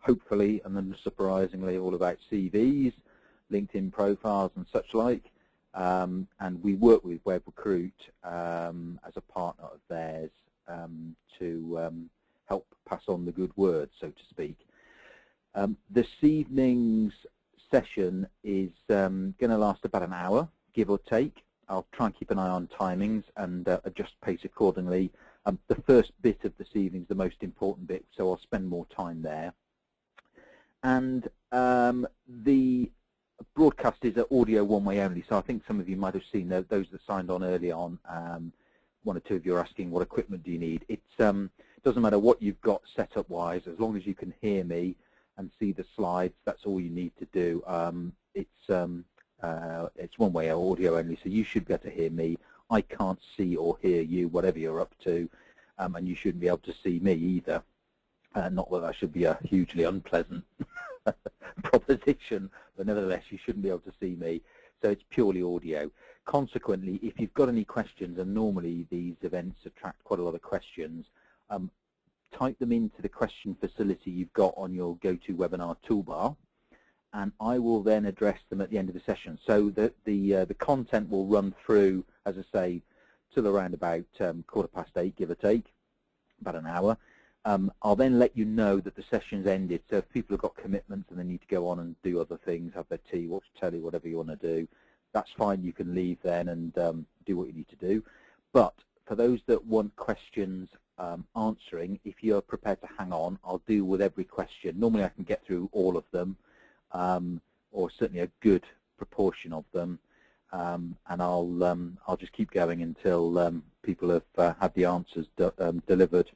hopefully, and unsurprisingly, all about CVs, LinkedIn profiles and such like. And we work with Webrecruit as a partner of theirs to help pass on the good word, so to speak. This evening's session is going to last about an hour, give or take. I'll try and keep an eye on timings and adjust pace accordingly. The first bit of this evening is the most important bit, so I'll spend more time there. And the broadcast is audio one-way only, so I think some of you might have seen those that signed on early on. One or two of you are asking, what equipment do you need? It doesn't matter what you've got setup-wise, as long as you can hear me and see the slides, that's all you need to do. It's one-way audio only, so you should be able to hear me. I can't see or hear you, whatever you're up to, and you shouldn't be able to see me either. Not that that should be a hugely unpleasant proposition, but nevertheless, you shouldn't be able to see me. So it's purely audio. Consequently, if you've got any questions, and normally these events attract quite a lot of questions, type them into the question facility you've got on your GoToWebinar toolbar, and I will then address them at the end of the session. So that the content will run through, as I say, till around about 8:15, give or take, about an hour. I'll then let you know that the session's ended. So if people have got commitments and they need to go on and do other things, have their tea, watch telly, whatever you want to do, that's fine. You can leave then and do what you need to do. But for those that want questions answering, if you're prepared to hang on, I'll deal with every question. Normally I can get through all of them, or certainly a good proportion of them, and I'll just keep going until people have had the answers delivered.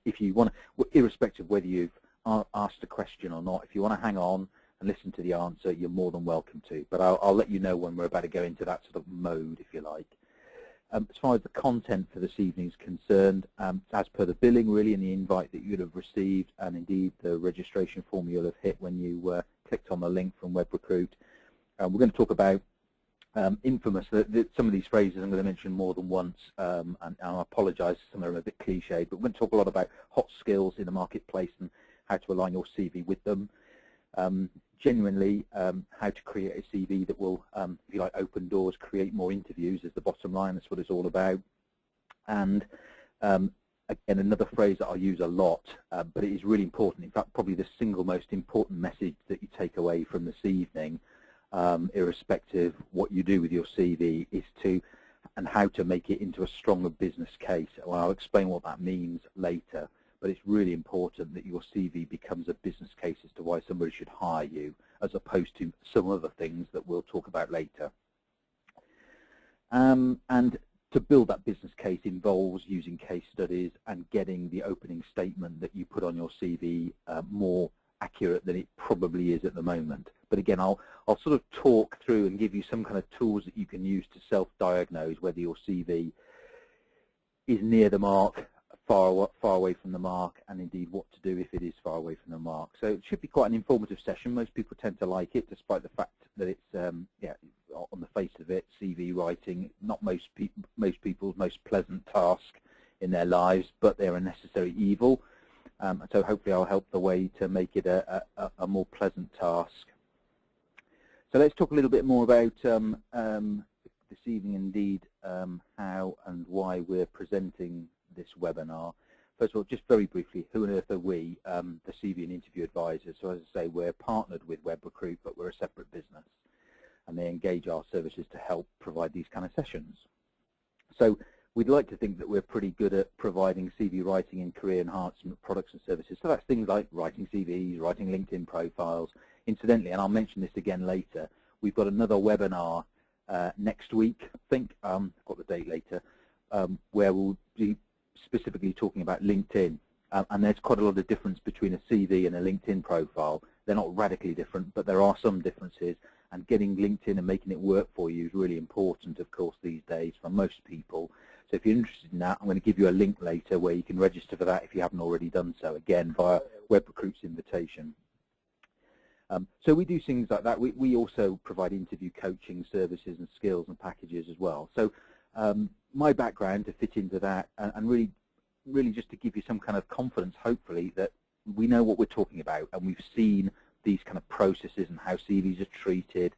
If you want to, irrespective of whether you've asked a question or not, if you want to hang on and listen to the answer, you're more than welcome to. But I'll let you know when we're about to go into that sort of mode, if you like. As far as the content for this evening is concerned, as per the billing, really, and the invite that you'd have received, and indeed the registration form you'll have hit when you clicked on the link from Webrecruit, we're going to talk about infamous, some of these phrases I'm going to mention more than once, and I apologise, some of them are a bit cliched, but we're going to talk a lot about hot skills in the marketplace and how to align your CV with them. Genuinely, how to create a CV that will, if you like, open doors, create more interviews is the bottom line. That's what it's all about. And again, another phrase that I'll use a lot, but it is really important. In fact, probably the single most important message that you take away from this evening, irrespective of what you do with your CV, is and how to make it into a stronger business case. Well, I'll explain what that means later. But it's really important that your CV becomes a business case as to why somebody should hire you, as opposed to some other things that we'll talk about later. And to build that business case involves using case studies and getting the opening statement that you put on your CV more accurate than it probably is at the moment. But again, I'll sort of talk through and give you some kind of tools that you can use to self-diagnose whether your CV is near the mark, far away from the mark, and indeed what to do if it is far away from the mark. So it should be quite an informative session. Most people tend to like it, despite the fact that it's, yeah, on the face of it, CV writing, not most people's most pleasant task in their lives, but they're a necessary evil. So hopefully I'll help the way to make it a more pleasant task. So let's talk a little bit more about this evening, indeed, how and why we're presenting this webinar. First of all, just very briefly, who on earth are we, the CV and interview advisors? So as I say, we're partnered with Webrecruit, but we're a separate business, and they engage our services to help provide these kind of sessions. So we'd like to think that we're pretty good at providing CV writing and career enhancement products and services. So that's things like writing CVs, writing LinkedIn profiles. Incidentally, and I'll mention this again later, we've got another webinar next week, I think, I've got the date later, where we'll be specifically talking about LinkedIn, and there's quite a lot of difference between a CV and a LinkedIn profile. They're not radically different, but there are some differences, and getting LinkedIn and making it work for you is really important, of course, these days for most people. So if you're interested in that, I'm going to give you a link later where you can register for that if you haven't already done so, again, via Webrecruit's invitation. So we do things like that. We also provide interview coaching services and skills and packages as well. So my background to fit into that, and really just to give you some kind of confidence, hopefully, that we know what we're talking about, and we've seen these kind of processes and how CVs are treated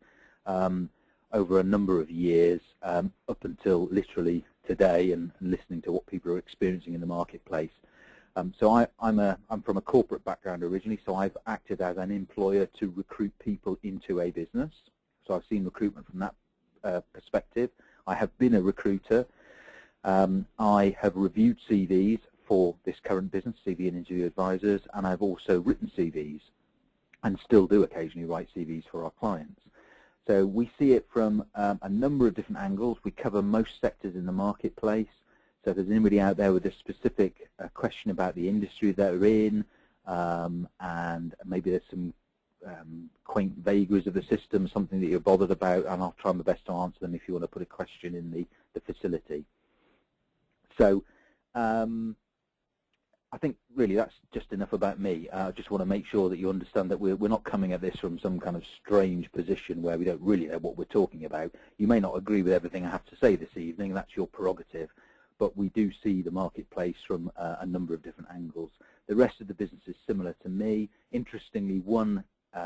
over a number of years, up until literally today, and listening to what people are experiencing in the marketplace. So I'm from a corporate background originally, so I've acted as an employer to recruit people into a business. So I've seen recruitment from that perspective. I have been a recruiter. I have reviewed CVs for this current business, CV and interview advisors, and I've also written CVs and still do occasionally write CVs for our clients. So we see it from a number of different angles. We cover most sectors in the marketplace. So if there's anybody out there with a specific question about the industry that they're in, and maybe there's some quaint vagaries of the system, something that you're bothered about, and I'll try my best to answer them if you want to put a question in the facility. So I think really that's just enough about me. I just want to make sure that you understand that we're not coming at this from some kind of strange position where we don't really know what we're talking about. You may not agree with everything I have to say this evening, that's your prerogative, but we do see the marketplace from a number of different angles. The rest of the business is similar to me. Interestingly, one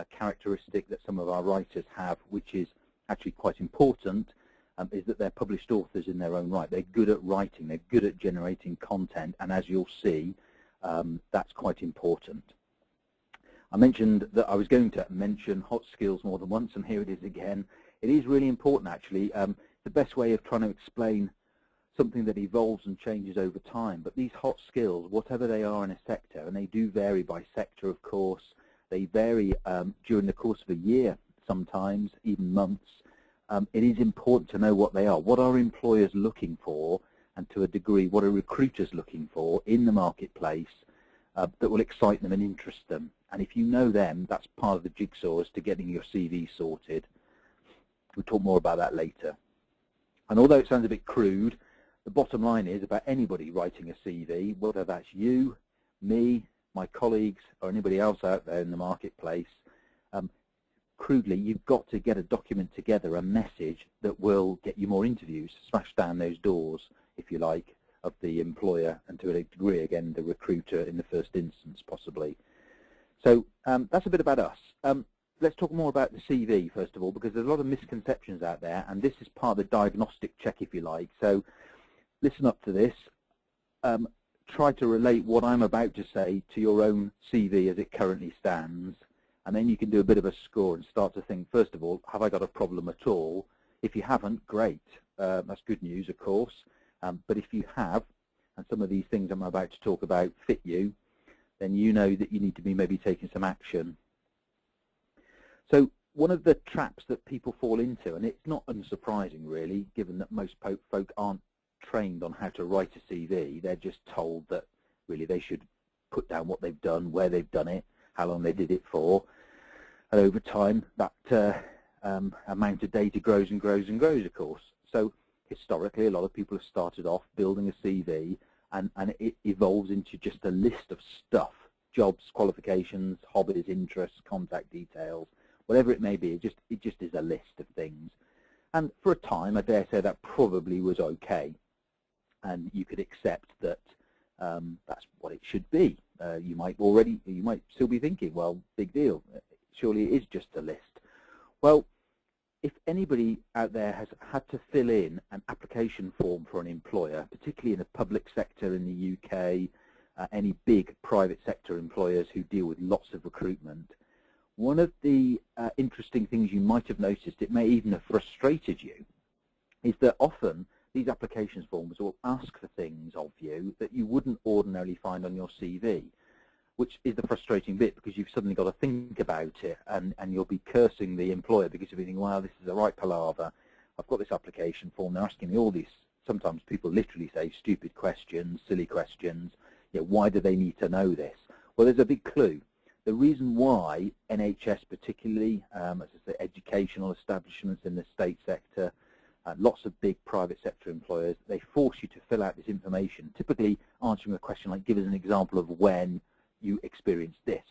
characteristic that some of our writers have, which is actually quite important, is that they're published authors in their own right. They're good at writing, they're good at generating content, and as you'll see, that's quite important. I mentioned that I was going to mention hot skills more than once, and here it is again. It is really important, actually. The best way of trying to explain something that evolves and changes over time, but these hot skills, whatever they are in a sector, and they do vary by sector, of course, they vary during the course of a year, sometimes even months. It is important to know what they are. What are employers looking for, and to a degree, what are recruiters looking for in the marketplace that will excite them and interest them? And if you know them, that's part of the jigsaw as to getting your CV sorted. We'll talk more about that later. And although it sounds a bit crude, the bottom line is about anybody writing a CV, whether that's you, me, my colleagues, or anybody else out there in the marketplace, crudely, you've got to get a document together, a message that will get you more interviews, smash down those doors, if you like, of the employer, and to a degree, again, the recruiter in the first instance, possibly. So that's a bit about us. Let's talk more about the CV, first of all, because there's a lot of misconceptions out there, and this is part of the diagnostic check, if you like. So listen up to this. Try to relate what I'm about to say to your own CV as it currently stands, and then you can do a bit of a score and start to think, first of all, have I got a problem at all? If you haven't, great. That's good news, of course. But if you have, and some of these things I'm about to talk about fit you, then you know that you need to be maybe taking some action. So one of the traps that people fall into, and it's not unsurprising really, given that most folk aren't trained on how to write a CV, they're just told that really they should put down what they've done, where they've done it, how long they did it for, and over time that amount of data grows and grows and grows, of course. So historically, a lot of people have started off building a CV, and it evolves into just a list of stuff, jobs, qualifications, hobbies, interests, contact details, whatever it may be. It just is a list of things. And for a time, I dare say that probably was okay, and you could accept that that's what it should be. You might still be thinking, well, big deal, surely it is just a list. Well, if anybody out there has had to fill in an application form for an employer, particularly in the public sector in the UK, any big private sector employers who deal with lots of recruitment, one of the interesting things you might have noticed, it may even have frustrated you, is that often these application forms will ask for things of you that you wouldn't ordinarily find on your CV, which is the frustrating bit, because you've suddenly got to think about it, and you'll be cursing the employer because you're thinking, wow, this is a right palaver. I've got this application form, they're asking me all these, sometimes people literally say stupid questions, silly questions. You know, why do they need to know this? Well, there's a big clue. The reason why NHS particularly, as I say, educational establishments in the state sector, lots of big private sector employers, they force you to fill out this information, typically answering a question like, give us an example of when you experienced this.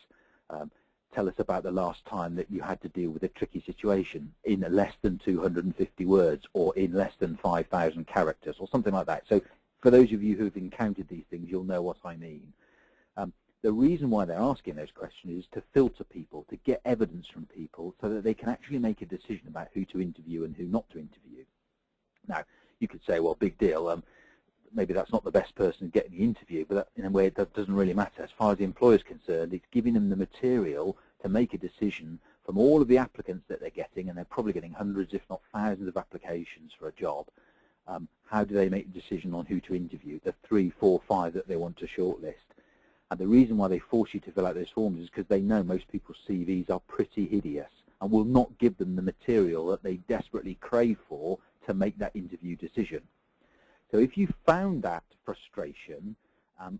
Tell us about the last time that you had to deal with a tricky situation in less than 250 words or in less than 5,000 characters or something like that. So for those of you who've encountered these things, you'll know what I mean. The reason why they're asking those questions is to filter people, to get evidence from people so that they can actually make a decision about who to interview and who not to interview. Now, you could say, well, big deal, maybe that's not the best person getting the interview, but that, in a way that doesn't really matter. As far as the employer is concerned, it's giving them the material to make a decision from all of the applicants that they're getting, and they're probably getting hundreds, if not thousands, of applications for a job. How do they make a decision on who to interview, the 3, 4, 5 that they want to shortlist? And the reason why they force you to fill out those forms is because they know most people's CVs are pretty hideous and will not give them the material that they desperately crave for to make that interview decision. So if you found that frustration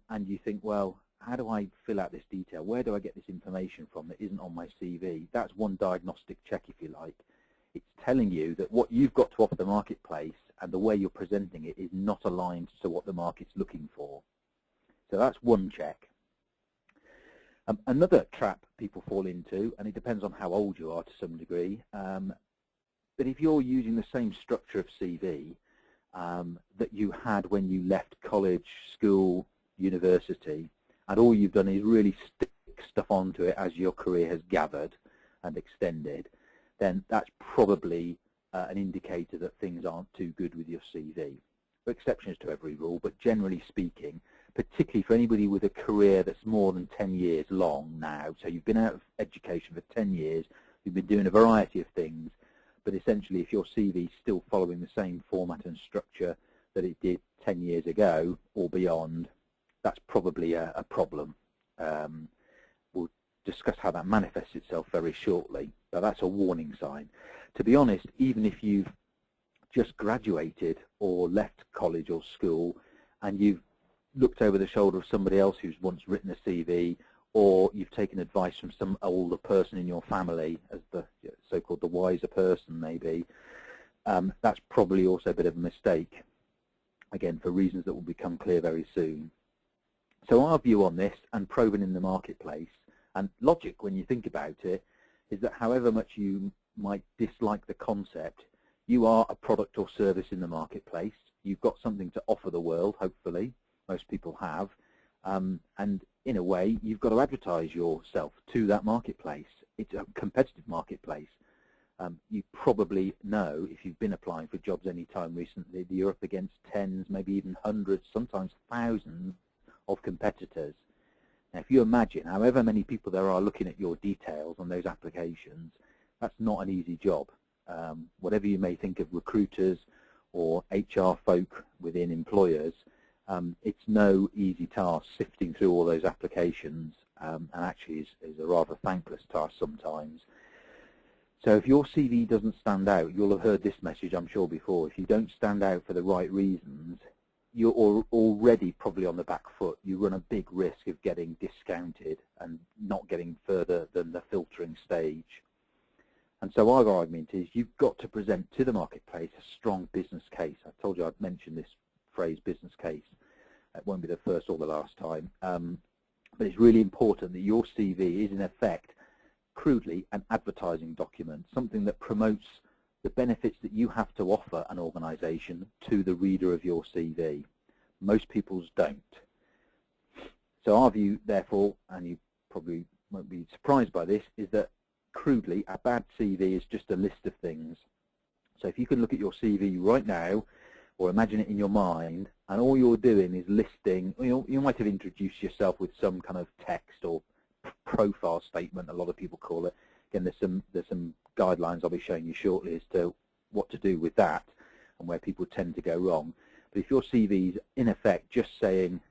and you think, well, how do I fill out this detail? Where do I get this information from that isn't on my CV? That's one diagnostic check, if you like. It's telling you that what you've got to offer the marketplace and the way you're presenting it is not aligned to what the market's looking for. So that's one check. Another trap people fall into, and it depends on how old you are to some degree, but if you're using the same structure of CV that you had when you left college, school, university, and all you've done is really stick stuff onto it as your career has gathered and extended, then that's probably an indicator that things aren't too good with your CV. There are exceptions to every rule, but generally speaking, particularly for anybody with a career that's more than 10 years long now, so you've been out of education for 10 years, you've been doing a variety of things, but essentially if your CV is still following the same format and structure that it did 10 years ago or beyond, that's probably a problem. We'll discuss how that manifests itself very shortly, but that's a warning sign. To be honest, even if you've just graduated or left college or school and you've looked over the shoulder of somebody else who's once written a CV, or you've taken advice from some older person in your family, as the so-called the wiser person maybe, that's probably also a bit of a mistake, again, for reasons that will become clear very soon. So our view on this, and proven in the marketplace, and logic when you think about it, is that however much you might dislike the concept, you are a product or service in the marketplace. You've got something to offer the world, hopefully. Most people have, and in a way you've got to advertise yourself to that marketplace. It's a competitive marketplace. You probably know, if you've been applying for jobs any time recently, that you're up against tens, maybe even hundreds, sometimes thousands of competitors. Now if you imagine however many people there are looking at your details on those applications, that's not an easy job. Whatever you may think of recruiters or HR folk within employers, it's no easy task sifting through all those applications, and actually is a rather thankless task sometimes. So if your CV doesn't stand out, you'll have heard this message I'm sure before, if you don't stand out for the right reasons, you're already probably on the back foot. You run a big risk of getting discounted and not getting further than the filtering stage. And so our argument is you've got to present to the marketplace a strong business case. I told you I'd mentioned this phrase, business case. It won't be the first or the last time, but it's really important that your CV is in effect, crudely, an advertising document, something that promotes the benefits that you have to offer an organisation to the reader of your CV. Most people's don't. So our view, therefore, and you probably won't be surprised by this, is that crudely, a bad CV is just a list of things. So if you can look at your CV right now, or imagine it in your mind, and all you're doing is listing, you might have introduced yourself with some kind of text or profile statement, a lot of people call it. Again, there's some guidelines I'll be showing you shortly as to what to do with that and where people tend to go wrong. But if your CV is in effect just saying,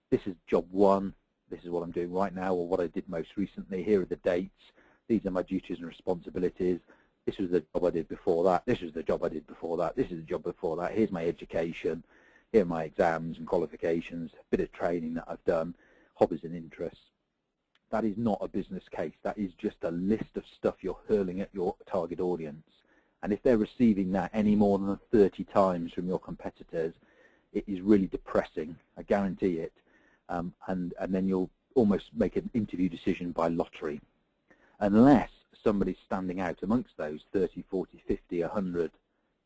this is job one, this is what I'm doing right now, or what I did most recently, here are the dates, these are my duties and responsibilities, this was the job I did before that, this was the job I did before that, this is the job before that, here's my education, here are my exams and qualifications, a bit of training that I've done, hobbies and interests. That is not a business case. That is just a list of stuff you're hurling at your target audience. And if they're receiving that any more than 30 times from your competitors, it is really depressing, I guarantee it. And then you'll almost make an interview decision by lottery. Unless somebody's standing out amongst those 30, 40, 50, 100,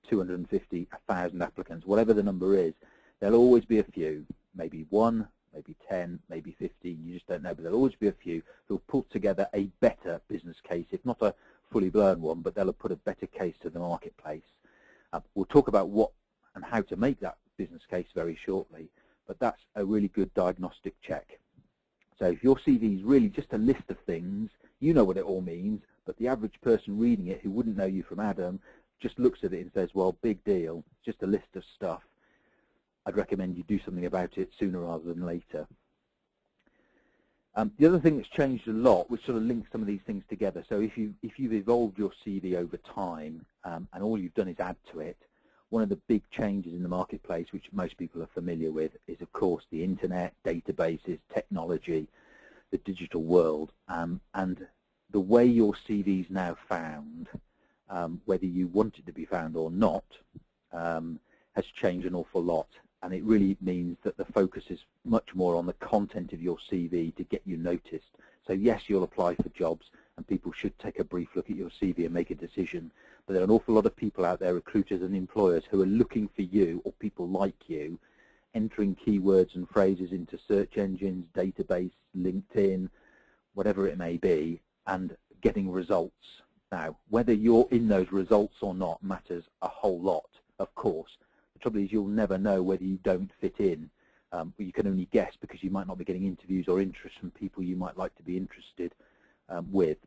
250, 1,000 applicants, whatever the number is, there'll always be a few, maybe one, maybe 10, maybe 15, you just don't know, but there'll always be a few who'll pull together a better business case, if not a fully blown one, but they'll have put a better case to the marketplace. We'll talk about what and how to make that business case very shortly, but that's a really good diagnostic check. So if your CV is really just a list of things, you know what it all means, but the average person reading it who wouldn't know you from Adam just looks at it and says, well, big deal, it's just a list of stuff. I'd recommend you do something about it sooner rather than later. The other thing that's changed a lot, which sort of links some of these things together, so if you've evolved your CV over time and all you've done is add to it, one of the big changes in the marketplace, which most people are familiar with, is of course the internet, databases, technology, the digital world, and the way your CV is now found, whether you want it to be found or not, has changed an awful lot. And it really means that the focus is much more on the content of your CV to get you noticed. So yes, you'll apply for jobs and people should take a brief look at your CV and make a decision. But there are an awful lot of people out there, recruiters and employers, who are looking for you or people like you, entering keywords and phrases into search engines, database, LinkedIn, whatever it may be, and getting results. Now, whether you're in those results or not matters a whole lot, of course. The trouble is you'll never know whether you don't fit in. You can only guess because you might not be getting interviews or interest from people you might like to be interested with,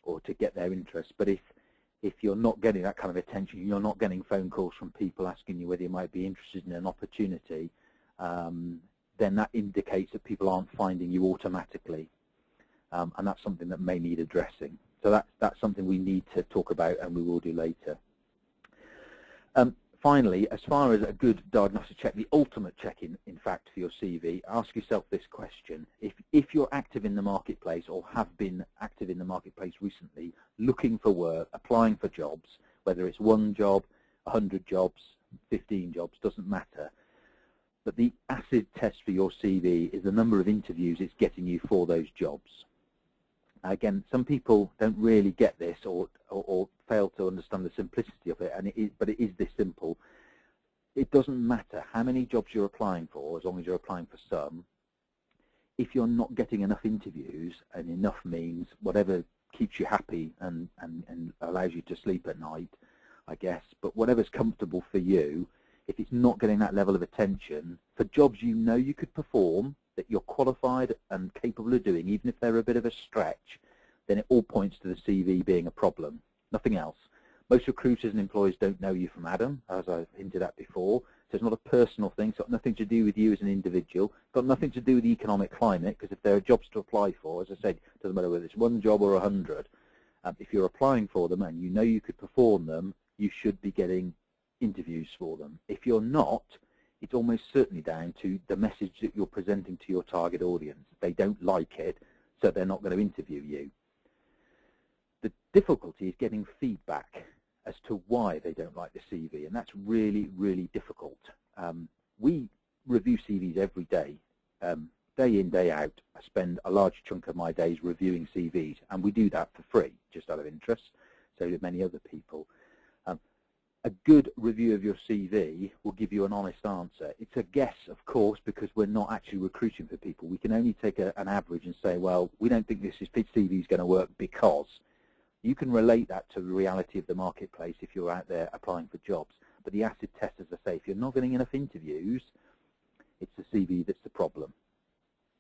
or to get their interest. But if you're not getting that kind of attention, you're not getting phone calls from people asking you whether you might be interested in an opportunity, then that indicates that people aren't finding you automatically. And that's something that may need addressing. So that's something we need to talk about, and we will do later. Finally, as far as a good diagnostic check, the ultimate check in fact for your CV, ask yourself this question. If you're active in the marketplace or have been active in the marketplace recently, looking for work, applying for jobs, whether it's 1 job, 100 jobs, 15 jobs, doesn't matter. But the acid test for your CV is the number of interviews it's getting you for those jobs. Again, some people don't really get this or fail to understand the simplicity of it, but it is this simple. It doesn't matter how many jobs you're applying for, as long as you're applying for some. If you're not getting enough interviews, and enough means whatever keeps you happy and allows you to sleep at night, I guess, but whatever's comfortable for you, if it's not getting that level of attention, for jobs you know you could perform, that you're qualified and capable of doing, even if they're a bit of a stretch, then it all points to the CV being a problem, nothing else. Most recruiters and employers don't know you from Adam, as I've hinted at before, so it's not a personal thing, it's got nothing to do with you as an individual, it's got nothing to do with the economic climate, because if there are jobs to apply for, as I said, it doesn't matter whether it's 1 job or 100, if you're applying for them and you know you could perform them, you should be getting interviews for them. If you're not, it's almost certainly down to the message that you're presenting to your target audience. They don't like it, so they're not going to interview you. The difficulty is getting feedback as to why they don't like the CV, and that's really, really difficult. We review CVs every day, day in, day out. I spend a large chunk of my days reviewing CVs, and we do that for free, just out of interest, so do many other people. A good review of your CV will give you an honest answer. It's a guess, of course, because we're not actually recruiting for people. We can only take an average and say, well, we don't think this CV is going to work because. You can relate that to the reality of the marketplace if you're out there applying for jobs. But the acid test, as I say, if you're not getting enough interviews, it's the CV that's the problem.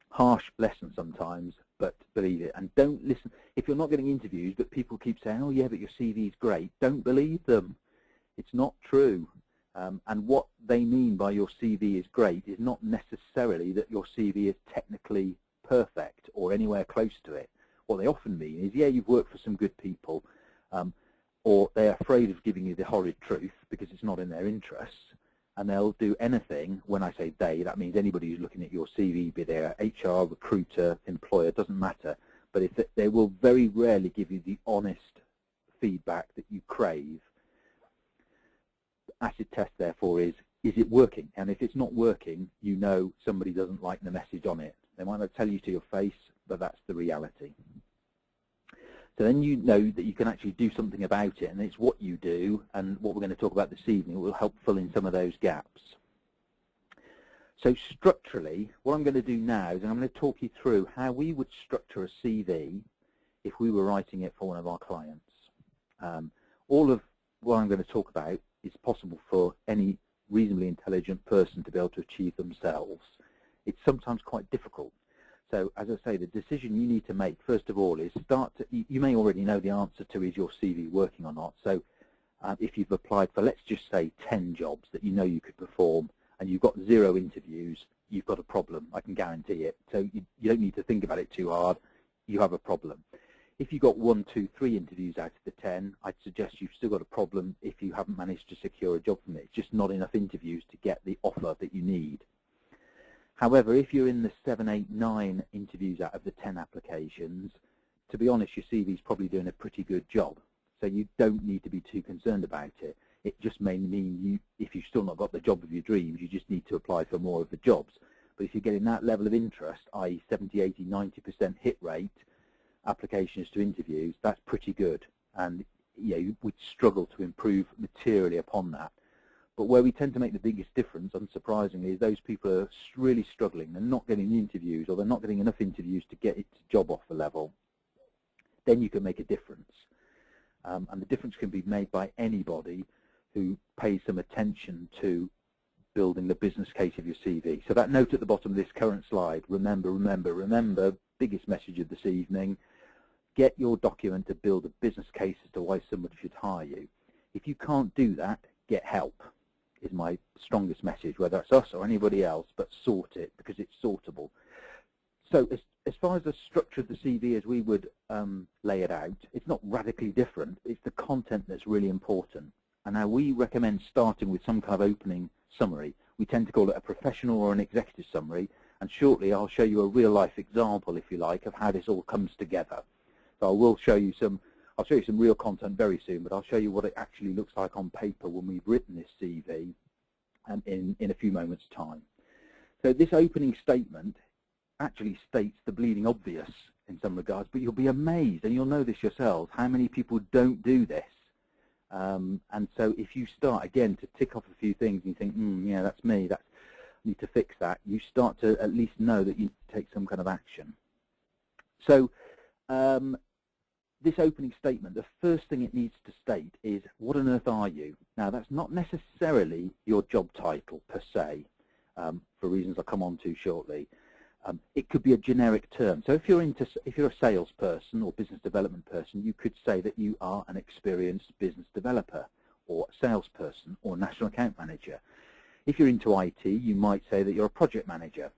Harsh lesson sometimes, but believe it. And don't listen. If you're not getting interviews, but people keep saying, oh, yeah, but your CV is great, don't believe them. It's not true. And what they mean by your CV is great is not necessarily that your CV is technically perfect or anywhere close to it. What they often mean is, yeah, you've worked for some good people, or they're afraid of giving you the horrid truth because it's not in their interests, and they'll do anything. When I say they, that means anybody who's looking at your CV, be they HR, recruiter, employer, doesn't matter. But they will very rarely give you the honest feedback that you crave. Acid test, therefore, is it working? And if it's not working, you know somebody doesn't like the message on it. They might not tell you to your face, but that's the reality. So then you know that you can actually do something about it, and it's what you do and what we're going to talk about this evening will help fill in some of those gaps. So structurally, what I'm going to do now is I'm going to talk you through how we would structure a CV if we were writing it for one of our clients. All of what I'm going to talk about is possible for any reasonably intelligent person to be able to achieve themselves. It's sometimes quite difficult. So as I say, the decision you need to make, first of all, is you may already know the answer to is your CV working or not. So if you've applied for, let's just say, 10 jobs that you know you could perform, and you've got 0 interviews, you've got a problem, I can guarantee it. So you don't need to think about it too hard, you have a problem. If you've got 1, 2, 3 interviews out of the 10, I'd suggest you've still got a problem if you haven't managed to secure a job from it. It's just not enough interviews to get the offer that you need. However, if you're in the 7, 8, 9 interviews out of the 10 applications, to be honest, your CV is probably doing a pretty good job. So you don't need to be too concerned about it. It just may mean if you've still not got the job of your dreams, you just need to apply for more of the jobs. But if you're getting that level of interest, i.e. 70, 80, 90% hit rate, applications to interviews, that's pretty good. And you would struggle to improve materially upon that. But where we tend to make the biggest difference, unsurprisingly, is those people are really struggling. They're not getting the interviews, or they're not getting enough interviews to get it to job offer level. Then you can make a difference. And the difference can be made by anybody who pays some attention to building the business case of your CV. So that note at the bottom of this current slide, remember, remember, remember, biggest message of this evening, get your document to build a business case as to why somebody should hire you. If you can't do that, get help, is my strongest message, whether it's us or anybody else, but sort it, because it's sortable. So as far as the structure of the CV as we would lay it out, it's not radically different. It's the content that's really important. And now we recommend starting with some kind of opening summary. We tend to call it a professional or an executive summary, and shortly I'll show you a real-life example, if you like, of how this all comes together. So I will show you I'll show you some real content very soon, but I'll show you what it actually looks like on paper when we've written this CV in a few moments' time. So this opening statement actually states the bleeding obvious in some regards, but you'll be amazed, and you'll know this yourselves, how many people don't do this. And so if you start, again, to tick off a few things and you think, yeah, that's me, I need to fix that, you start to at least know that you need to take some kind of action. So this opening statement, the first thing it needs to state is, what on earth are you? Now, that's not necessarily your job title per se, for reasons I'll come on to shortly. It could be a generic term. So if you're a salesperson or business development person, you could say that you are an experienced business developer or a salesperson or national account manager. If you're into IT, you might say that you're a project manager.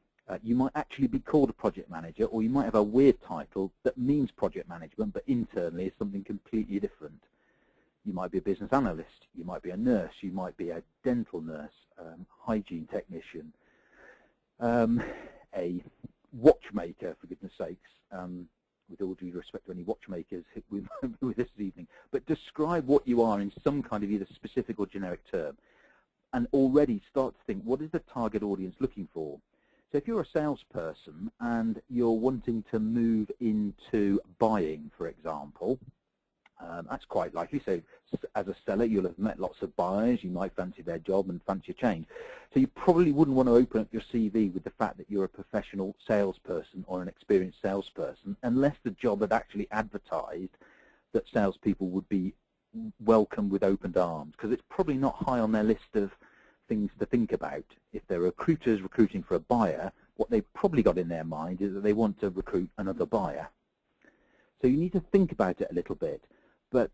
You might actually be called a project manager, or you might have a weird title that means project management, but internally is something completely different. You might be a business analyst, you might be a nurse, you might be a dental nurse, hygiene technician, a watchmaker, for goodness sakes, with all due respect to any watchmakers with this evening, but describe what you are in some kind of either specific or generic term, and already start to think, what is the target audience looking for? So if you're a salesperson and you're wanting to move into buying, for example, that's quite likely. So as a seller, you'll have met lots of buyers. You might fancy their job and fancy a change. So you probably wouldn't want to open up your CV with the fact that you're a professional salesperson or an experienced salesperson, unless the job had actually advertised that salespeople would be welcomed with open arms, because it's probably not high on their list of things to think about. If they're recruiters recruiting for a buyer, what they've probably got in their mind is that they want to recruit another buyer. So you need to think about it a little bit. But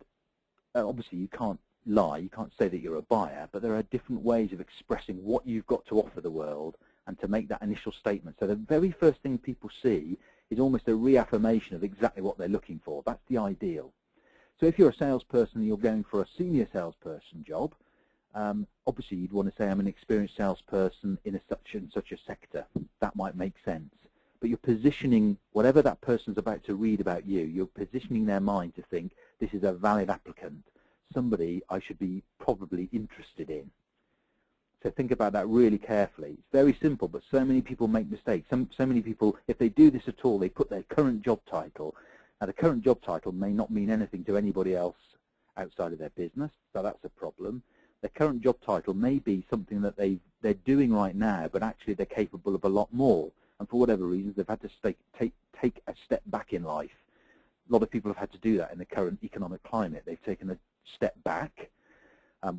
obviously you can't lie, you can't say that you're a buyer, but there are different ways of expressing what you've got to offer the world and to make that initial statement. So the very first thing people see is almost a reaffirmation of exactly what they're looking for. That's the ideal. So if you're a salesperson and you're going for a senior salesperson job, obviously you'd want to say, I'm an experienced salesperson in such and such a sector. That might make sense. But you're positioning, whatever that person's about to read about you, you're positioning their mind to think, this is a valid applicant, somebody I should be probably interested in. So think about that really carefully. It's very simple, but so many people make mistakes. So many people, if they do this at all, they put their current job title. Now, the current job title may not mean anything to anybody else outside of their business, so that's a problem. Their current job title may be something that they've they're doing right now, but actually they're capable of a lot more. And for whatever reasons, they've had to take a step back in life. A lot of people have had to do that in the current economic climate. They've taken a step back.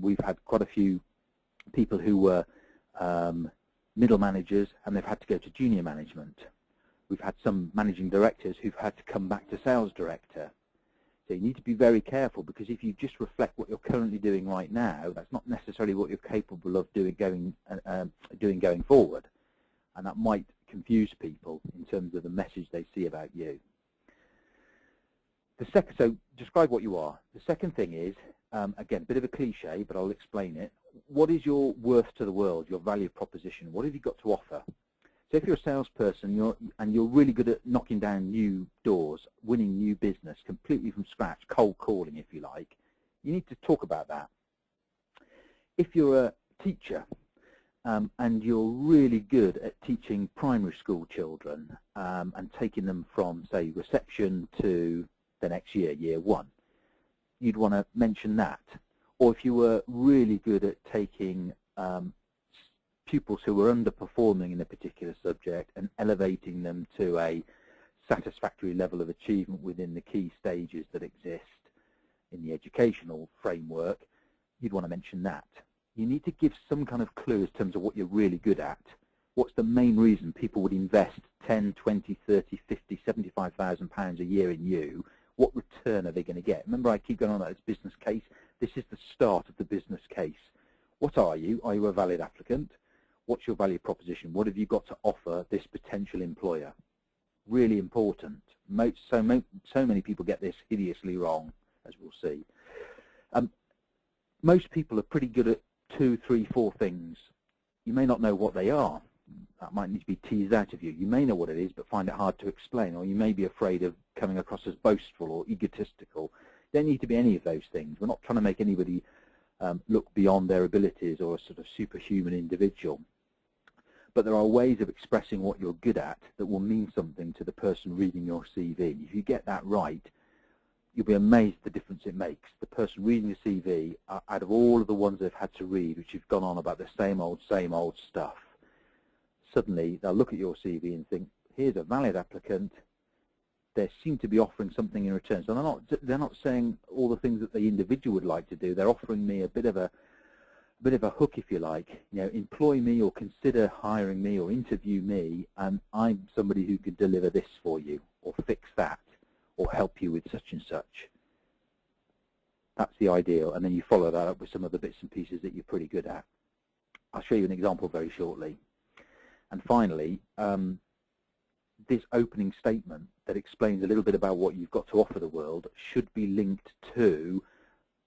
We've had quite a few people who were middle managers, and they've had to go to junior management. We've had some managing directors who've had to come back to sales director. So you need to be very careful, because if you just reflect what you're currently doing right now, that's not necessarily what you're capable of doing going forward, and that might confuse people in terms of the message they see about you. So describe what you are. The second thing is, again, a bit of a cliche, but I'll explain it. What is your worth to the world, your value proposition? What have you got to offer? So if you're a salesperson and you're really good at knocking down new doors, winning new business completely from scratch, cold calling if you like, you need to talk about that. If you're a teacher and you're really good at teaching primary school children and taking them from, say, reception to the next year, year one, you'd want to mention that. Or if you were really good at taking pupils who were underperforming in a particular subject and elevating them to a satisfactory level of achievement within the key stages that exist in the educational framework, you'd want to mention that. You need to give some kind of clue in terms of what you're really good at. What's the main reason people would invest 10, 20, 30, 50, 75,000 pounds a year in you? What return are they going to get? Remember, I keep going on about this business case. This is the start of the business case. What are you? Are you a valid applicant? What's your value proposition? What have you got to offer this potential employer? Really important. So many people get this hideously wrong, as we'll see. Most people are pretty good at 2, 3, 4 things. You may not know what they are. That might need to be teased out of you. You may know what it is, but find it hard to explain, or you may be afraid of coming across as boastful or egotistical. Don't need to be any of those things. We're not trying to make anybody look beyond their abilities or a sort of superhuman individual. But there are ways of expressing what you're good at that will mean something to the person reading your CV. If you get that right, you'll be amazed at the difference it makes. The person reading the CV, out of all of the ones they've had to read, which have gone on about the same old stuff, suddenly they'll look at your CV and think, here's a valid applicant. They seem to be offering something in return. So they're not saying all the things that the individual would like to do. They're offering me a bit of a hook, if you like. You know, employ me or consider hiring me or interview me, and I'm somebody who could deliver this for you or fix that or help you with such and such. That's the ideal, and then you follow that up with some of the bits and pieces that you're pretty good at. I'll show you an example very shortly. And finally, this opening statement that explains a little bit about what you've got to offer the world should be linked to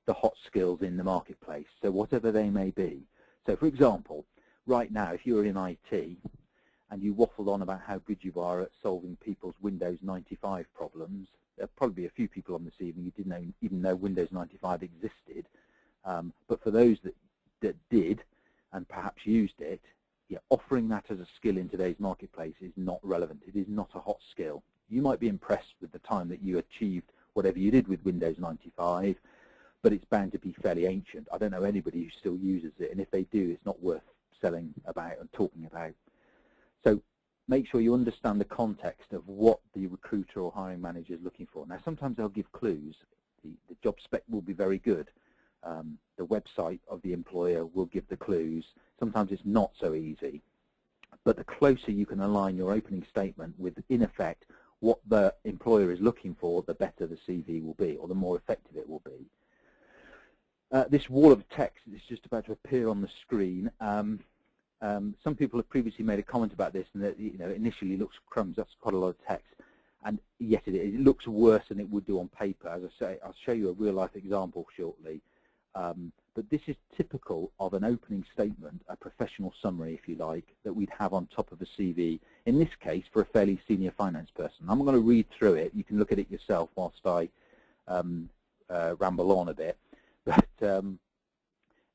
the hot skills in the marketplace, so whatever they may be. So for example, right now, if you're in IT and you waffled on about how good you are at solving people's Windows 95 problems, there'll probably be a few people on this evening who didn't even know Windows 95 existed, but for those that did and perhaps used it, yeah, offering that as a skill in today's marketplace is not relevant. It is not a hot skill. You might be impressed with the time that you achieved whatever you did with Windows 95, but it's bound to be fairly ancient. I don't know anybody who still uses it, and if they do, it's not worth selling about and talking about. So make sure you understand the context of what the recruiter or hiring manager is looking for. Now, sometimes they'll give clues. The job spec will be very good. The website of the employer will give the clues. Sometimes it's not so easy. But the closer you can align your opening statement with, in effect, what the employer is looking for, the better the CV will be, or the more effective it will be. This wall of text is just about to appear on the screen. Some people have previously made a comment about this, and that, you know, initially looks crumbs. That's quite a lot of text, and yes, it is. It looks worse than it would do on paper. As I say, I'll show you a real-life example shortly. But this is typical of an opening statement, a professional summary, if you like, that we'd have on top of a CV. In this case, for a fairly senior finance person. I'm going to read through it. You can look at it yourself whilst I ramble on a bit. But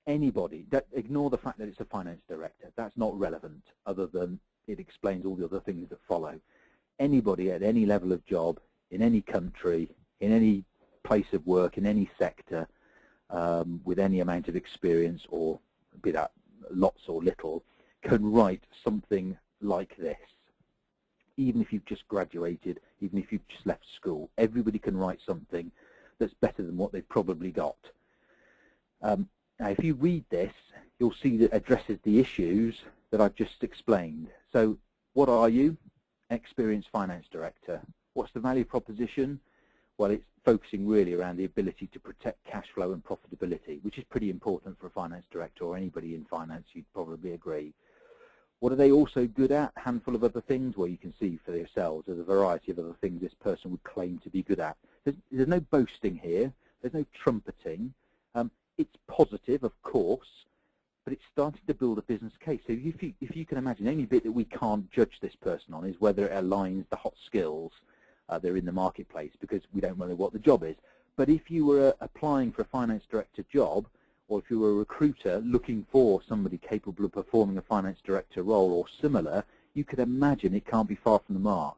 anybody, ignore the fact that it's a finance director. That's not relevant, other than it explains all the other things that follow. Anybody at any level of job, in any country, in any place of work, in any sector, with any amount of experience, or be that lots or little, can write something like this. Even if you've just graduated, even if you've just left school, everybody can write something that's better than what they've probably got. Now, if you read this, you'll see that it addresses the issues that I've just explained. So what are you? Experienced finance director. What's the value proposition? Well, it's focusing really around the ability to protect cash flow and profitability, which is pretty important for a finance director or anybody in finance, you'd probably agree. What are they also good at? A handful of other things. Well, you can see for yourselves there's a variety of other things this person would claim to be good at. There's no boasting here. There's no trumpeting. It's positive, of course, but it's starting to build a business case. So if you can imagine, the only bit that we can't judge this person on is whether it aligns the hot skills that are in the marketplace, because we don't know what the job is. But if you were applying for a finance director job, or if you were a recruiter looking for somebody capable of performing a finance director role or similar, you could imagine it can't be far from the mark.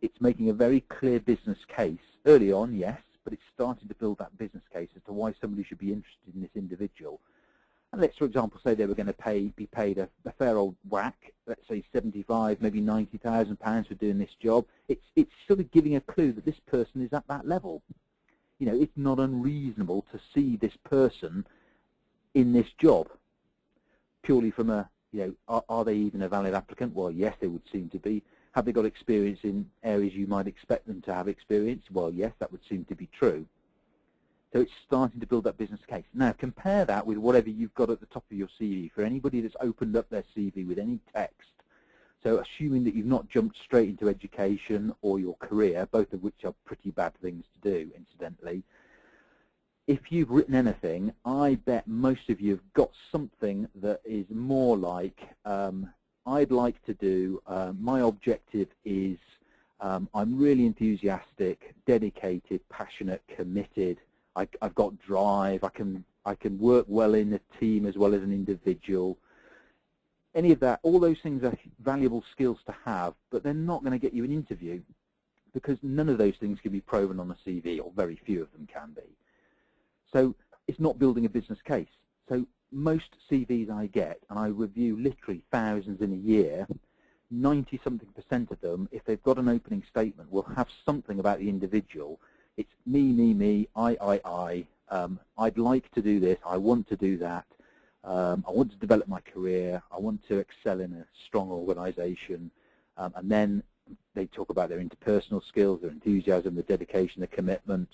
It's making a very clear business case early on, yes, but it's starting to build that business case as to why somebody should be interested in this individual. And let's, for example, say they were going to be paid a fair old whack, let's say 75, maybe £90,000 for doing this job. It's sort of giving a clue that this person is at that level. You know, it's not unreasonable to see this person in this job. Purely from a, you know, are they even a valid applicant? Well, yes, they would seem to be. Have they got experience in areas you might expect them to have experience? Well, yes, that would seem to be true. So it's starting to build that business case. Now, compare that with whatever you've got at the top of your CV. For anybody that's opened up their CV with any text, so assuming that you've not jumped straight into education or your career, both of which are pretty bad things to do, incidentally, if you've written anything, I bet most of you have got something that is more like, I'd like to do, my objective is, I'm really enthusiastic, dedicated, passionate, committed, I've got drive, I can work well in a team as well as an individual. Any of that, all those things are valuable skills to have, but they're not going to get you an interview, because none of those things can be proven on a CV, or very few of them can be. So it's not building a business case. So most CVs I get, and I review literally thousands in a year, 90-something% of them, if they've got an opening statement, will have something about the individual. It's me, I'd like to do this, I want to do that, I want to develop my career, I want to excel in a strong organization, and then they talk about their interpersonal skills, their enthusiasm, the dedication, the commitment,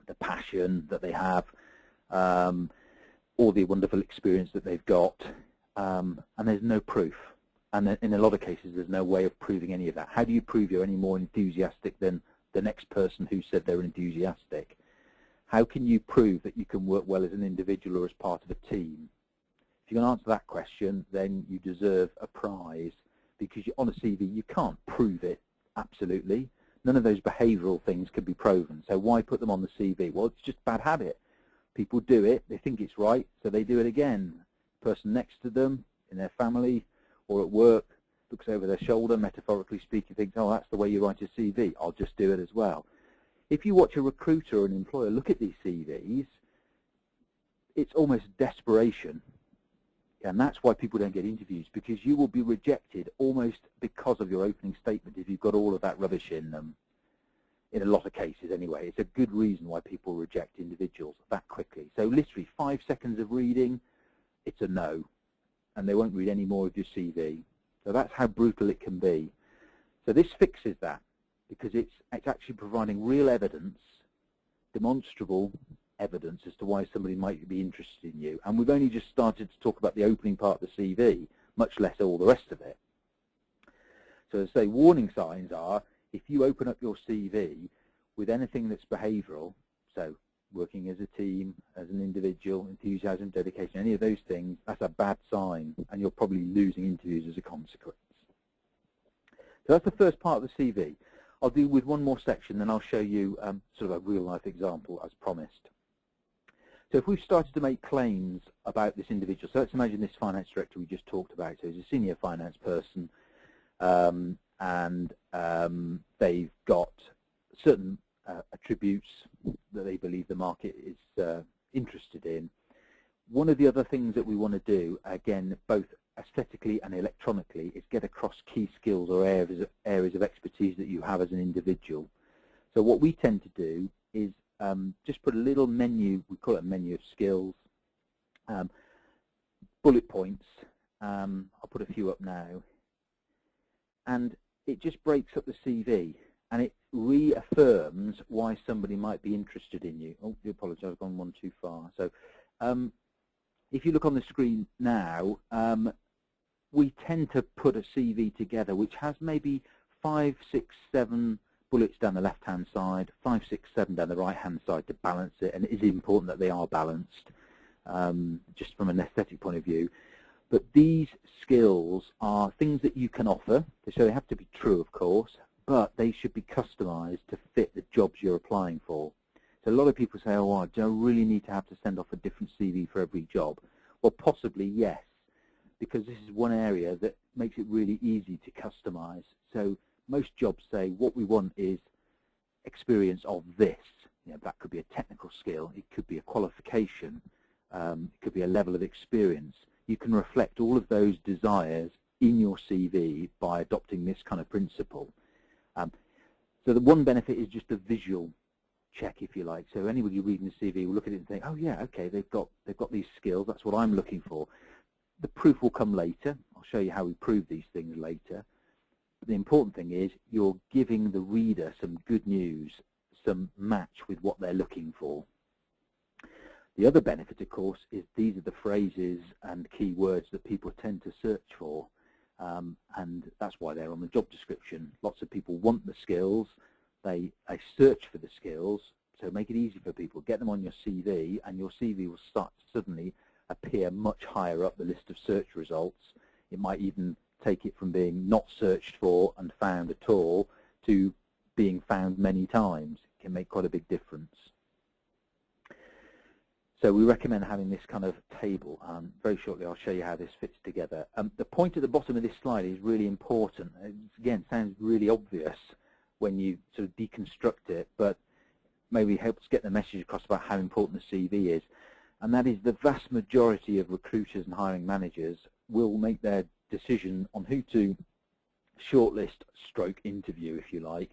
the passion that they have, all the wonderful experience that they've got, and there's no proof. And in a lot of cases, there's no way of proving any of that. How do you prove you're any more enthusiastic than the next person who said they're enthusiastic? How can you prove that you can work well as an individual or as part of a team? If you can answer that question, then you deserve a prize, because on a CV, you can't prove it absolutely. None of those behavioural things can be proven. So why put them on the CV? Well, it's just bad habit. People do it, they think it's right, so they do it again. The person next to them, in their family or at work, looks over their shoulder, metaphorically speaking, thinks, oh, that's the way you write a CV, I'll just do it as well. If you watch a recruiter or an employer look at these CVs, it's almost desperation. And that's why people don't get interviews, because you will be rejected almost because of your opening statement if you've got all of that rubbish in them. In a lot of cases anyway. It's a good reason why people reject individuals that quickly. So literally 5 seconds of reading, it's a no. And they won't read any more of your CV. So that's how brutal it can be. So this fixes that, because it's actually providing real evidence, demonstrable evidence as to why somebody might be interested in you. And we've only just started to talk about the opening part of the CV, much less all the rest of it. So as I say, warning signs are, if you open up your CV with anything that's behavioural, so working as a team, as an individual, enthusiasm, dedication, any of those things, that's a bad sign, and you're probably losing interviews as a consequence. So that's the first part of the CV. I'll do with one more section, then I'll show you sort of a real-life example as promised. So if we've started to make claims about this individual, so let's imagine this finance director we just talked about, so he's a senior finance person, and they've got certain attributes that they believe the market is interested in. One of the other things that we want to do, again, both aesthetically and electronically is get across key skills or areas of expertise that you have as an individual. So what we tend to do is just put a little menu, we call it a menu of skills, bullet points. I'll put a few up now, and it just breaks up the CV and it reaffirms why somebody might be interested in you. Oh, I apologise, I've gone one too far. So if you look on the screen now, we tend to put a CV together which has maybe 5, 6, 7 bullets down the left-hand side, 5, 6, 7 down the right-hand side to balance it, and it is important that they are balanced, just from an aesthetic point of view. But these skills are things that you can offer, so they have to be true, of course, but they should be customised to fit the jobs you're applying for. So a lot of people say, oh, do I really need to have to send off a different CV for every job? Well, possibly yes, because this is one area that makes it really easy to customise. So most jobs say what we want is experience of this. You know, that could be a technical skill, it could be a qualification, it could be a level of experience. You can reflect all of those desires in your CV by adopting this kind of principle. So the one benefit is just a visual check, if you like. So anybody reading the CV will look at it and think, oh yeah, okay, they've got these skills, that's what I'm looking for. The proof will come later. I'll show you how we prove these things later. But the important thing is you're giving the reader some good news, some match with what they're looking for. The other benefit, of course, is these are the phrases and keywords that people tend to search for, and that's why they're on the job description. Lots of people want the skills, they search for the skills, so make it easy for people. Get them on your CV, and your CV will start to suddenly appear much higher up the list of search results. It might even take it from being not searched for and found at all to being found many times. It can make quite a big difference. So we recommend having this kind of table. Very shortly I'll show you how this fits together. The point at the bottom of this slide is really important. It, again, sounds really obvious when you sort of deconstruct it, but maybe helps get the message across about how important the CV is. And that is the vast majority of recruiters and hiring managers will make their decision on who to shortlist stroke interview, if you like,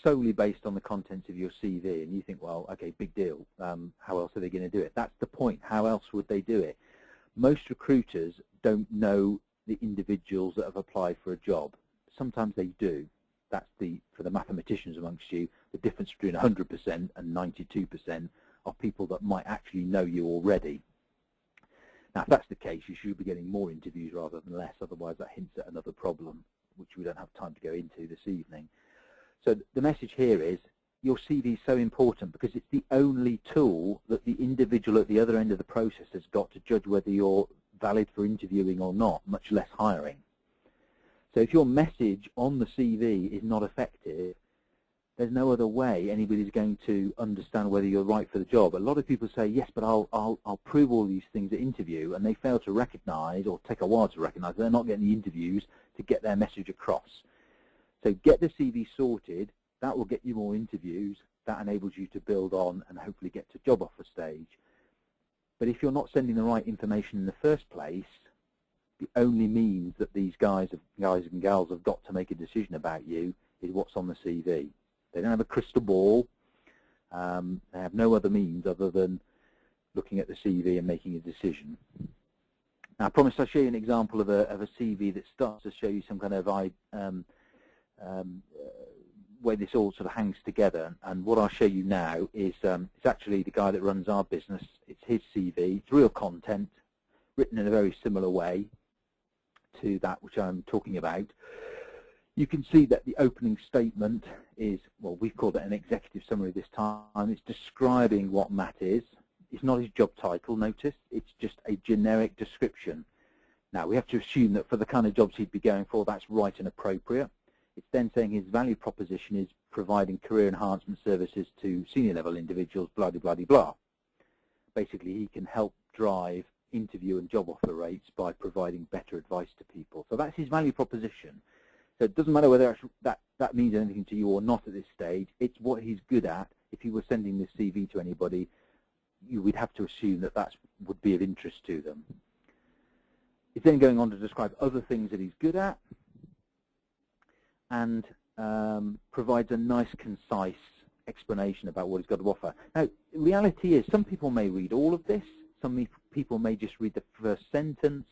solely based on the contents of your CV. And you think, well, okay, big deal. How else are they going to do it? That's the point. How else would they do it? Most recruiters don't know the individuals that have applied for a job. Sometimes they do. That's for the mathematicians amongst you, the difference between 100% and 92% of people that might actually know you already. Now, if that's the case, you should be getting more interviews rather than less. Otherwise, that hints at another problem, which we don't have time to go into this evening. So the message here is your CV is so important because it's the only tool that the individual at the other end of the process has got to judge whether you're valid for interviewing or not, much less hiring. So if your message on the CV is not effective, there's no other way anybody's going to understand whether you're right for the job. A lot of people say, yes, but I'll prove all these things at interview, and they fail to recognize, or take a while to recognize, they're not getting the interviews to get their message across. So get the CV sorted. That will get you more interviews. That enables you to build on and hopefully get to job offer stage. But if you're not sending the right information in the first place, the only means that these guys and gals have got to make a decision about you is what's on the CV. They don't have a crystal ball. They have no other means other than looking at the CV and making a decision. Now, I promised I'll show you an example of a CV that starts to show you some kind of way this all sort of hangs together. And what I'll show you now is it's actually the guy that runs our business. It's his CV. It's real content, written in a very similar way to that which I'm talking about. You can see that the opening statement is, well, we've called it an executive summary this time. It's describing what Matt is. It's not his job title, notice. It's just a generic description. Now, we have to assume that for the kind of jobs he'd be going for, that's right and appropriate. It's then saying his value proposition is providing career enhancement services to senior level individuals, blah, blah, blah, blah. Basically, he can help drive interview and job offer rates by providing better advice to people. So that's his value proposition. So it doesn't matter whether that means anything to you or not at this stage. It's what he's good at. If you were sending this CV to anybody, you would have to assume that that would be of interest to them. It's then going on to describe other things that he's good at, and provides a nice, concise explanation about what he's got to offer. Now, the reality is some people may read all of this, some people may just read the first sentence,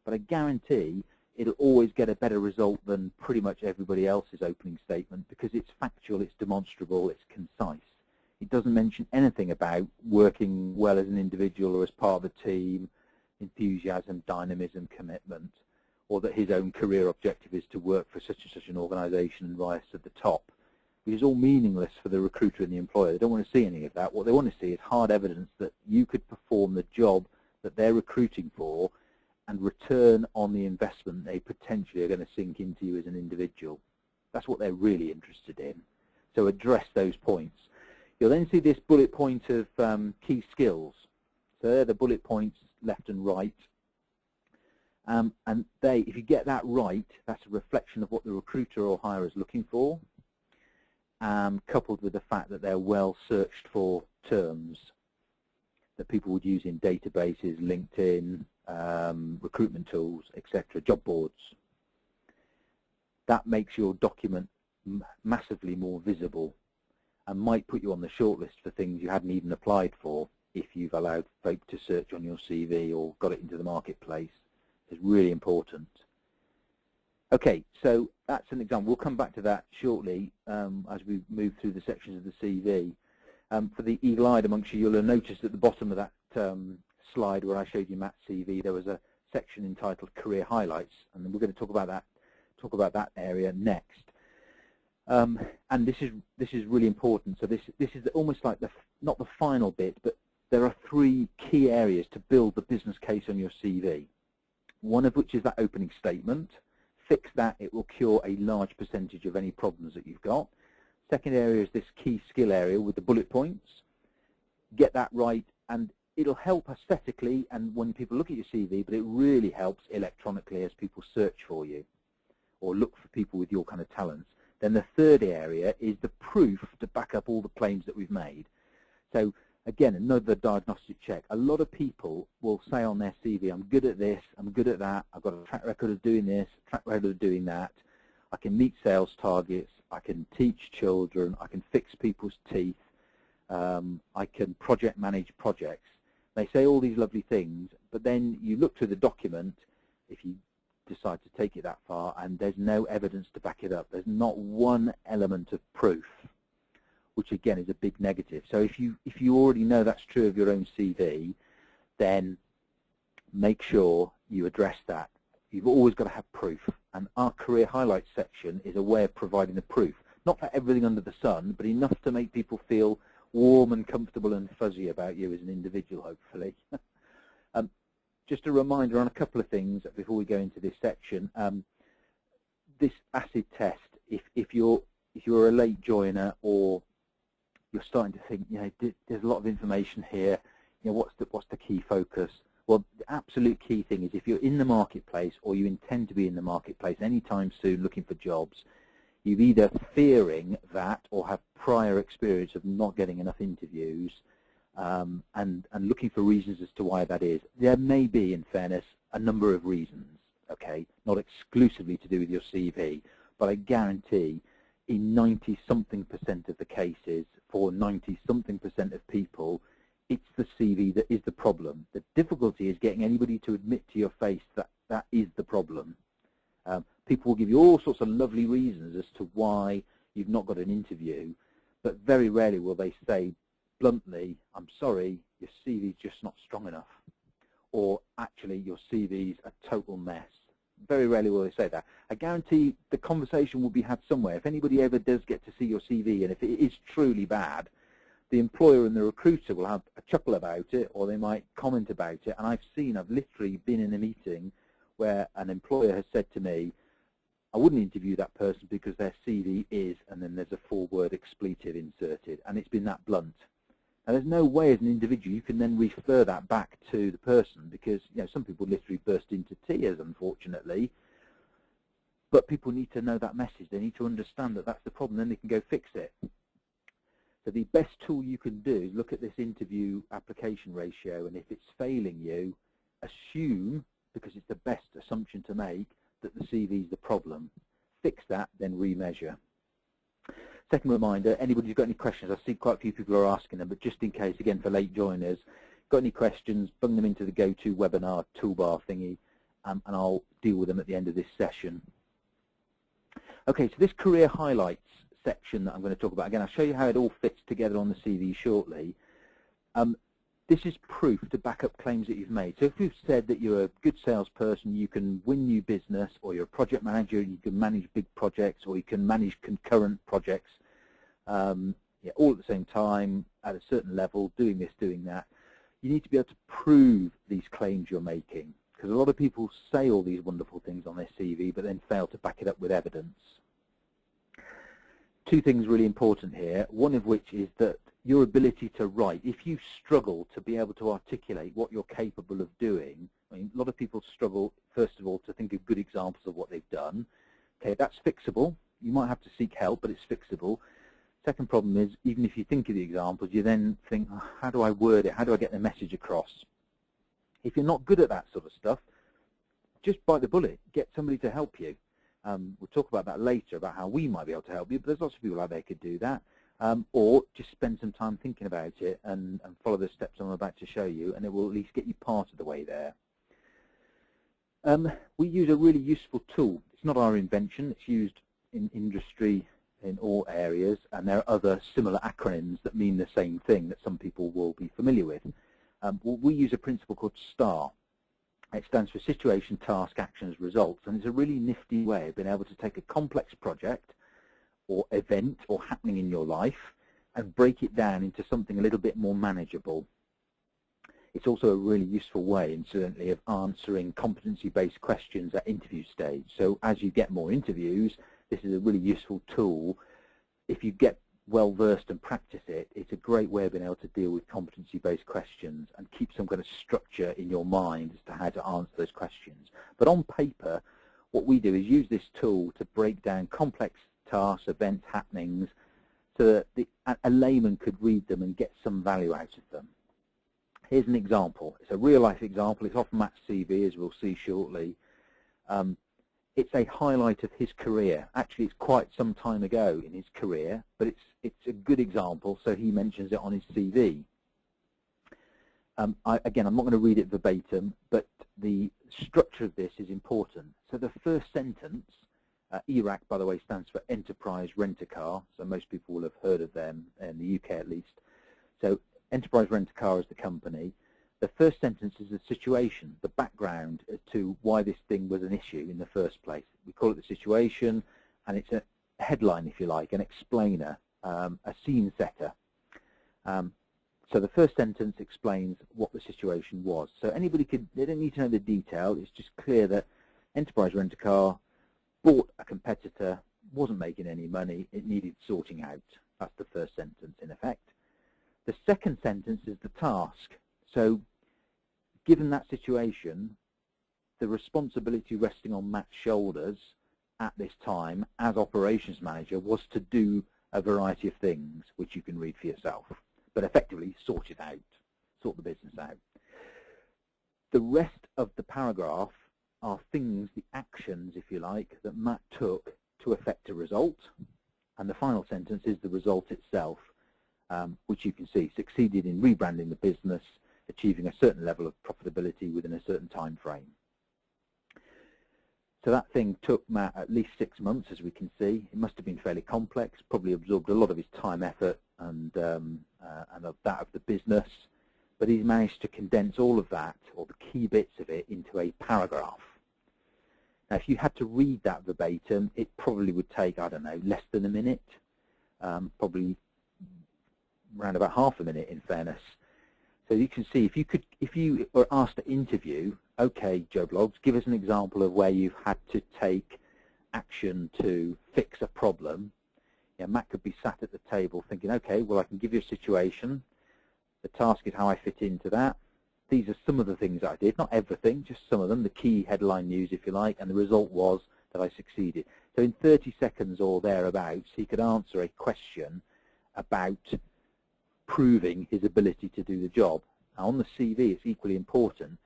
but I guarantee it'll always get a better result than pretty much everybody else's opening statement, because it's factual, it's demonstrable, it's concise. It doesn't mention anything about working well as an individual or as part of a team, enthusiasm, dynamism, commitment, or that his own career objective is to work for such and such an organisation and rise to the top. Which is all meaningless for the recruiter and the employer. They don't want to see any of that. What they want to see is hard evidence that you could perform the job that they're recruiting for and return on the investment they potentially are going to sink into you as an individual. That's what they're really interested in. So address those points. You'll then see this bullet point of key skills. So they're the bullet points left and right. And if you get that right, that's a reflection of what the recruiter or hirer is looking for. Coupled with the fact that they're well searched for terms that people would use in databases, LinkedIn, recruitment tools, etc., job boards. That makes your document massively more visible and might put you on the shortlist for things you hadn't even applied for if you've allowed folk to search on your CV or got it into the marketplace. It's really important. Okay, so that's an example. We'll come back to that shortly as we move through the sections of the CV. For the eagle-eyed amongst you, you'll have noticed at the bottom of that slide where I showed you Matt's CV, there was a section entitled Career Highlights, and we're going to talk about that area next. And this is really important. So this is almost like not the final bit, but there are 3 key areas to build the business case on your CV. One of which is that opening statement. Fix that, it will cure a large percentage of any problems that you've got. Second area is this key skill area with the bullet points. Get that right, and it'll help aesthetically and when people look at your CV, but it really helps electronically as people search for you or look for people with your kind of talents. Then the third area is the proof to back up all the claims that we've made. So again, another diagnostic check. A lot of people will say on their CV, I'm good at this, I'm good at that, I've got a track record of doing this, track record of doing that, I can meet sales targets, I can teach children, I can fix people's teeth, I can project manage projects. They say all these lovely things, but then you look through the document, if you decide to take it that far, and there's no evidence to back it up. There's not one element of proof, which again is a big negative. So if you already know that's true of your own CV, then make sure you address that. You've always got to have proof, and our career highlights section is a way of providing the proof. Not for everything under the sun, but enough to make people feel warm and comfortable and fuzzy about you as an individual, hopefully. Just a reminder on a couple of things before we go into this section. This acid test, if you're a late joiner or you're starting to think, you know, there's a lot of information here, you know, what's the key focus? Well, the absolute key thing is if you're in the marketplace or you intend to be in the marketplace anytime soon looking for jobs, you're either fearing that or have prior experience of not getting enough interviews and looking for reasons as to why that is. There may be, in fairness, a number of reasons, okay, not exclusively to do with your CV, but I guarantee in 90-something% of the cases, for 90-something% of people, it's the CV that is the problem. The difficulty is getting anybody to admit to your face that that is the problem. People will give you all sorts of lovely reasons as to why you've not got an interview, but very rarely will they say bluntly, I'm sorry, your CV's just not strong enough, or actually your CV's a total mess. Very rarely will they say that. I guarantee the conversation will be had somewhere. If anybody ever does get to see your CV, and if it is truly bad, the employer and the recruiter will have a chuckle about it, or they might comment about it. And I've literally been in a meeting where an employer has said to me, I wouldn't interview that person because their CV is, and then there's a 4-word expletive inserted, and it's been that blunt. Now, there's no way as an individual you can then refer that back to the person because, you know, some people literally burst into tears, unfortunately. But people need to know that message. They need to understand that that's the problem, then they can go fix it. So the best tool you can do is look at this interview application ratio, and if it's failing you, assume because it's the best assumption to make that the CV is the problem. Fix that, then remeasure. Second reminder, anybody who's got any questions, I see quite a few people are asking them, but just in case, again, for late joiners, got any questions, bung them into the GoToWebinar toolbar thingy, and I'll deal with them at the end of this session. Okay, so this career highlights section that I'm going to talk about, again, I'll show you how it all fits together on the CV shortly. This is proof to back up claims that you've made. So if you've said that you're a good salesperson, you can win new business, or you're a project manager, you can manage big projects, or you can manage concurrent projects all at the same time, at a certain level, doing this, doing that, you need to be able to prove these claims you're making. Because a lot of people say all these wonderful things on their CV, but then fail to back it up with evidence. Two things really important here, one of which is that your ability to write. If you struggle to be able to articulate what you're capable of doing, I mean, a lot of people struggle, first of all, to think of good examples of what they've done. Okay, that's fixable. You might have to seek help, but it's fixable. Second problem is, even if you think of the examples, you then think, oh, how do I word it? How do I get the message across? If you're not good at that sort of stuff, just bite the bullet. Get somebody to help you. We'll talk about that later, about how we might be able to help you, but there's lots of people out there who could do that. Or just spend some time thinking about it and follow the steps I'm about to show you, and it will at least get you part of the way there. We use a really useful tool. It's not our invention. It's used in industry in all areas, and there are other similar acronyms that mean the same thing that some people will be familiar with. We use a principle called STAR. It stands for Situation, Task, Actions, Results, and it's a really nifty way of being able to take a complex project or event or happening in your life and break it down into something a little bit more manageable. It's also a really useful way, incidentally, of answering competency-based questions at interview stage. So as you get more interviews, this is a really useful tool. If you get well-versed and practice it, it's a great way of being able to deal with competency-based questions and keep some kind of structure in your mind as to how to answer those questions. But on paper, what we do is use this tool to break down complex tasks, events, happenings, so that a layman could read them and get some value out of them. Here's an example. It's a real-life example. It's off Matt's CV, as we'll see shortly. It's a highlight of his career. Actually, it's quite some time ago in his career, but it's a good example, so he mentions it on his CV. Again, I'm not going to read it verbatim, but the structure of this is important. So the first sentence, ERAC, by the way, stands for Enterprise Rent-A-Car, so most people will have heard of them, in the UK at least. So Enterprise Rent-A-Car is the company. The first sentence is the situation, the background as to why this thing was an issue in the first place. We call it the situation, and it's a headline, if you like, an explainer, a scene setter. So the first sentence explains what the situation was. So anybody they don't need to know the detail. It's just clear that Enterprise Rent-A-Car bought a competitor, wasn't making any money, it needed sorting out. That's the first sentence, in effect. The second sentence is the task. So given that situation, the responsibility resting on Matt's shoulders at this time as operations manager was to do a variety of things, which you can read for yourself, but effectively sort it out, sort the business out. The rest of the paragraph are things, the actions, if you like, that Matt took to affect a result, and the final sentence is the result itself, which you can see succeeded in rebranding the business, achieving a certain level of profitability within a certain time frame. So that thing took Matt at least 6 months, as we can see. It must have been fairly complex, probably absorbed a lot of his time, effort, and of that of the business. But he's managed to condense all of that, or the key bits of it, into a paragraph. Now, if you had to read that verbatim, it probably would take, I don't know, less than a minute, probably around about half a minute, in fairness. So you can see, if you were asked to interview, okay, Joe Bloggs, give us an example of where you've had to take action to fix a problem. Yeah, Matt could be sat at the table thinking, okay, well, I can give you a situation. The task is how I fit into that. These are some of the things that I did, not everything, just some of them, the key headline news, if you like, and the result was that I succeeded. So in 30 seconds or thereabouts, he could answer a question about proving his ability to do the job. Now, on the CV, it's equally important.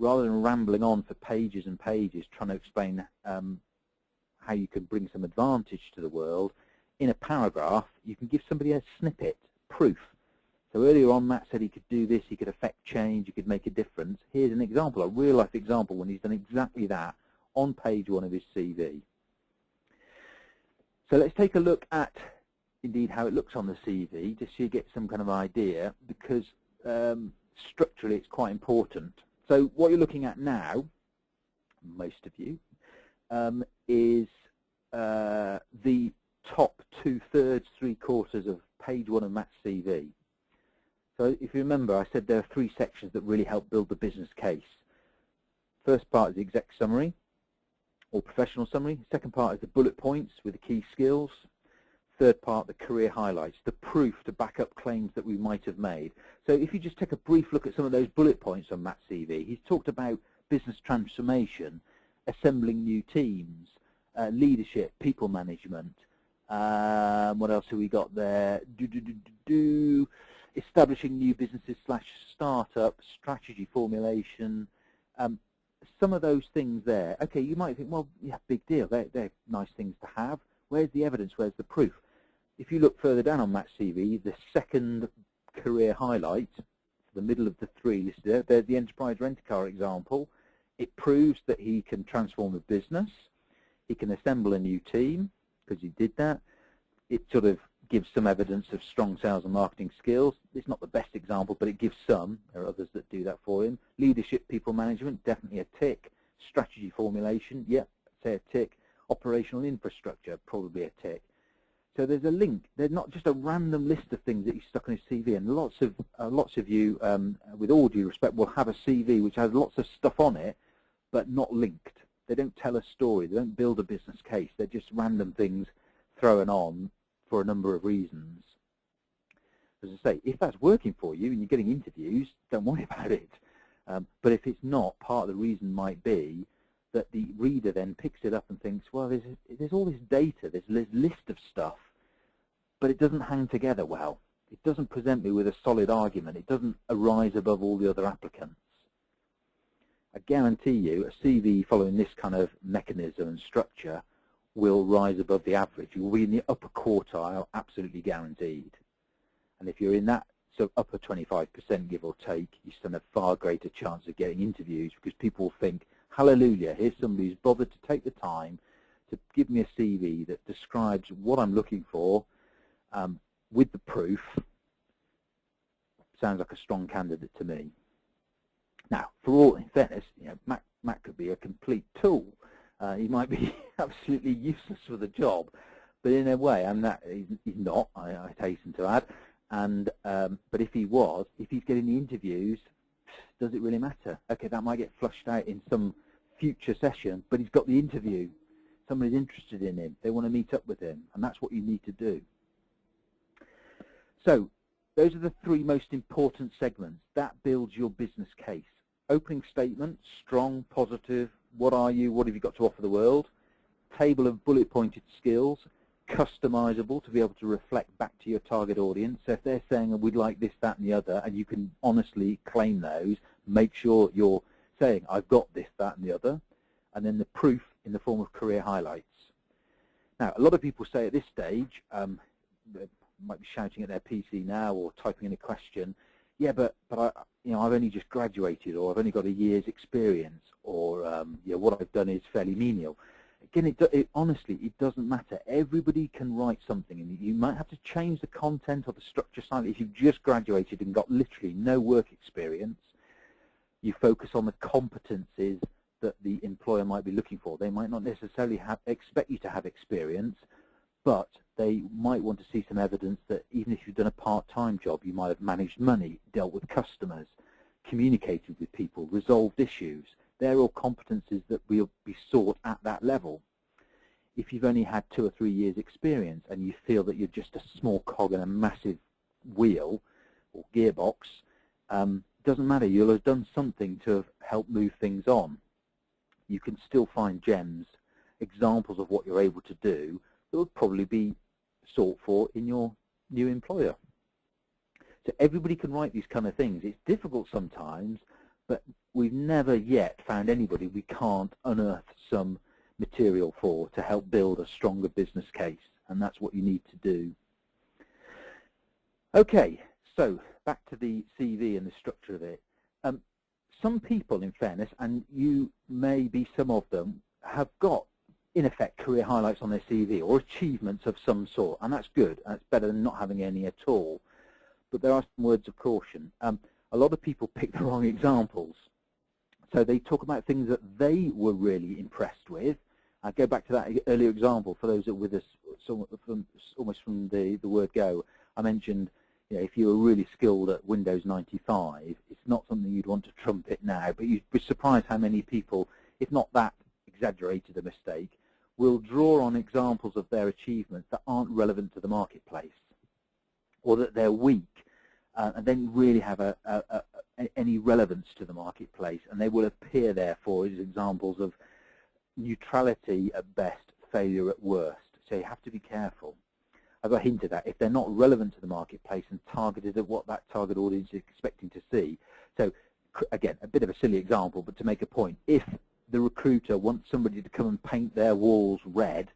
rather than rambling on for pages and pages trying to explain how you can bring some advantage to the world, in a paragraph you can give somebody a snippet, proof. So earlier on Matt said he could do this, he could affect change, he could make a difference. Here's an example, a real life example when he's done exactly that on page 1 of his CV. So let's take a look at indeed how it looks on the CV, just so you get some kind of idea, because structurally it's quite important. So what you're looking at now, most of you, is the top 2/3, 3/4 of page 1 of Matt's CV. So if you remember, I said there are 3 sections that really help build the business case. First part is the exec summary or professional summary. Second part is the bullet points with the key skills. Third part, the career highlights, the proof to back up claims that we might have made. So if you just take a brief look at some of those bullet points on Matt's CV, he's talked about business transformation, assembling new teams, leadership, people management. What else have we got there? Establishing new businesses / startups, strategy formulation. Some of those things there. Okay, you might think, well, yeah, big deal. They're nice things to have. Where's the evidence? Where's the proof? If you look further down on Matt's CV, the second career highlight, the middle of the 3 listed there, there's the enterprise rent-a-car example. It proves that he can transform a business. He can assemble a new team, because he did that. It sort of gives some evidence of strong sales and marketing skills. It's not the best example, but it gives some. There are others that do that for him. Leadership, people management, definitely a tick. Strategy formulation, yep, say a tick. Operational infrastructure, probably a tick. So there's a link. There's not just a random list of things that he's stuck on his CV, and lots of you, with all due respect, will have a CV which has lots of stuff on it, but not linked. They don't tell a story. They don't build a business case. They're just random things thrown on for a number of reasons. As I say, if that's working for you and you're getting interviews, don't worry about it. But if it's not, part of the reason might be that the reader then picks it up and thinks, well, there's all this data, there's this list of stuff, but it doesn't hang together well. It doesn't present me with a solid argument. It doesn't arise above all the other applicants. I guarantee you a CV following this kind of mechanism and structure will rise above the average. You will be in the upper quartile, absolutely guaranteed. And if you're in that sort of upper 25%, give or take, you stand a far greater chance of getting interviews, because people will think, hallelujah, here's somebody who's bothered to take the time to give me a CV that describes what I'm looking for with the proof. Sounds like a strong candidate to me. Now, for all in fairness, you know, Matt could be a complete tool. He might be absolutely useless for the job, but in a way, and that he's not, I hasten to add. And but if he was, if he's getting the interviews, does it really matter? Okay, that might get flushed out in some future session, but he's got the interview. Somebody's interested in him. They want to meet up with him, and that's what you need to do. So those are the 3 most important segments. That builds your business case. Opening statement, strong, positive. What are you? What have you got to offer the world? Table of bullet-pointed skills, customizable to be able to reflect back to your target audience. So if they're saying, we'd like this, that, and the other, and you can honestly claim those, make sure you're saying, I've got this, that, and the other. And then the proof in the form of career highlights. Now, a lot of people say at this stage, they might be shouting at their PC now or typing in a question, yeah, but I've only just graduated, or I've only got a year's experience, or what I've done is fairly menial. Again, honestly, it doesn't matter. Everybody can write something, and you might have to change the content or the structure slightly. If you've just graduated and got literally no work experience, you focus on the competencies that the employer might be looking for. They might not necessarily expect you to have experience, but they might want to see some evidence that even if you've done a part-time job, you might have managed money, dealt with customers, communicated with people, resolved issues. They're all competencies that will be sought at that level. If you've only had 2 or 3 years experience and you feel that you're just a small cog in a massive wheel or gearbox, it doesn't matter. You'll have done something to have helped move things on. You can still find gems, examples of what you're able to do that would probably be sought for in your new employer. So everybody can write these kind of things. It's difficult sometimes, but we've never yet found anybody we can't unearth some material for to help build a stronger business case, and that's what you need to do. Okay, so back to the CV and the structure of it. Some people, in fairness, and you may be some of them, have got, in effect, career highlights on their CV or achievements of some sort, and that's good. That's better than not having any at all. But there are some words of caution. A lot of people pick the wrong examples. So they talk about things that they were really impressed with. I'll go back to that earlier example for those that were with us almost from the word go. I mentioned, you know, if you were really skilled at Windows 95, it's not something you'd want to trumpet now, but you'd be surprised how many people, if not that exaggerated a mistake, will draw on examples of their achievements that aren't relevant to the marketplace, or that they're weak and don't really have any relevance to the marketplace, and they will appear therefore as examples of neutrality at best, failure at worst. So you have to be careful. As I hinted at, if they're not relevant to the marketplace and targeted at what that target audience is expecting to see. So again, a bit of a silly example, but to make a point, if the recruiter wants somebody to come and paint their walls red,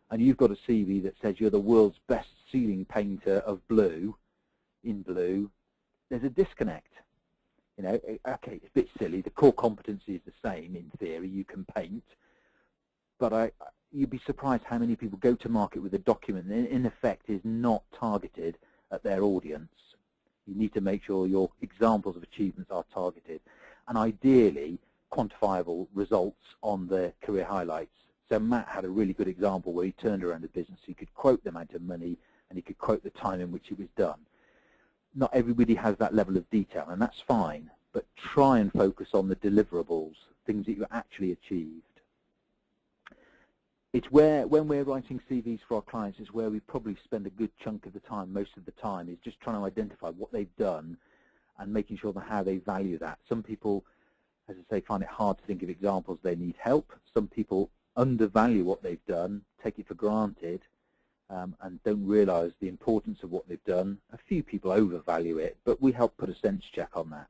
and you've got a CV that says you're the world's best ceiling painter of blue, in blue, there's a disconnect. You know, okay, it's a bit silly. The core competency is the same in theory. You can paint, but you'd be surprised how many people go to market with a document that in effect is not targeted at their audience. You need to make sure your examples of achievements are targeted, and ideally quantifiable results on the career highlights. So Matt had a really good example where he turned around a business. He could quote the amount of money and he could quote the time in which it was done. Not everybody has that level of detail, and that's fine, but try and focus on the deliverables, things that you actually achieved. It's where, when we're writing CVs for our clients, is where we probably spend a good chunk of the time, most of the time, is just trying to identify what they've done and making sure that how they value that. Some people, as I say, find it hard to think of examples. They need help. Some people undervalue what they've done, take it for granted, and don't realise the importance of what they've done. A few people overvalue it, but we help put a sense check on that.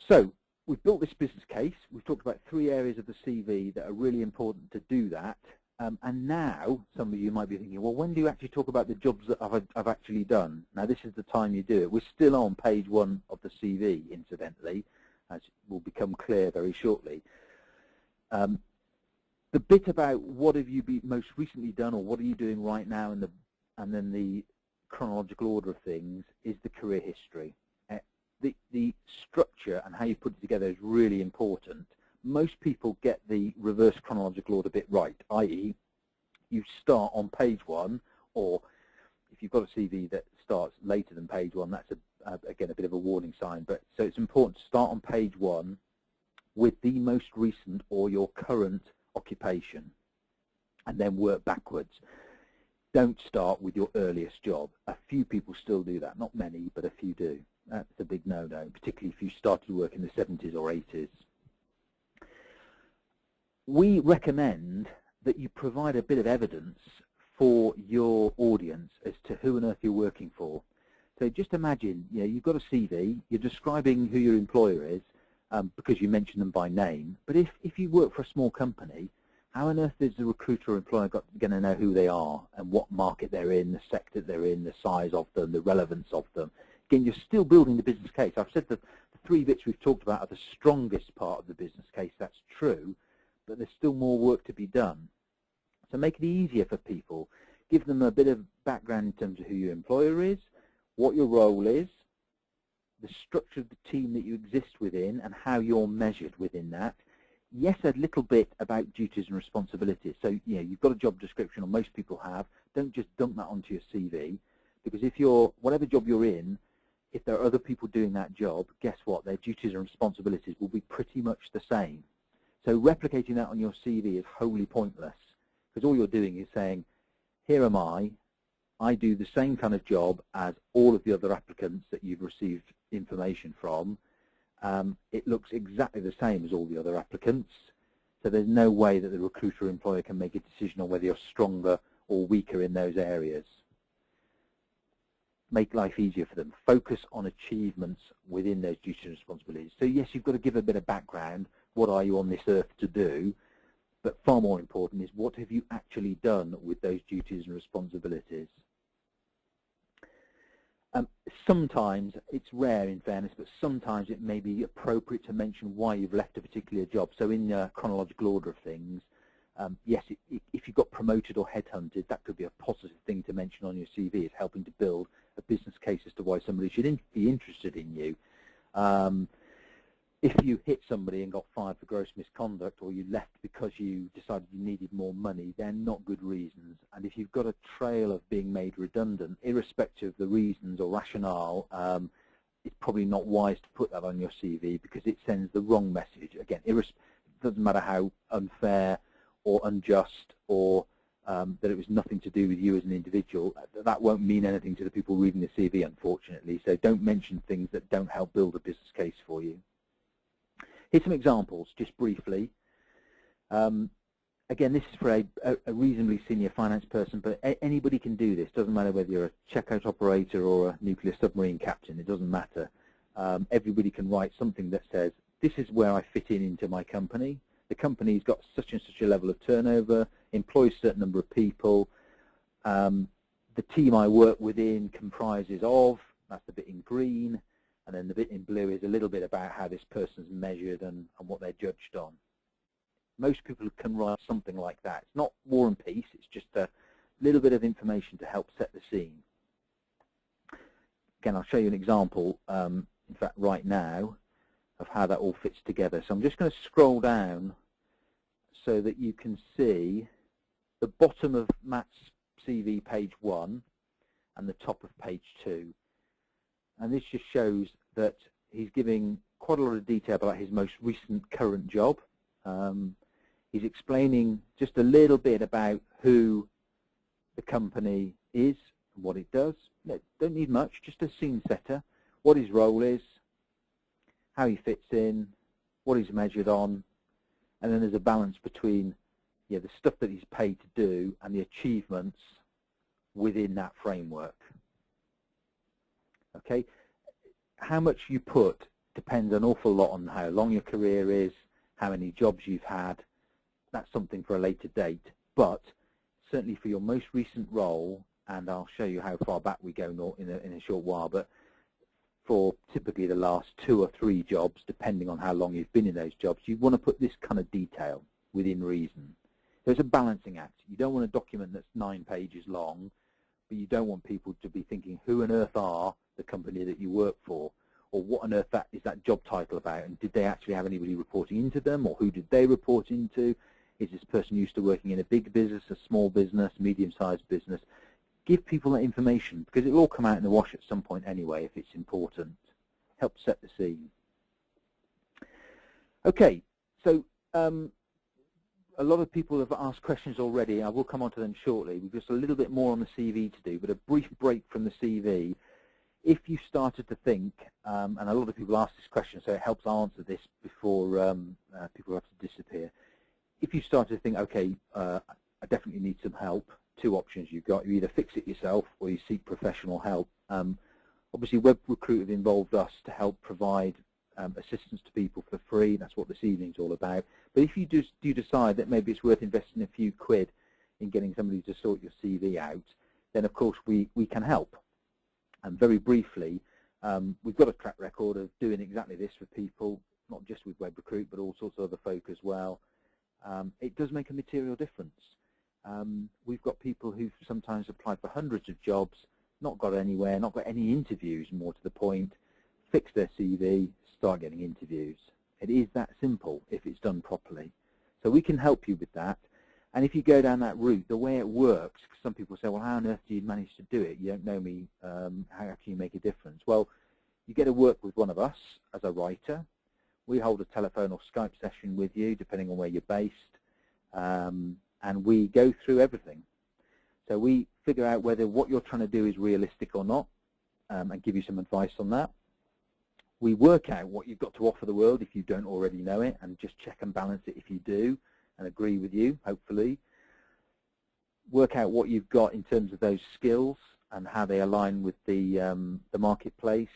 So we've built this business case. We've talked about 3 areas of the CV that are really important to do that. And now some of you might be thinking, well, when do you actually talk about the jobs that I've actually done? Now, this is the time you do it. We're still on page 1 of the CV, incidentally, as will become clear very shortly. The bit about what have you most recently done, or what are you doing right now, and then the chronological order of things is the career history. The structure and how you put it together is really important. Most people get the reverse chronological order bit right, i.e. you start on page 1, or if you've got a CV that starts later than page 1, that's, again, a bit of a warning sign. But so it's important to start on page 1 with the most recent or your current occupation, and then work backwards. Don't start with your earliest job. A few people still do that, not many, but a few do. That's a big no-no, particularly if you started work in the 70s or 80s. We recommend that you provide a bit of evidence for your audience as to who on earth you're working for. So just imagine, you know, you've got a CV, you're describing who your employer is, because you mention them by name. But if you work for a small company, how on earth is the recruiter or employer going to know who they are and what market they're in, the sector they're in, the size of them, the relevance of them? Again, you're still building the business case. I've said that the 3 bits we've talked about are the strongest part of the business case. That's true, but there's still more work to be done. So make it easier for people. Give them a bit of background in terms of who your employer is, what your role is, the structure of the team that you exist within, and how you're measured within that. Yes, a little bit about duties and responsibilities. So, you know, you've got a job description, or most people have. Don't just dump that onto your CV, because if you're, whatever job you're in, if there are other people doing that job, guess what? Their duties and responsibilities will be pretty much the same. So replicating that on your CV is wholly pointless, because all you're doing is saying, here am I do the same kind of job as all of the other applicants that you've received information from. It looks exactly the same as all the other applicants, so there's no way that the recruiter or employer can make a decision on whether you're stronger or weaker in those areas. make life easier for them. Focus on achievements within those duties and responsibilities. So yes, you've got to give a bit of background. What are you on this earth to do? But far more important is what have you actually done with those duties and responsibilities? Sometimes, it's rare in fairness, but sometimes it may be appropriate to mention why you've left a particular job. So in the chronological order of things, yes, if you got promoted or headhunted, that could be a positive thing to mention on your CV. It's helping to build a business case as to why somebody should be interested in you. If you hit somebody and got fired for gross misconduct, or you left because you decided you needed more money, they're not good reasons. And if you've got a trail of being made redundant, irrespective of the reasons or rationale, it's probably not wise to put that on your CV, because it sends the wrong message. Again, it doesn't matter how unfair or unjust, or that it was nothing to do with you as an individual, that won't mean anything to the people reading the CV, unfortunately. So don't mention things that don't help build a business case for you. Here's some examples, just briefly. Again, this is for a reasonably senior finance person, but anybody can do this. Doesn't matter whether you're a checkout operator or a nuclear submarine captain. It doesn't matter. Everybody can write something that says, this is where I fit in into my company. The company's got such and such a level of turnover, employs a certain number of people. The team I work within comprises of, that's the bit in green, and then the bit in blue is a little bit about how this person's measured and what they're judged on. Most people can write something like that. It's not War and Peace, it's just a little bit of information to help set the scene. Again, I'll show you an example, in fact, right now, of how that all fits together. So I'm just going to scroll down so that you can see the bottom of Matt's CV, page 1, and the top of page 2. And this just shows that he's giving quite a lot of detail about his most recent current job. He's explaining just a little bit about who the company is and what it does. Don't need much, just a scene setter, what his role is, how he fits in, what he's measured on, and then there's a balance between the stuff that he's paid to do and the achievements within that framework. Okay, how much you put depends an awful lot on how long your career is, how many jobs you've had. That's something for a later date, but certainly for your most recent role, and I'll show you how far back we go in a short while, but for typically the last 2 or 3 jobs, depending on how long you've been in those jobs, you want to put this kind of detail within reason. So it's a balancing act. You don't want a document that's 9 pages long, but you don't want people to be thinking, who on earth are the company that you work for, or what on earth is that job title about, and did they actually have anybody reporting into them, or who did they report into? Is this person used to working in a big business, a small business, medium-sized business? Give people that information, because it will all come out in the wash at some point anyway if it's important. Help set the scene. Okay, so a lot of people have asked questions already. I will come on to them shortly. We've just a little bit more on the CV to do, but a brief break from the CV. If you started to think, and a lot of people ask this question, so it helps answer this before people have to disappear. If you started to think, okay, I definitely need some help, 2 options you've got. You either fix it yourself or you seek professional help. Obviously, Webrecruit have involved us to help provide assistance to people for free. That's what this evening's all about. But if you do decide that maybe it's worth investing a few quid in getting somebody to sort your CV out, then of course we can help. And very briefly, we've got a track record of doing exactly this for people, not just with Webrecruit, but all sorts of other folk as well. It does make a material difference. We've got people who've sometimes applied for hundreds of jobs, not got anywhere, not got any interviews, more to the point, fix their CV, start getting interviews. It is that simple if it's done properly. So we can help you with that. And if you go down that route, the way it works, because some people say, well, how on earth do you manage to do it? You don't know me. How can you make a difference? Well, you get to work with one of us as a writer. We hold a telephone or Skype session with you, depending on where you're based, and we go through everything. So we figure out whether what you're trying to do is realistic or not, and give you some advice on that. We work out what you've got to offer the world if you don't already know it, and just check and balance it if you do, and agree with you, hopefully. work out what you've got in terms of those skills and how they align with the marketplace.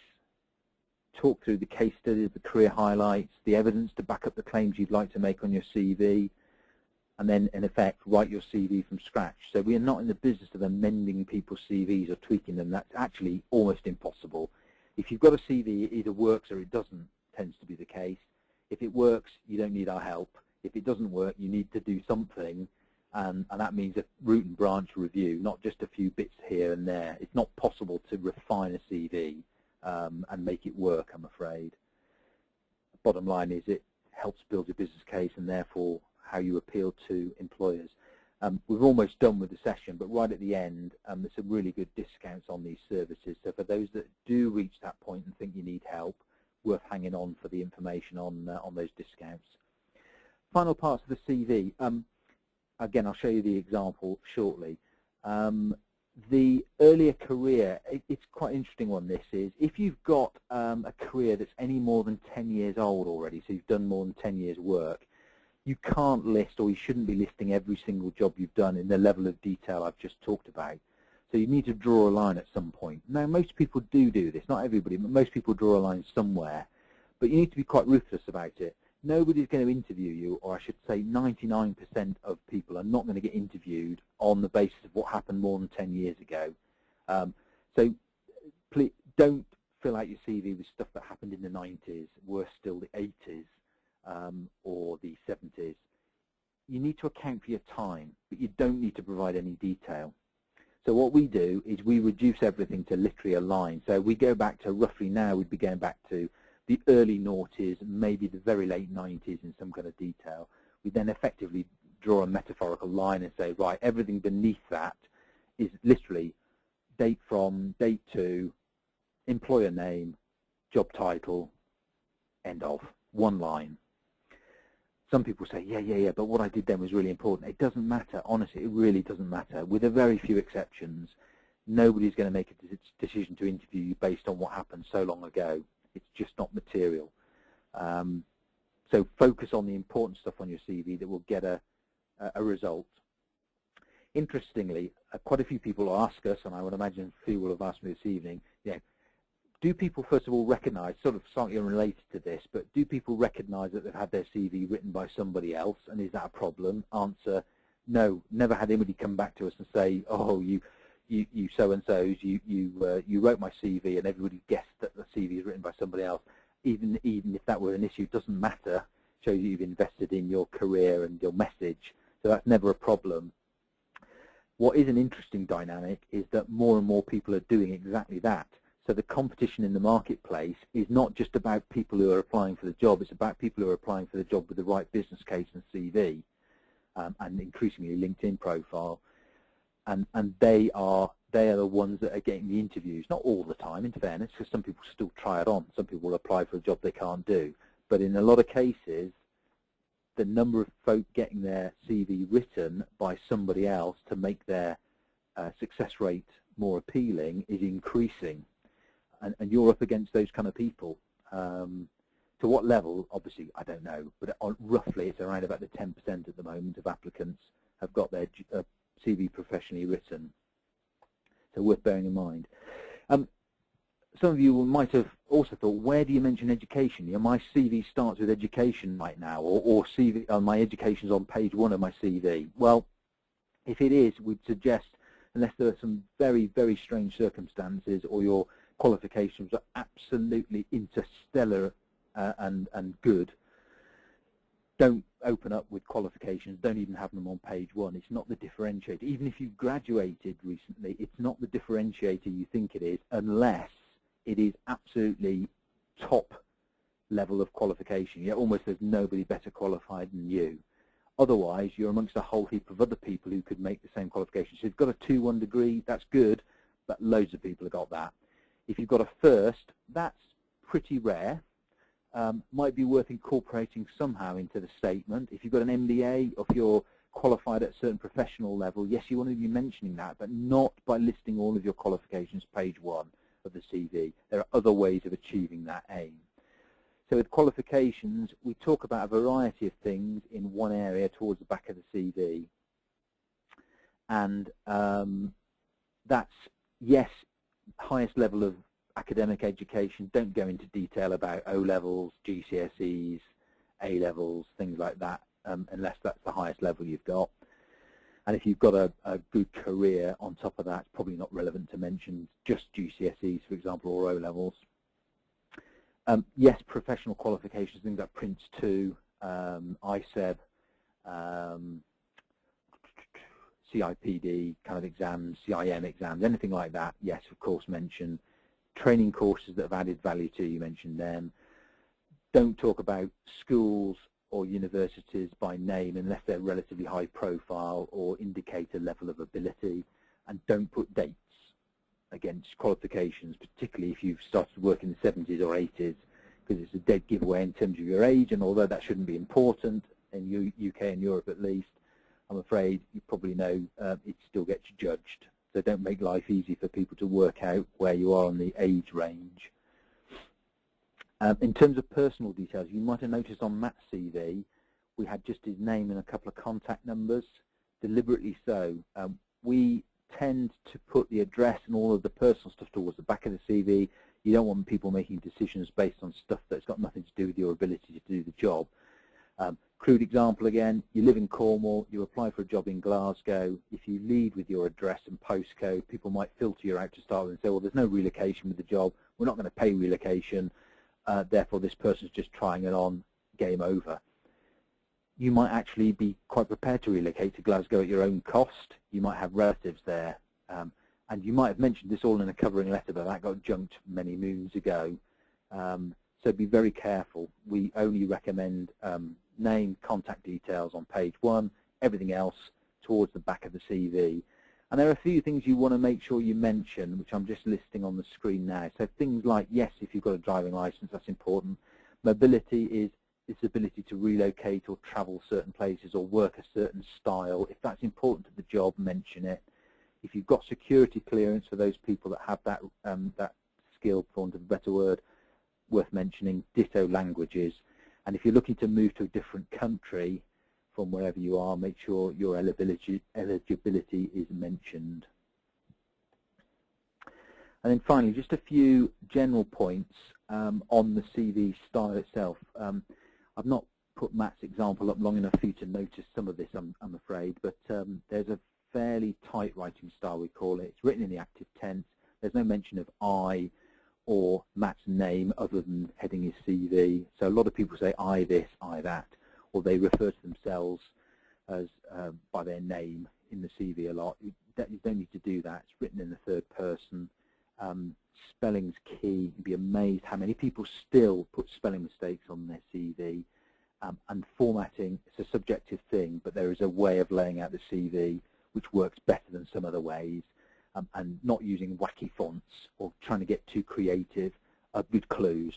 Talk through the case studies, the career highlights, the evidence to back up the claims you'd like to make on your CV, and then, in effect, write your CV from scratch. So we are not in the business of amending people's CVs or tweaking them. That's actually almost impossible. If you've got a CV, it either works or it doesn't, tends to be the case. If it works, you don't need our help. If it doesn't work, you need to do something, and that means a root and branch review, not just a few bits here and there. It's not possible to refine a CV and make it work, I'm afraid. Bottom line is it helps build your business case and therefore how you appeal to employers. We're almost done with the session, but right at the end, there's some really good discounts on these services. So for those that do reach that point and think you need help, worth hanging on for the information on those discounts. Final parts of the CV. Again, I'll show you the example shortly. The earlier career, it's quite an interesting one, this is. If you've got a career that's any more than 10 years old already, so you've done more than 10 years work, you can't list, or you shouldn't be listing every single job you've done in the level of detail I've just talked about. So you need to draw a line at some point. Now, most people do this, not everybody, but most people draw a line somewhere. But you need to be quite ruthless about it. Nobody's going to interview you, or I should say 99% of people are not going to get interviewed on the basis of what happened more than 10 years ago. So please don't fill out your CV with stuff that happened in the 90s, worse still the 80s or the 70s. You need to account for your time, but you don't need to provide any detail. So what we do is we reduce everything to literally a line. So we go back to roughly now, we'd be going back to the early noughties, maybe the very late 90s in some kind of detail. We then effectively draw a metaphorical line and say, right, everything beneath that is literally date from, date to, employer name, job title, end of, one line. Some people say, yeah, but what I did then was really important. It doesn't matter. Honestly, it really doesn't matter. With a very few exceptions, nobody's going to make a decision to interview you based on what happened so long ago. It's just not material. So focus on the important stuff on your CV that will get a result. Interestingly, quite a few people ask us, and I would imagine a few will have asked me this evening, do people first of all recognize, sort of slightly unrelated to this, but do people recognize that they've had their CV written by somebody else, and is that a problem? Answer, no, never had anybody come back to us and say, oh, you so-and-sos, you wrote my CV and everybody guessed that the CV is written by somebody else. Even if that were an issue, it doesn't matter. Shows you've invested in your career and your message, so that's never a problem. What is an interesting dynamic is that more and more people are doing exactly that. So the competition in the marketplace is not just about people who are applying for the job, it's about people who are applying for the job with the right business case and CV and increasingly LinkedIn profile. And they are the ones that are getting the interviews. Not all the time, in fairness, because some people still try it on. Some people will apply for a job they can't do. But in a lot of cases, the number of folk getting their CV written by somebody else to make their success rate more appealing is increasing. And you're up against those kind of people. To what level, obviously, I don't know. But roughly, it's around about the 10% at the moment of applicants have got their CV professionally written. So worth bearing in mind. Some of you might have also thought, where do you mention education? My CV starts with education right now, or CV, my education's on page 1 of my CV. Well, if it is, we'd suggest, unless there are some very, very strange circumstances, or your qualifications are absolutely interstellar and good, don't open up with qualifications. Don't even have them on page 1. It's not the differentiator. Even if you've graduated recently, it's not the differentiator you think it is, unless it is absolutely top level of qualification. Yet almost there's nobody better qualified than you. Otherwise, you're amongst a whole heap of other people who could make the same qualifications. So if you've got a 2-1 degree, that's good, but loads of people have got that. If you've got a first, that's pretty rare. Might be worth incorporating somehow into the statement. If you've got an MBA, or if you're qualified at a certain professional level, yes, you want to be mentioning that, but not by listing all of your qualifications page 1 of the CV. There are other ways of achieving that aim. So with qualifications, we talk about a variety of things in one area towards the back of the CV. and that's, yes, highest level of academic education. Don't go into detail about O-levels, GCSEs, A-levels, things like that, unless that's the highest level you've got. And if you've got a good career on top of that, it's probably not relevant to mention just GCSEs, for example, or O-levels. Yes, professional qualifications, things like Prince 2, ISEB, CIPD kind of exams, CIM exams, anything like that, yes, of course, mention. Training courses that have added value to you, mention them. Don't talk about schools or universities by name unless they're relatively high profile or indicate a level of ability, and don't put dates against qualifications, particularly if you've started work in the 70s or 80s, because it's a dead giveaway in terms of your age, and although that shouldn't be important in UK and Europe at least, I'm afraid you probably know it still gets judged. So don't make life easy for people to work out where you are on the age range. In terms of personal details, you might have noticed on Matt's CV, we had just his name and a couple of contact numbers, deliberately so. We tend to put the address and all of the personal stuff towards the back of the CV. You don't want people making decisions based on stuff that's got nothing to do with your ability to do the job. Crude example again, you live in Cornwall, you apply for a job in Glasgow. If you lead with your address and postcode, people might filter you out to start with and say, well, there's no relocation with the job, we're not going to pay relocation, therefore this person's just trying it on, game over. You might actually be quite prepared to relocate to Glasgow at your own cost. You might have relatives there, and you might have mentioned this all in a covering letter, but that got junked many moons ago. So be very careful. We only recommend name, contact details on page 1, everything else towards the back of the CV. And there are a few things you want to make sure you mention, which I'm just listing on the screen now. So things like, yes, if you've got a driving license, that's important. Mobility is its ability to relocate or travel certain places or work a certain style. If that's important to the job, mention it. If you've got security clearance, for those people that have that, that skill, for want of a better word, worth mentioning. Ditto languages. And if you're looking to move to a different country from wherever you are, make sure your eligibility is mentioned. And then finally, just a few general points on the CV style itself. I've not put Matt's example up long enough for you to notice some of this, I'm afraid, but there's a fairly tight writing style, we call it. It's written in the active tense. There's no mention of I or Matt's name other than heading his CV. So a lot of people say I this, I that, or they refer to themselves as by their name in the CV a lot. You don't need to do that. It's written in the third person. Spelling's key. You'd be amazed how many people still put spelling mistakes on their CV. And formatting, it's a subjective thing, but there is a way of laying out the CV which works better than some other ways. And not using wacky fonts or trying to get too creative are good clues.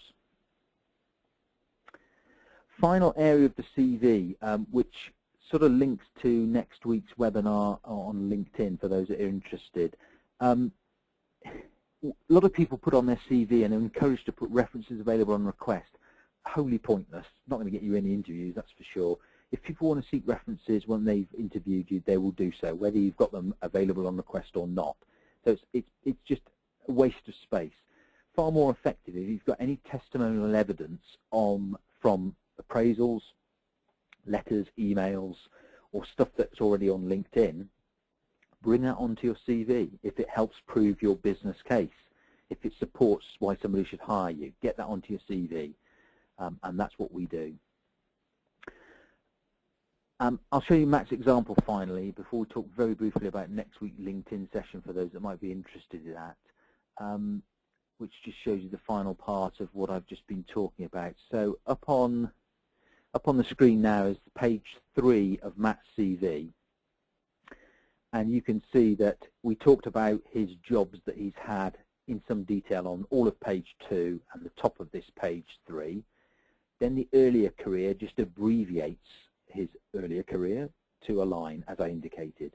Final area of the CV, which sort of links to next week's webinar on LinkedIn for those that are interested. A lot of people put on their CV and are encouraged to put references available on request. Wholly pointless. Not going to get you any interviews, that's for sure. If people want to seek references when they've interviewed you, they will do so, whether you've got them available on request or not. So it's just a waste of space. Far more effective if you've got any testimonial evidence from appraisals, letters, emails, or stuff that's already on LinkedIn. Bring that onto your CV if it helps prove your business case. If it supports why somebody should hire you, get that onto your CV, and that's what we do. I'll show you Matt's example finally before we talk very briefly about next week's LinkedIn session for those that might be interested in that, which just shows you the final part of what I've just been talking about. So up on the screen now is page 3 of Matt's CV, and you can see that we talked about his jobs that he's had in some detail on all of page 2 and the top of this page 3. Then the earlier career just abbreviates his earlier career to a line, as I indicated.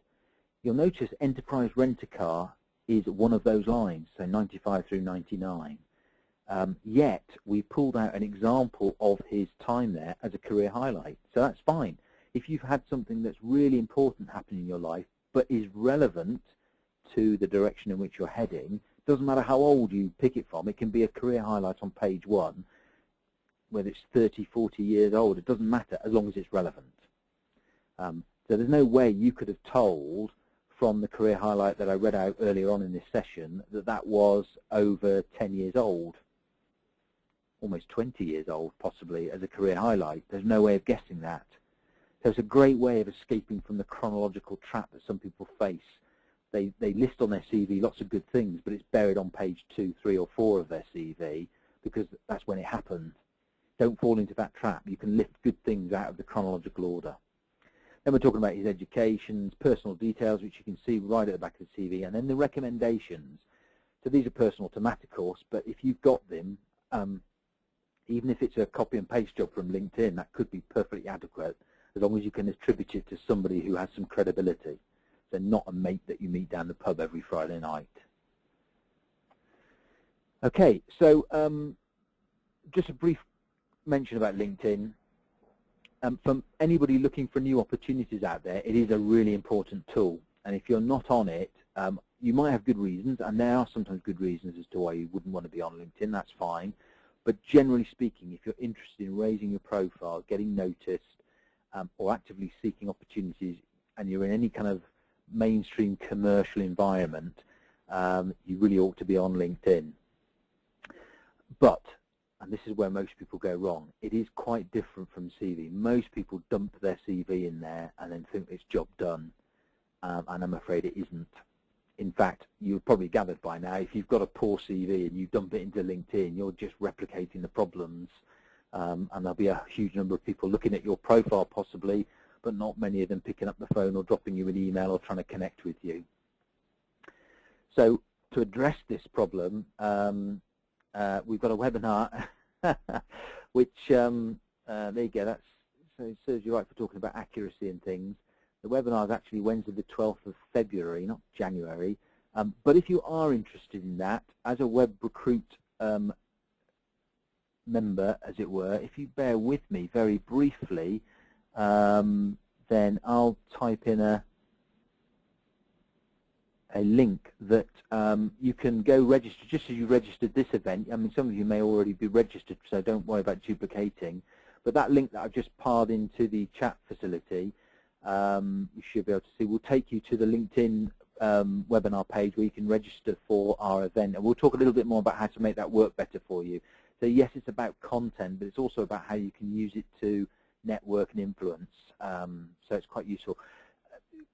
You'll notice Enterprise Rent-A-Car is one of those lines, so 95 through 99. Yet we pulled out an example of his time there as a career highlight, so that's fine. If you've had something that's really important happen in your life, but is relevant to the direction in which you're heading. Doesn't matter how old you pick it from. It can be a career highlight on page 1, whether it's 30, 40 years old. It doesn't matter as long as it's relevant. So there's no way you could have told from the career highlight that I read out earlier on in this session that that was over 10 years old, almost 20 years old possibly as a career highlight. There's no way of guessing that. So it's a great way of escaping from the chronological trap that some people face. They list on their CV lots of good things, but it's buried on page 2, 3, or 4 of their CV because that's when it happened. Don't fall into that trap. You can lift good things out of the chronological order. Then we're talking about his education, personal details, which you can see right at the back of the CV, and then the recommendations. So these are personal automatic course, but if you've got them, even if it's a copy and paste job from LinkedIn, that could be perfectly adequate, as long as you can attribute it to somebody who has some credibility. So not a mate that you meet down the pub every Friday night. Okay, so just a brief mention about LinkedIn. From anybody looking for new opportunities out there, it is a really important tool. And if you're not on it, you might have good reasons, and there are sometimes good reasons as to why you wouldn't want to be on LinkedIn. That's fine. But generally speaking, if you're interested in raising your profile, getting noticed, or actively seeking opportunities, and you're in any kind of mainstream commercial environment, you really ought to be on LinkedIn. But, and this is where most people go wrong, it is quite different from CV. Most people dump their CV in there and then think it's job done, and I'm afraid it isn't. In fact, you've probably gathered by now, if you've got a poor CV and you dump it into LinkedIn, you're just replicating the problems, and there'll be a huge number of people looking at your profile possibly, but not many of them picking up the phone or dropping you an email or trying to connect with you. So to address this problem, we've got a webinar, which, there you go, so it serves you right for talking about accuracy and things. The webinar is actually Wednesday the 12th of February, not January. But if you are interested in that, as a Webrecruit member, as it were, if you bear with me very briefly, then I'll type in a link that you can go register, just as you registered this event. I mean, some of you may already be registered, so don't worry about duplicating. But that link that I've just piled into the chat facility, you should be able to see, will take you to the LinkedIn webinar page where you can register for our event. And we'll talk a little bit more about how to make that work better for you. So yes, it's about content, but it's also about how you can use it to network and influence. So it's quite useful.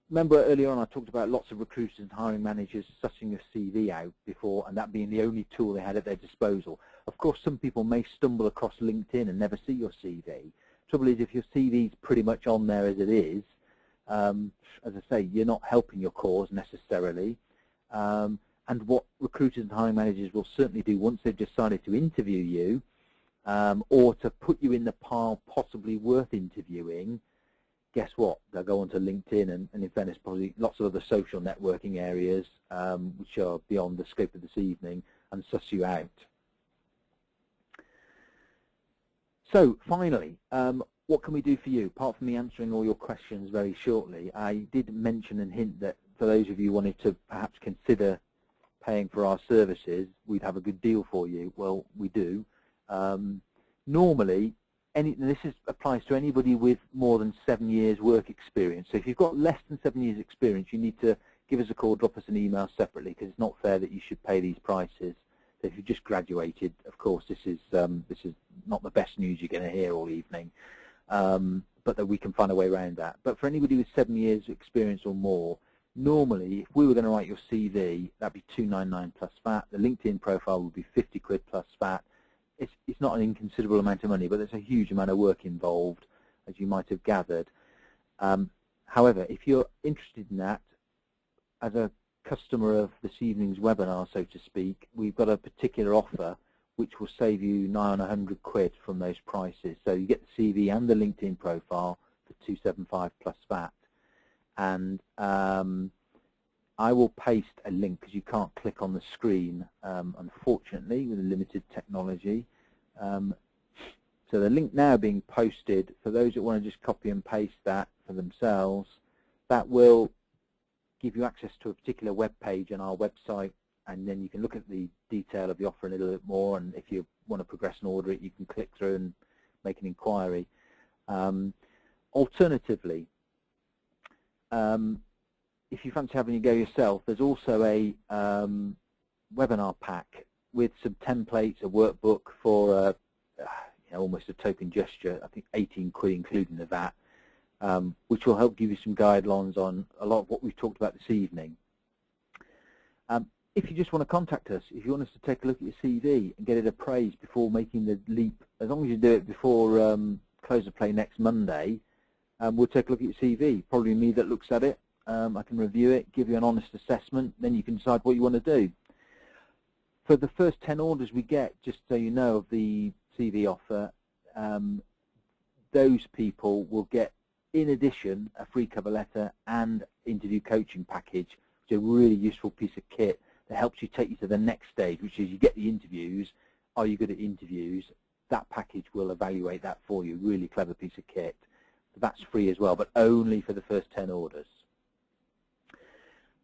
Remember earlier on I talked about lots of recruiters and hiring managers sussing your CV out before, and that being the only tool they had at their disposal. Of course, some people may stumble across LinkedIn and never see your CV. Trouble is, if your CV is pretty much on there as it is, as I say, you're not helping your cause necessarily. And what recruiters and hiring managers will certainly do once they've decided to interview you, or to put you in the pile possibly worth interviewing, guess what? They'll go onto LinkedIn and in fairness, probably lots of other social networking areas, which are beyond the scope of this evening, and suss you out. So finally, what can we do for you? Apart from me answering all your questions very shortly, I did mention and hint that for those of you who wanted to perhaps consider paying for our services, we'd have a good deal for you. Well, we do. Normally, this applies to anybody with more than 7 years work experience. So if you've got less than 7 years experience, you need to give us a call, drop us an email separately, because it's not fair that you should pay these prices. So if you've just graduated, of course, this is not the best news you're going to hear all evening, but that we can find a way around that. But for anybody with 7 years experience or more, normally, if we were going to write your CV, that'd be $299 plus VAT. The LinkedIn profile would be 50 quid plus VAT. It's not an inconsiderable amount of money, but there's a huge amount of work involved, as you might have gathered. However, if you're interested in that, as a customer of this evening's webinar, so to speak, we've got a particular offer which will save you nigh on 100 quid from those prices. So you get the CV and the LinkedIn profile for $275 plus VAT. And I will paste a link, because you can't click on the screen, unfortunately, with limited technology. So the link now being posted, for those that want to just copy and paste that for themselves, that will give you access to a particular web page on our website, and then you can look at the detail of the offer a little bit more, and if you want to progress and order it, you can click through and make an inquiry. Alternatively, if you fancy having a go yourself, there's also a webinar pack with some templates, a workbook for almost a token gesture, I think 18 quid including the VAT, which will help give you some guidelines on a lot of what we've talked about this evening. If you just want to contact us, if you want us to take a look at your CV and get it appraised before making the leap, as long as you do it before close of play next Monday, we'll take a look at your CV. Probably me that looks at it. I can review it, give you an honest assessment, then you can decide what you want to do. For the first 10 orders we get, just so you know, of the CV offer, those people will get, in addition, a free cover letter and interview coaching package, which is a really useful piece of kit that helps you take you to the next stage, which is you get the interviews. Are you good at interviews? That package will evaluate that for you. Really clever piece of kit. So that's free as well, but only for the first 10 orders.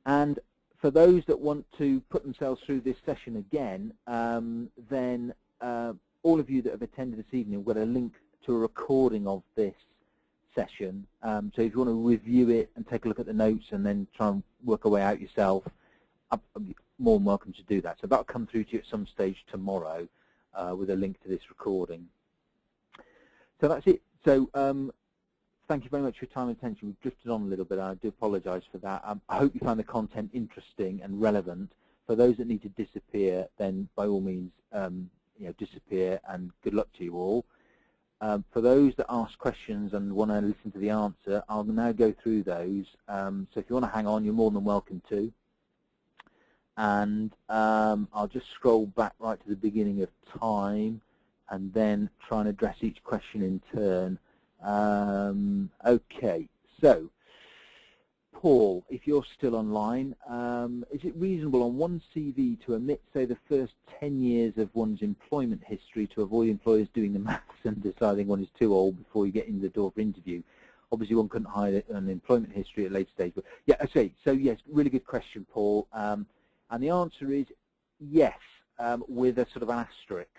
And for those that want to put themselves through this session again, then all of you that have attended this evening will get a link to a recording of this session. So if you want to review it and take a look at the notes and then try and work a way out yourself, I'm more than welcome to do that. So that'll come through to you at some stage tomorrow with a link to this recording. So that's it. So thank you very much for your time and attention. We've drifted on a little bit. I do apologise for that. I hope you found the content interesting and relevant. For those that need to disappear, then by all means, disappear, and good luck to you all. For those that ask questions and want to listen to the answer, I'll now go through those. So if you want to hang on, you're more than welcome to. And I'll just scroll back right to the beginning of time and then try and address each question in turn. Okay, so Paul, if you're still online, is it reasonable on one CV to omit, say, the first 10 years of one's employment history to avoid employers doing the maths and deciding one is too old before you get in the door for interview? Obviously, one couldn't hide an employment history at a later stage. But yeah, okay, so yes, really good question, Paul. And the answer is yes, with a sort of an asterisk.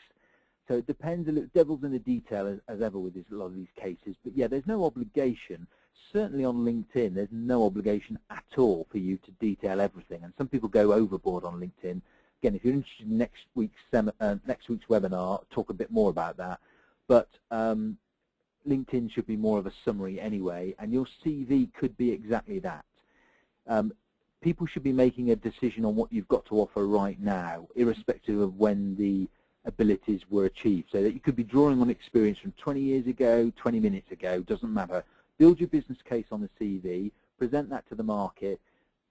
So it depends a little, devil's in the detail as ever with a lot of these cases. But yeah, there's no obligation. Certainly on LinkedIn, there's no obligation at all for you to detail everything. And some people go overboard on LinkedIn. Again, if you're interested in next week's webinar, talk a bit more about that. But LinkedIn should be more of a summary anyway, and your CV could be exactly that. People should be making a decision on what you've got to offer right now, irrespective of when the abilities were achieved. So that you could be drawing on experience from 20 years ago, 20 minutes ago, doesn't matter. Build your business case on the CV, present that to the market.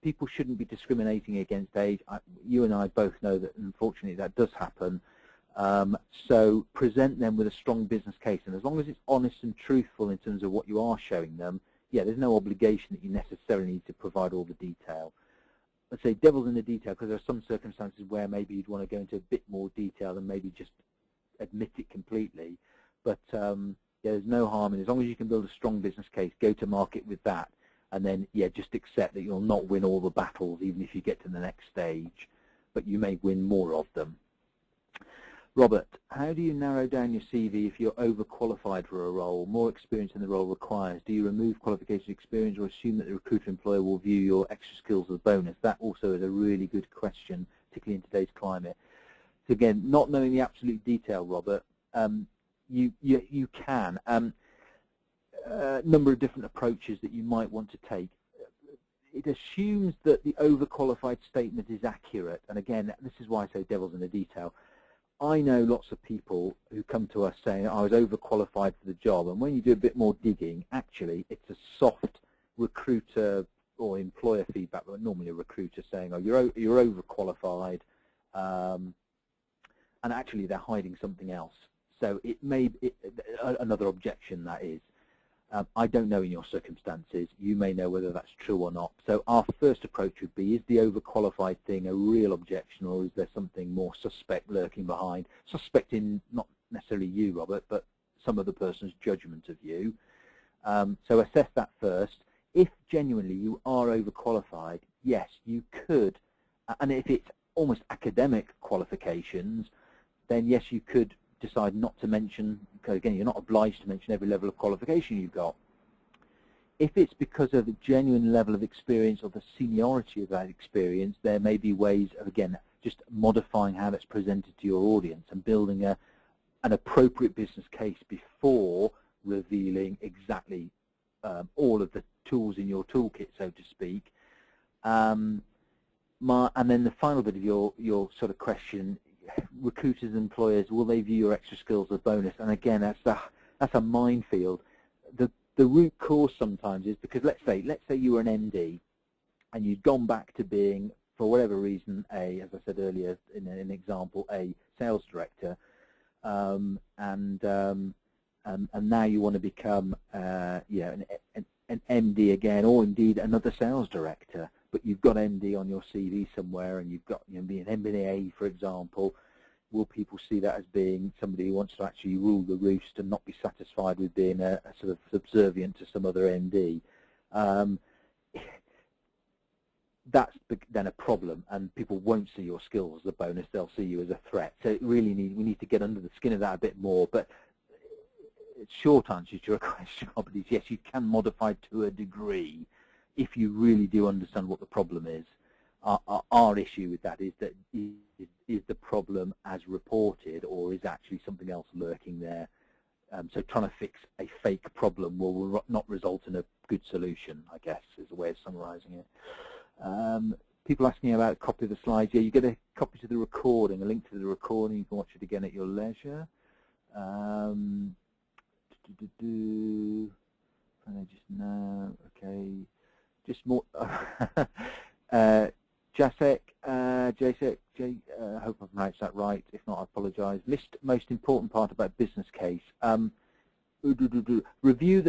People shouldn't be discriminating against age. You and I both know that, unfortunately, that does happen. So present them with a strong business case. And as long as it's honest and truthful in terms of what you are showing them, yeah, there's no obligation that you necessarily need to provide all the detail. Let's say devil's in the detail, because there are some circumstances where maybe you'd want to go into a bit more detail and maybe just admit it completely. But yeah, there's no harm in it. As long as you can build a strong business case, go to market with that, and then yeah, just accept that you'll not win all the battles even if you get to the next stage, but you may win more of them. Robert, how do you narrow down your CV if you're overqualified for a role, more experience than the role requires? Do you remove qualification experience or assume that the recruiter employer will view your extra skills as a bonus? That also is a really good question, particularly in today's climate. So again, not knowing the absolute detail, Robert, you can. A number of different approaches that you might want to take. It assumes that the overqualified statement is accurate, and again, this is why I say devil's in the detail. I know lots of people who come to us saying, I was overqualified for the job, and when you do a bit more digging, actually it's a soft recruiter or employer feedback, but normally a recruiter saying, oh, you're overqualified, and actually they're hiding something else. So it may be another objection, that is. I don't know in your circumstances. You may know whether that's true or not. So our first approach would be, is the overqualified thing a real objection, or is there something more suspect lurking behind? Suspect in not necessarily you, Robert, but some other person's judgment of you. So assess that first. If genuinely you are overqualified, yes, you could, and if it's almost academic qualifications, then yes, you could decide not to mention, because again, you're not obliged to mention every level of qualification you've got. If it's because of a genuine level of experience or the seniority of that experience, there may be ways of, again, just modifying how that's presented to your audience and building an appropriate business case before revealing exactly all of the tools in your toolkit, so to speak. And then the final bit of your sort of question, recruiters and employers, will they view your extra skills as a bonus? And again, that's a minefield. The root cause sometimes is because let's say you were an MD and you'd gone back to being, for whatever reason, as I said earlier in an example, a sales director, and now you want to become an MD again, or indeed another sales director, but you've got MD on your CV somewhere, and you've got being an MBA, for example. Will people see that as being somebody who wants to actually rule the roost and not be satisfied with being a sort of subservient to some other MD? That's then a problem, and people won't see your skills as a bonus. They'll see you as a threat. So we need to get under the skin of that a bit more. But short answer to your question, is yes, you can modify to a degree if you really do understand what the problem is. Our issue with that is that is the problem as reported, or is actually something else lurking there? So trying to fix a fake problem will not result in a good solution, I guess, is a way of summarising it. People asking about a copy of the slides. Yeah, you get a copy to the recording, a link to the recording. You can watch it again at your leisure. Just now, okay. Just more. Jacek, I hope I pronounced that right. If not, I apologise. List most important part about business case. Review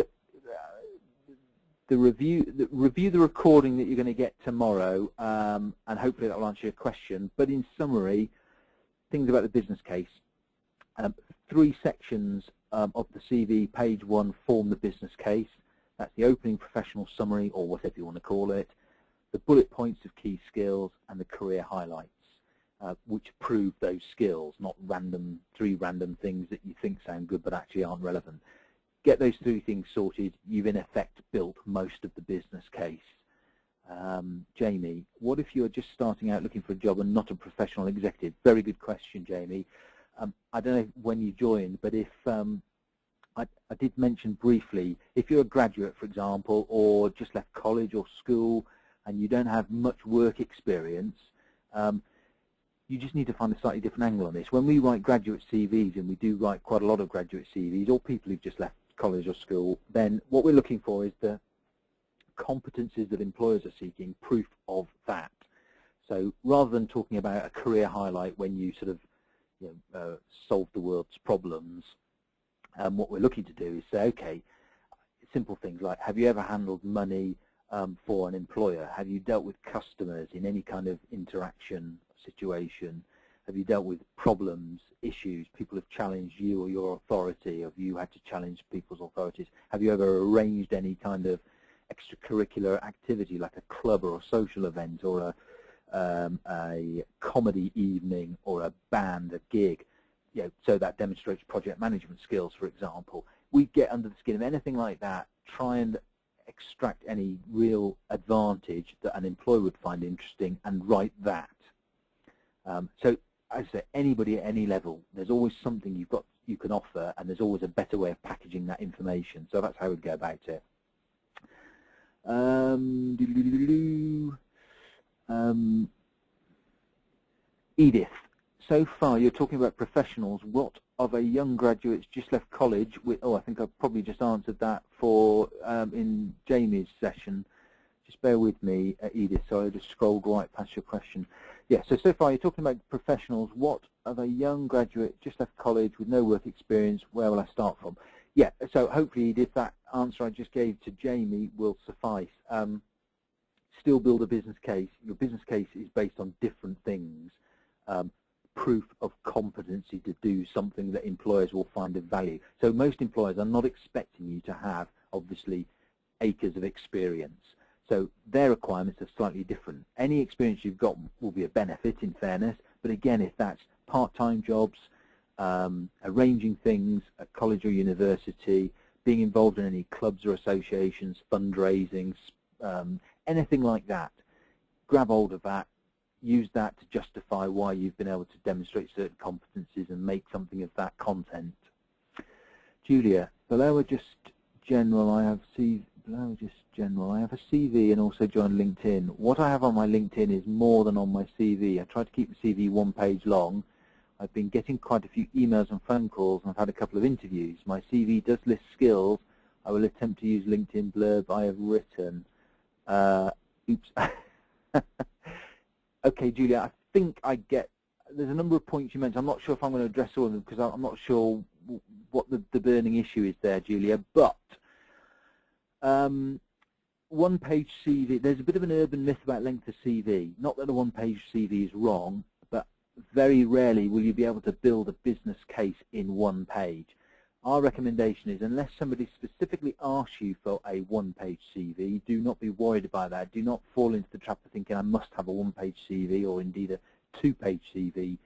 the recording that you're going to get tomorrow, and hopefully that will answer your question. But in summary, things about the business case. 3 sections of the CV, page 1, form the business case. That's the opening professional summary, or whatever you want to call it, the bullet points of key skills, and the career highlights, which prove those skills, not 3 random things that you think sound good but actually aren't relevant. Get those 3 things sorted, you've in effect built most of the business case. Jamie, what if you're just starting out looking for a job and not a professional executive? Very good question, Jamie. I don't know when you joined, but if I did mention briefly, if you're a graduate, for example, or just left college or school and you don't have much work experience, you just need to find a slightly different angle on this. When we write graduate CVs, and we do write quite a lot of graduate CVs, or people who've just left college or school, then what we're looking for is the competencies that employers are seeking, proof of that. So rather than talking about a career highlight when you sort of solve the world's problems, what we're looking to do is say, okay, simple things like, have you ever handled money for an employer? Have you dealt with customers in any kind of interaction situation? Have you dealt with problems, issues, people have challenged you or your authority? Have you had to challenge people's authorities? Have you ever arranged any kind of extracurricular activity like a club or a social event or a comedy evening or a band, a gig? So that demonstrates project management skills, for example. We get under the skin of anything like that, try and extract any real advantage that an employer would find interesting and write that. So as I say, anybody at any level, there's always something you can offer, and there's always a better way of packaging that information. So that's how we'd go about it. Edith, so far you're talking about professionals. What of a young graduate just left college with, I think I've probably just answered that for in Jamie's session. Just bear with me, Edith, so I just scrolled right past your question. Yeah, so far you're talking about professionals. What of a young graduate just left college with no work experience, where will I start from? Yeah, so hopefully, Edith, that answer I just gave to Jamie will suffice. Still build a business case. Your business case is based on different things. Proof of competency to do something that employers will find of value. So most employers are not expecting you to have, obviously, acres of experience. So their requirements are slightly different. Any experience you've got will be a benefit, in fairness, but again, if that's part-time jobs, arranging things at college or university, being involved in any clubs or associations, fundraising, anything like that, grab hold of that, use that to justify why you've been able to demonstrate certain competencies and make something of that content. Julia, below are just general, I have a CV and also joined LinkedIn. What I have on my LinkedIn is more than on my CV. I try to keep the CV one page long. I've been getting quite a few emails and phone calls, and I've had a couple of interviews. My CV does list skills. I will attempt to use LinkedIn blurb I have written. Oops. Okay, Julia, I think I get, there's a number of points you mentioned. I'm not sure if I'm going to address all of them because I'm not sure what the burning issue is there, Julia, but one-page CV, there's a bit of an urban myth about length of CV. Not that a one-page CV is wrong, but very rarely will you be able to build a business case in one page. Our recommendation is, unless somebody specifically asks you for a one-page CV, do not be worried about that. Do not fall into the trap of thinking I must have a one-page CV or indeed a two-page CV.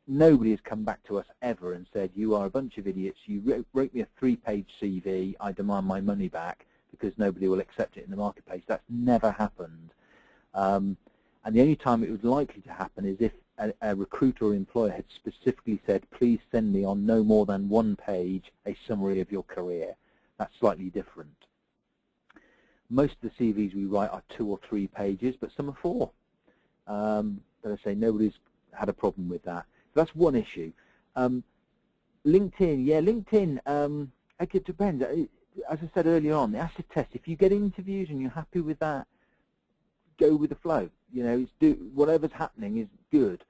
Nobody has come back to us ever and said, you are a bunch of idiots, you wrote me a three-page CV, I demand my money back, because nobody will accept it in the marketplace. That's never happened. And the only time it was likely to happen is if a recruiter or employer had specifically said, please send me on no more than one page a summary of your career. That's slightly different. Most of the CVs we write are 2 or 3 pages, but some are 4. But I say nobody's had a problem with that. So that's one issue. LinkedIn, yeah, LinkedIn, it depends. As I said earlier on, the acid test, if you get interviews and you're happy with that, go with the flow. You know, whatever's happening is good.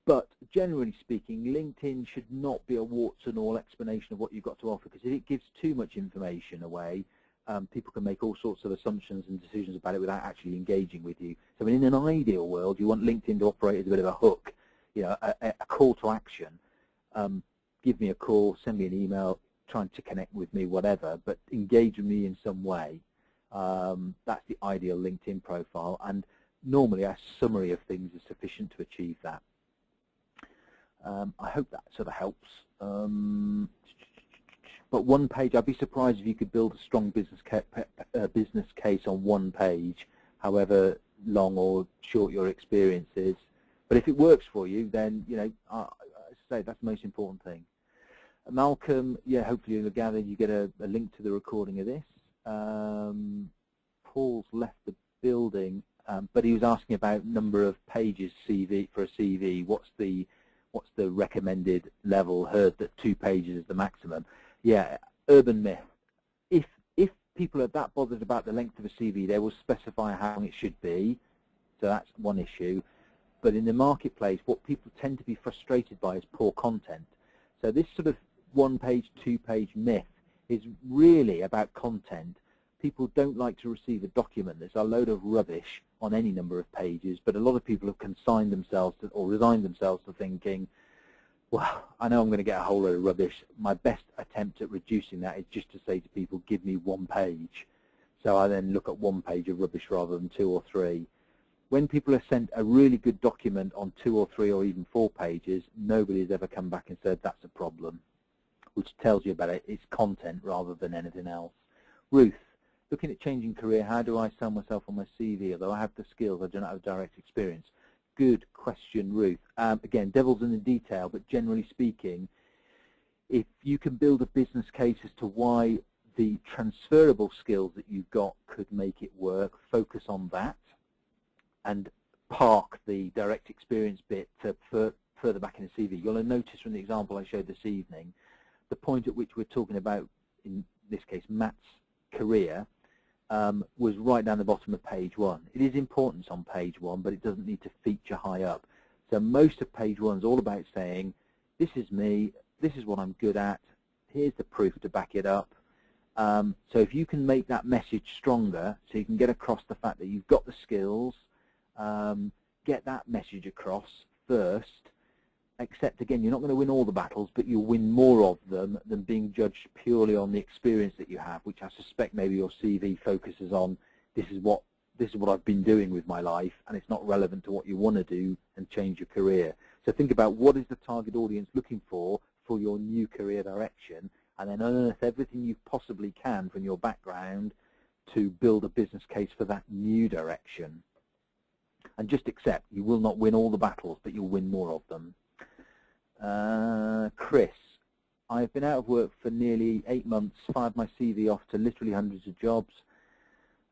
But generally speaking, LinkedIn should not be a warts and all explanation of what you've got to offer, because if it gives too much information away, people can make all sorts of assumptions and decisions about it without actually engaging with you. So in an ideal world, you want LinkedIn to operate as a bit of a hook, you know, a call to action. Give me a call, send me an email, trying to connect with me, whatever, but engage with me in some way. That's the ideal LinkedIn profile, and normally a summary of things is sufficient to achieve that. I hope that sort of helps. But one page, I'd be surprised if you could build a strong business case on one page, however long or short your experience is. But if it works for you, then, you know, I say that's the most important thing. Malcolm, yeah, hopefully you'll gather you get a link to the recording of this. Paul's left the building, but he was asking about number of pages CV for a CV. What's the recommended level? Heard that 2 pages is the maximum. Yeah, urban myth. If people are that bothered about the length of a CV, they will specify how long it should be. So that's one issue. But in the marketplace, what people tend to be frustrated by is poor content. So this sort of 1-page, 2-page myth is really about content. People don't like to receive a document that's a load of rubbish on any number of pages, but a lot of people have consigned themselves to, or resigned themselves to thinking, well, I know I'm going to get a whole load of rubbish. My best attempt at reducing that is just to say to people, give me 1 page. So I then look at 1 page of rubbish rather than 2 or 3. When people are sent a really good document on 2 or 3 or even 4 pages, nobody has ever come back and said that's a problem, which tells you about it's content rather than anything else. Ruth, looking at changing career, how do I sell myself on my CV? Although I have the skills, I don't have direct experience. Good question, Ruth. Again, devil's in the detail, but generally speaking, if you can build a business case as to why the transferable skills that you've got could make it work, focus on that, and park the direct experience bit to further back in the CV. You'll have noticed from the example I showed this evening, the point at which we're talking about, in this case, Matt's career, was right down the bottom of page 1. It is important on page 1, but it doesn't need to feature high up. So most of page 1 is all about saying, this is me, this is what I'm good at, here's the proof to back it up. So if you can make that message stronger, so you can get across the fact that you've got the skills, get that message across first, except again, you're not going to win all the battles, but you'll win more of them than being judged purely on the experience that you have, which I suspect maybe your CV focuses on this is what I've been doing with my life, and it's not relevant to what you want to do and change your career. So think about what is the target audience looking for your new career direction, and then unearth everything you possibly can from your background to build a business case for that new direction. And just accept you will not win all the battles, but you'll win more of them. Chris, I've been out of work for nearly 8 months, fired my CV off to literally hundreds of jobs.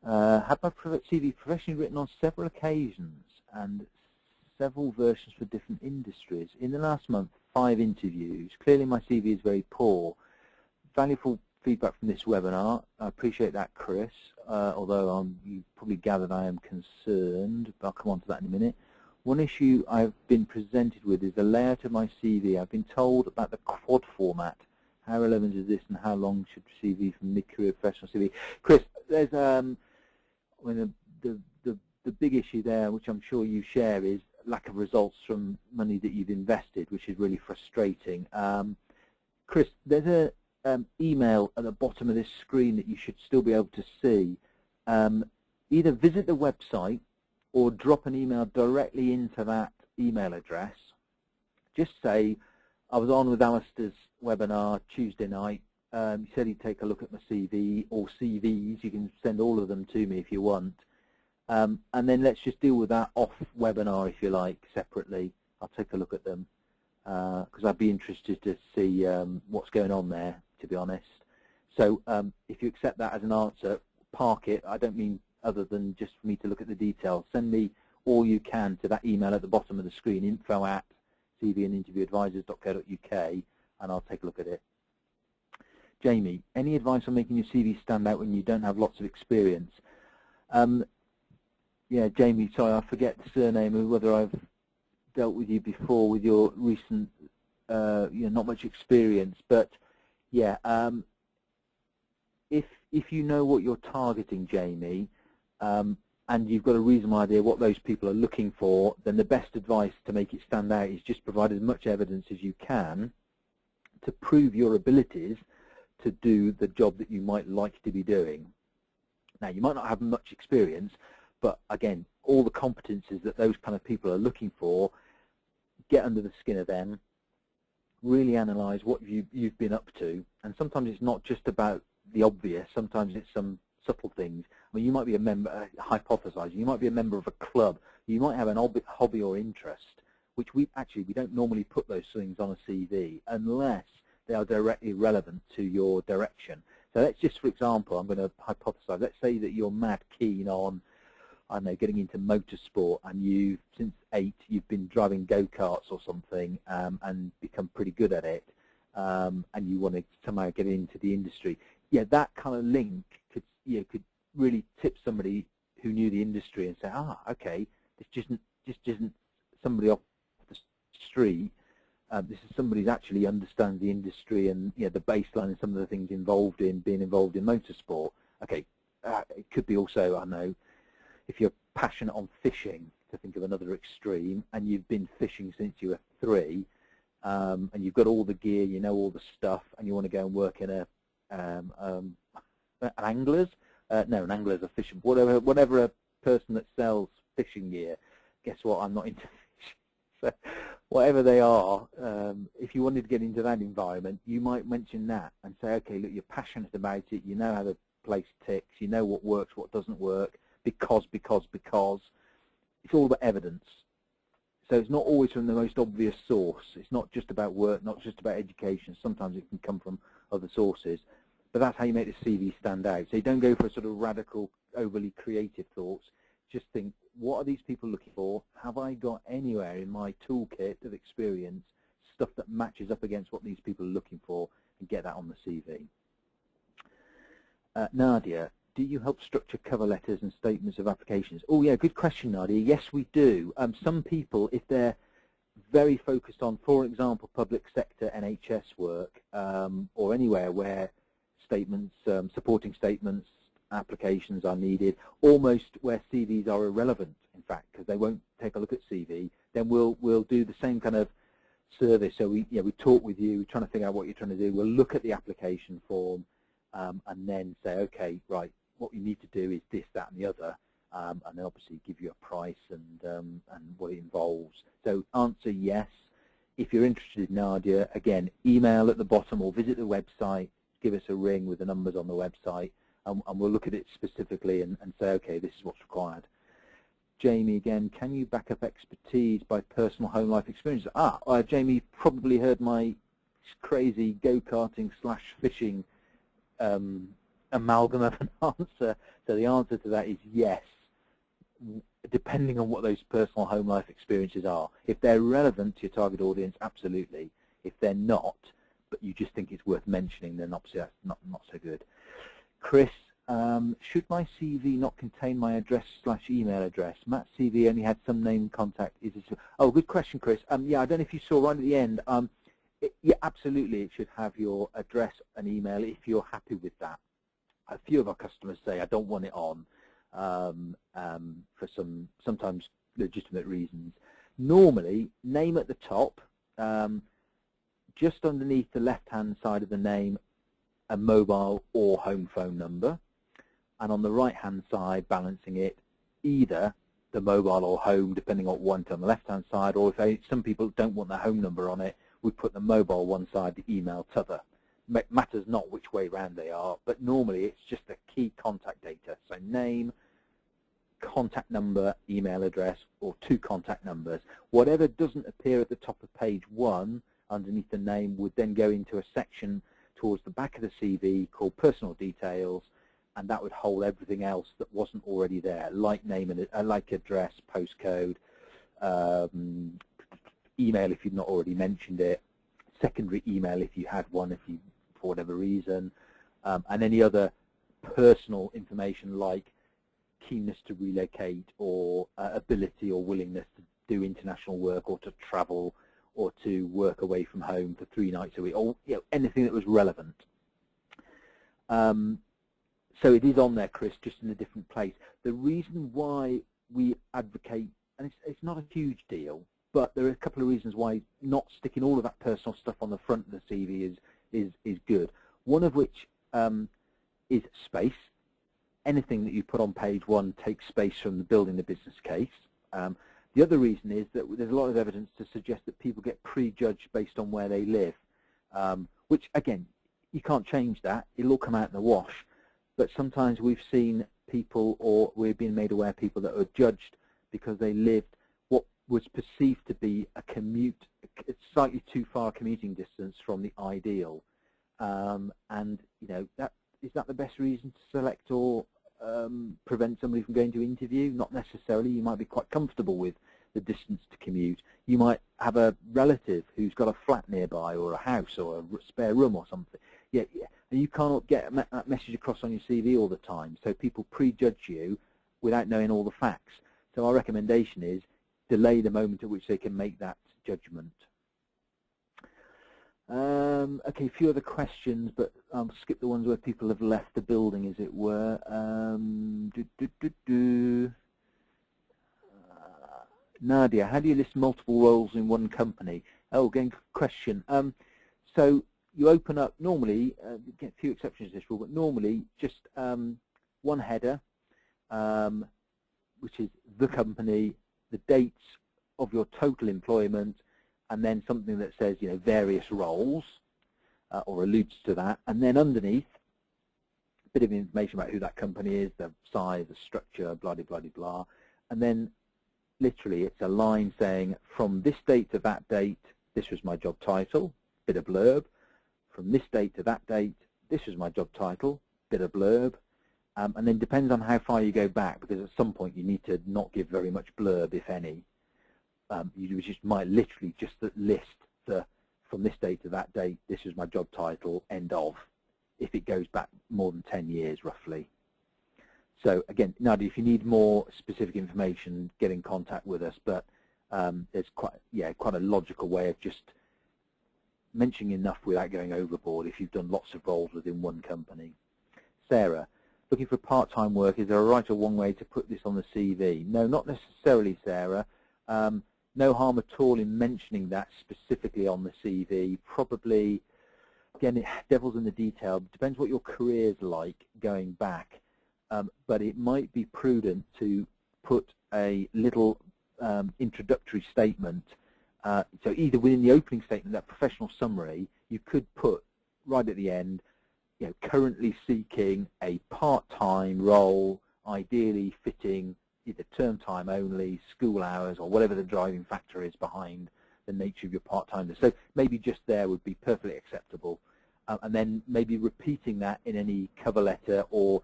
Had my CV professionally written on several occasions and several versions for different industries. In the last month, 5 interviews. Clearly my CV is very poor. Valuable feedback from this webinar. I appreciate that, Chris, although you probably gathered I am concerned, but I'll come on to that in a minute. One issue I've been presented with is the layout of my CV. I've been told about the quad format. How relevant is this, and how long should CV from mid-career professional CV? Chris, there's I mean, the big issue there, which I'm sure you share, is lack of results from money that you've invested, which is really frustrating. Chris, there's an email at the bottom of this screen that you should still be able to see. Either visit the website or drop an email directly into that email address. Just say, I was on with Alistair's webinar Tuesday night. He said he'd take a look at my CV or CVs. You can send all of them to me if you want. And then let's just deal with that off webinar, if you like, separately. I'll take a look at them because I'd be interested to see what's going on there, to be honest. So if you accept that as an answer, park it. I don't mean other than just for me to look at the details. Send me all you can to that email at the bottom of the screen, info@cvandinterviewadvisors.co.uk, and I'll take a look at it. Jamie, any advice on making your CV stand out when you don't have lots of experience? Yeah, Jamie, sorry, I forget the surname of whether I've dealt with you before with your recent, not much experience, but yeah, if you know what you're targeting, Jamie, and you've got a reasonable idea what those people are looking for, then the best advice to make it stand out is just provide as much evidence as you can to prove your abilities to do the job that you might like to be doing. Now, you might not have much experience, but again, all the competencies that those kind of people are looking for, get under the skin of them, really analyze what you've been up to. And sometimes it's not just about the obvious, sometimes it's some subtle things. I mean, you might be a member, hypothesizing, you might be a member of a club, you might have an hobby or interest, which we don't normally put those things on a CV unless they are directly relevant to your direction. So let's just, for example, I'm going to hypothesize, let's say that you're mad keen on, I don't know, getting into motorsport, and since 8, you've been driving go-karts or something and become pretty good at it, and you want to somehow get into the industry. Yeah, that kind of link could really tip somebody who knew the industry and say, okay, this just isn't somebody off the street. This is somebody who actually understands the industry and the baseline and some of the things involved in being involved in motorsport. Okay, it could be also, I know, if you're passionate on fishing, to think of another extreme, and you've been fishing since you were 3, and you've got all the gear, you know all the stuff, and you want to go and work in an angler's, no, an angler's a fisher, whatever a person that sells fishing gear. Guess what? I'm not into fishing. So whatever they are, if you wanted to get into that environment, you might mention that and say, okay, look, you're passionate about it, you know how the place ticks, you know what works, what doesn't work, because it's all about evidence. So it's not always from the most obvious source. It's not just about work, not just about education. Sometimes it can come from other sources. But that's how you make the CV stand out. So you don't go for sort of radical, overly creative thoughts. Just think, what are these people looking for? Have I got anywhere in my toolkit of experience stuff that matches up against what these people are looking for, and get that on the CV? Nadia, do you help structure cover letters and statements of applications? Oh, yeah, good question, Nadia. Yes, we do. Some people, if they're very focused on, for example, public sector NHS work, or anywhere where statements, supporting statements, applications are needed, almost where CVs are irrelevant, in fact, because they won't take a look at CV, then we'll do the same kind of service. So we talk with you, we're trying to figure out what you're trying to do. We'll look at the application form and then say, okay, right, what you need to do is this, that, and the other, and then obviously give you a price and what it involves. So answer yes. If you're interested in Nadia, again, email at the bottom or visit the website, give us a ring with the numbers on the website, and we'll look at it specifically and say, okay, this is what's required. Jamie again, can you back up expertise by personal home life experiences? Jamie probably heard my crazy go-karting / fishing amalgam of an answer. So the answer to that is yes, depending on what those personal home life experiences are. If they're relevant to your target audience, absolutely. If they're not, but you just think it's worth mentioning, then obviously that's not so good. Chris, should my CV not contain my address / email address? Matt's CV only had some name contact. Is this? Oh, good question, Chris. Yeah, I don't know if you saw right at the end. Yeah, absolutely, it should have your address and email if you're happy with that. A few of our customers say, I don't want it on for sometimes legitimate reasons. Normally, name at the top, just underneath the left-hand side of the name, a mobile or home phone number, and on the right-hand side, balancing it, either the mobile or home, depending on what one on the left-hand side, or if some people don't want the home number on it, we put the mobile one side, the email t'other. Matters not which way round they are, but normally it's just the key contact data. So name, contact number, email address, or 2 contact numbers. Whatever doesn't appear at the top of page 1 underneath the name would then go into a section towards the back of the CV called personal details, and that would hold everything else that wasn't already there, like name and like address, postcode, email if you've not already mentioned it, secondary email if you had one, if you for whatever reason, and any other personal information like keenness to relocate or ability or willingness to do international work or to travel or to work away from home for 3 nights a week, or anything that was relevant. So it is on there, Chris, just in a different place. The reason why we advocate, and it's not a huge deal, but there are a couple of reasons why not sticking all of that personal stuff on the front of the CV is good. One of which is space. Anything that you put on page 1 takes space from the building the business case. The other reason is that there's a lot of evidence to suggest that people get prejudged based on where they live, which, again, you can't change that. It'll all come out in the wash. But sometimes we've seen people, or we've been made aware of people that were judged because they lived what was perceived to be a commute, a slightly too far commuting distance from the ideal. And, is that the best reason to select or prevent somebody from going to interview? Not necessarily. You might be quite comfortable with the distance to commute. You might have a relative who's got a flat nearby or a house or a spare room or something. Yeah, and you can't get that message across on your CV all the time. So people prejudge you without knowing all the facts. So our recommendation is delay the moment at which they can make that judgment. Okay, a few other questions, but I'll skip the ones where people have left the building, as it were. Nadia, how do you list multiple roles in one company? Oh, again, good question. So you open up, normally, get a few exceptions to this rule, but normally just one header, which is the company, the dates of your total employment, and then something that says, various roles, or alludes to that, and then underneath, a bit of information about who that company is, the size, the structure, blah, blah, blah, blah, and then literally it's a line saying, from this date to that date, this was my job title, bit of blurb, from this date to that date, this was my job title, bit of blurb, and then depends on how far you go back, because at some point you need to not give very much blurb, if any. You just might literally just list the from this date to that date, this is my job title, end of, if it goes back more than 10 years roughly. So again, Nadia, if you need more specific information, get in contact with us, but there's quite a logical way of just mentioning enough without going overboard if you've done lots of roles within one company. Sarah, looking for part-time work, is there a right or wrong way to put this on the CV? No, not necessarily, Sarah. No harm at all in mentioning that specifically on the CV. Probably, again, devil's in the detail. It depends what your career's like going back. but it might be prudent to put a little introductory statement. So either within the opening statement, that professional summary, you could put right at the end, you know, currently seeking a part-time role, ideally fitting either term time only, school hours, or whatever the driving factor is behind the nature of your part-time. So maybe just there would be perfectly acceptable. And then maybe repeating that in any cover letter or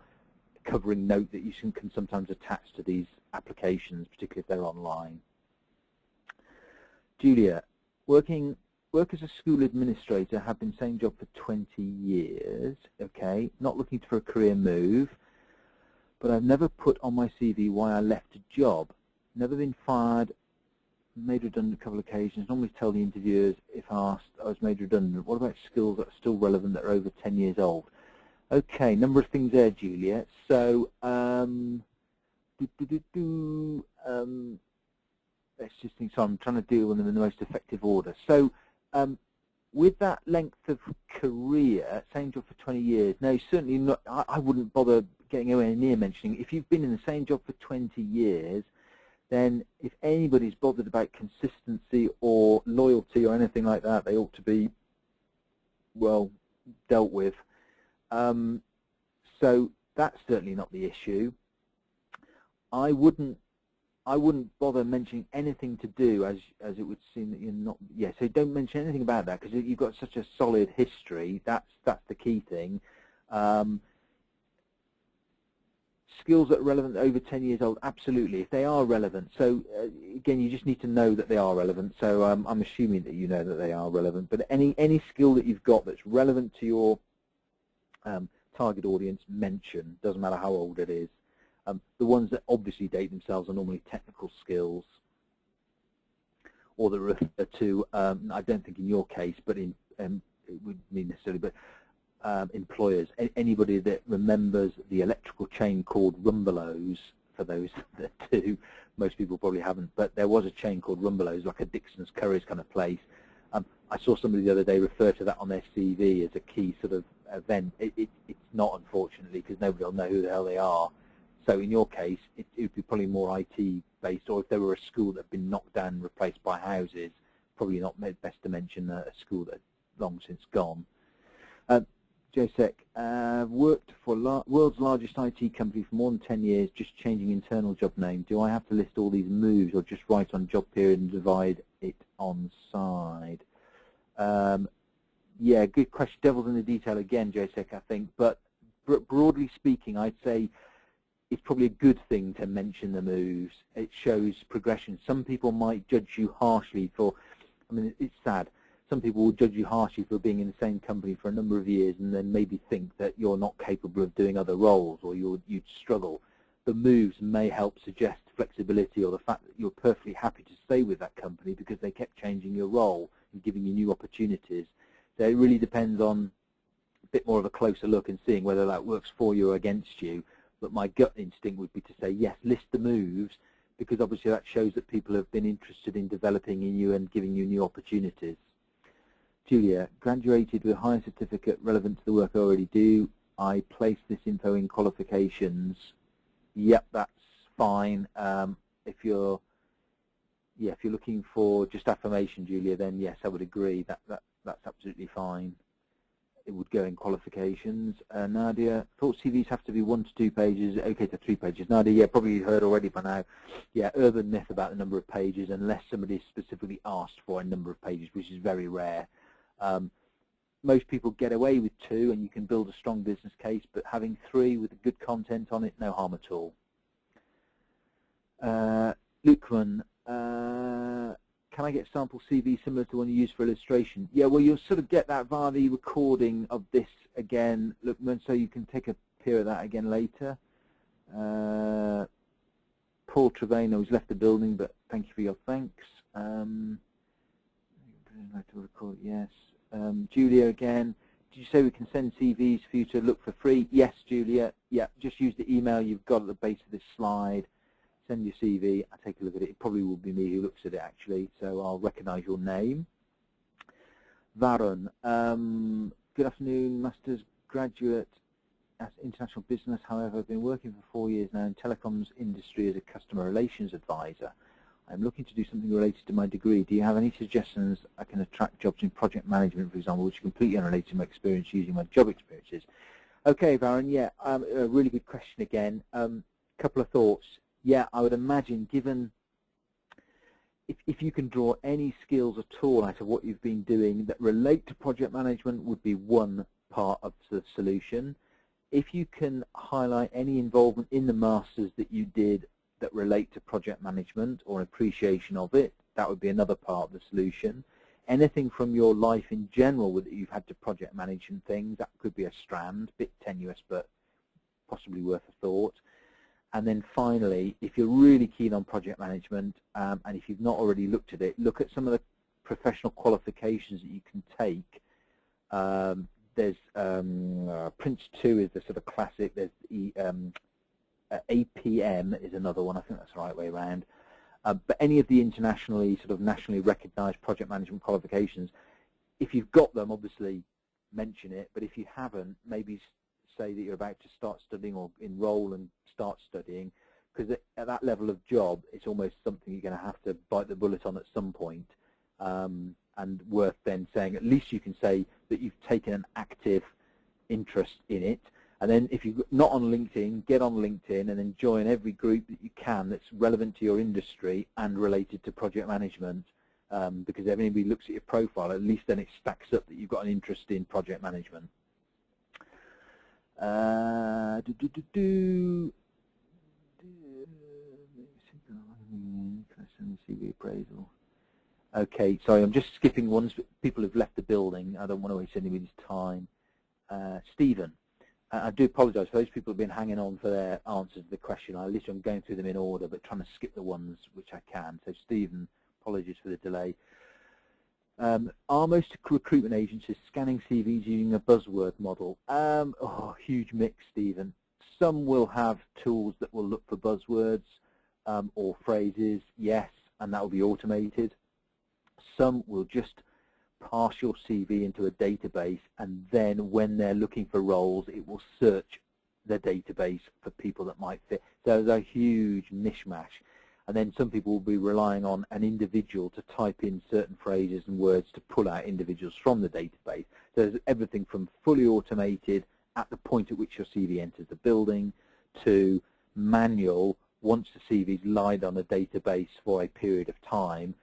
covering note that you can sometimes attach to these applications, particularly if they're online. Julia, work as a school administrator, have been same job for 20 years, okay, not looking for a career move, but I've never put on my CV why I left a job. Never been fired, made redundant a couple of occasions, normally tell the interviewers if asked I was made redundant. What about skills that are still relevant that are over 10 years old? Okay, number of things there, Julia. So, let's just think, so I'm trying to deal with them in the most effective order. So, with that length of career, same job for 20 years, no, certainly not, I wouldn't bother getting anywhere near mentioning. If you've been in the same job for 20 years, then if anybody's bothered about consistency or loyalty or anything like that, they ought to be, well, dealt with. So that's certainly not the issue. I wouldn't bother mentioning anything to do, as it would seem that you're not. Yeah, so don't mention anything about that, because you've got such a solid history. That's the key thing. Skills that are relevant over 10 years old, absolutely, if they are relevant. So again, you just need to know that they are relevant. So I'm assuming that you know that they are relevant. But any skill that you've got that's relevant to your target audience, mention. Doesn't matter how old it is. The ones that obviously date themselves are normally technical skills, or that refer to, I don't think in your case, but in it wouldn't mean necessarily, but employers, anybody that remembers the electrical chain called Rumbelows, for those that do, most people probably haven't, but there was a chain called Rumbelows, like a Dixon's Curry's kind of place. I saw somebody the other day refer to that on their CV as a key sort of event. It's not, unfortunately, because nobody will know who the hell they are. So in your case, it would be probably more IT based, or if there were a school that had been knocked down and replaced by houses, probably not best to mention a school that had long since gone. Josek, worked for world's largest IT company for more than 10 years, just changing internal job name. Do I have to list all these moves or just write on job period and divide it on side? Yeah, good question. Devil's in the detail again, Josek, I think. But broadly speaking, I'd say it's probably a good thing to mention the moves. It shows progression. Some people might judge you harshly for, I mean, it's sad. Some people will judge you harshly for being in the same company for a number of years and then maybe think that you're not capable of doing other roles or you'd struggle. The moves may help suggest flexibility or the fact that you're perfectly happy to stay with that company because they kept changing your role and giving you new opportunities. So it really depends on a bit more of a closer look and seeing whether that works for you or against you. But my gut instinct would be to say, yes, list the moves, because obviously that shows that people have been interested in developing in you and giving you new opportunities. Julia, graduated with a higher certificate relevant to the work I already do. I place this info in qualifications. Yep, that's fine. If you're looking for just affirmation, Julia, then yes, I would agree. That's absolutely fine. It would go in qualifications. Nadia, thought CVs have to be 1 to 2 pages, okay to 3 pages. Nadia, yeah, probably heard already by now. Yeah, urban myth about the number of pages, unless somebody specifically asked for a number of pages, which is very rare. Most people get away with 2 and you can build a strong business case, but having 3 with good content on it, no harm at all. Lukeman, can I get sample CV similar to one you use for illustration? Yeah, well, you'll sort of get that via the recording of this again, Lukeman, so you can take a peer at that again later. Paul Trevano has left the building, but thank you for your thanks. Yes. Julia again, did you say we can send CVs for you to look for free? Yes, Julia. Yeah, just use the email you've got at the base of this slide. Send your CV, I'll take a look at it. It probably will be me who looks at it, actually, so I'll recognise your name. Varun, good afternoon, Master's graduate. as international business, however, I've been working for 4 years now in telecoms industry as a customer relations advisor. I'm looking to do something related to my degree. Do you have any suggestions I can attract jobs in project management, for example, which are completely unrelated to my experience using my job experiences? Okay, Baron, yeah, a really good question again. Couple of thoughts. Yeah, I would imagine, given if you can draw any skills at all out of what you've been doing that relate to project management, would be one part of the solution. If you can highlight any involvement in the masters that you did that relate to project management or appreciation of it, that would be another part of the solution. Anything from your life in general that you've had to project manage and things, that could be a strand, bit tenuous but possibly worth a thought. And then finally, if you're really keen on project management, and if you've not already looked at it, look at some of the professional qualifications that you can take. There's Prince 2 is the sort of classic. There's APM is another one. I think that's the right way around. But any of the internationally, sort of nationally recognised project management qualifications, if you've got them, obviously mention it. But if you haven't, maybe say that you're about to start studying or enroll and start studying, because at that level of job, it's almost something you're going to have to bite the bullet on at some point. And worth then saying, at least you can say that you've taken an active interest in it. And then if you're not on LinkedIn, get on LinkedIn and then join every group that you can that's relevant to your industry and related to project management, because if anybody looks at your profile, at least then it stacks up that you've got an interest in project management. CV appraisal. Okay, sorry, I'm just skipping ones. People have left the building. I don't want to waste anybody's time. Stephen, I do apologise for those people who have been hanging on for their answers to the question. I'm going through them in order, but trying to skip the ones which I can. So, Stephen, apologies for the delay. Are most recruitment agencies scanning CVs using a buzzword model? Huge mix, Stephen. Some will have tools that will look for buzzwords or phrases, yes, and that will be automated. Some will just pass your CV into a database, and then when they're looking for roles, it will search the database for people that might fit. So there's a huge mishmash. And then some people will be relying on an individual to type in certain phrases and words to pull out individuals from the database. So there's everything from fully automated at the point at which your CV enters the building to manual once the CV is lied on a database for a period of time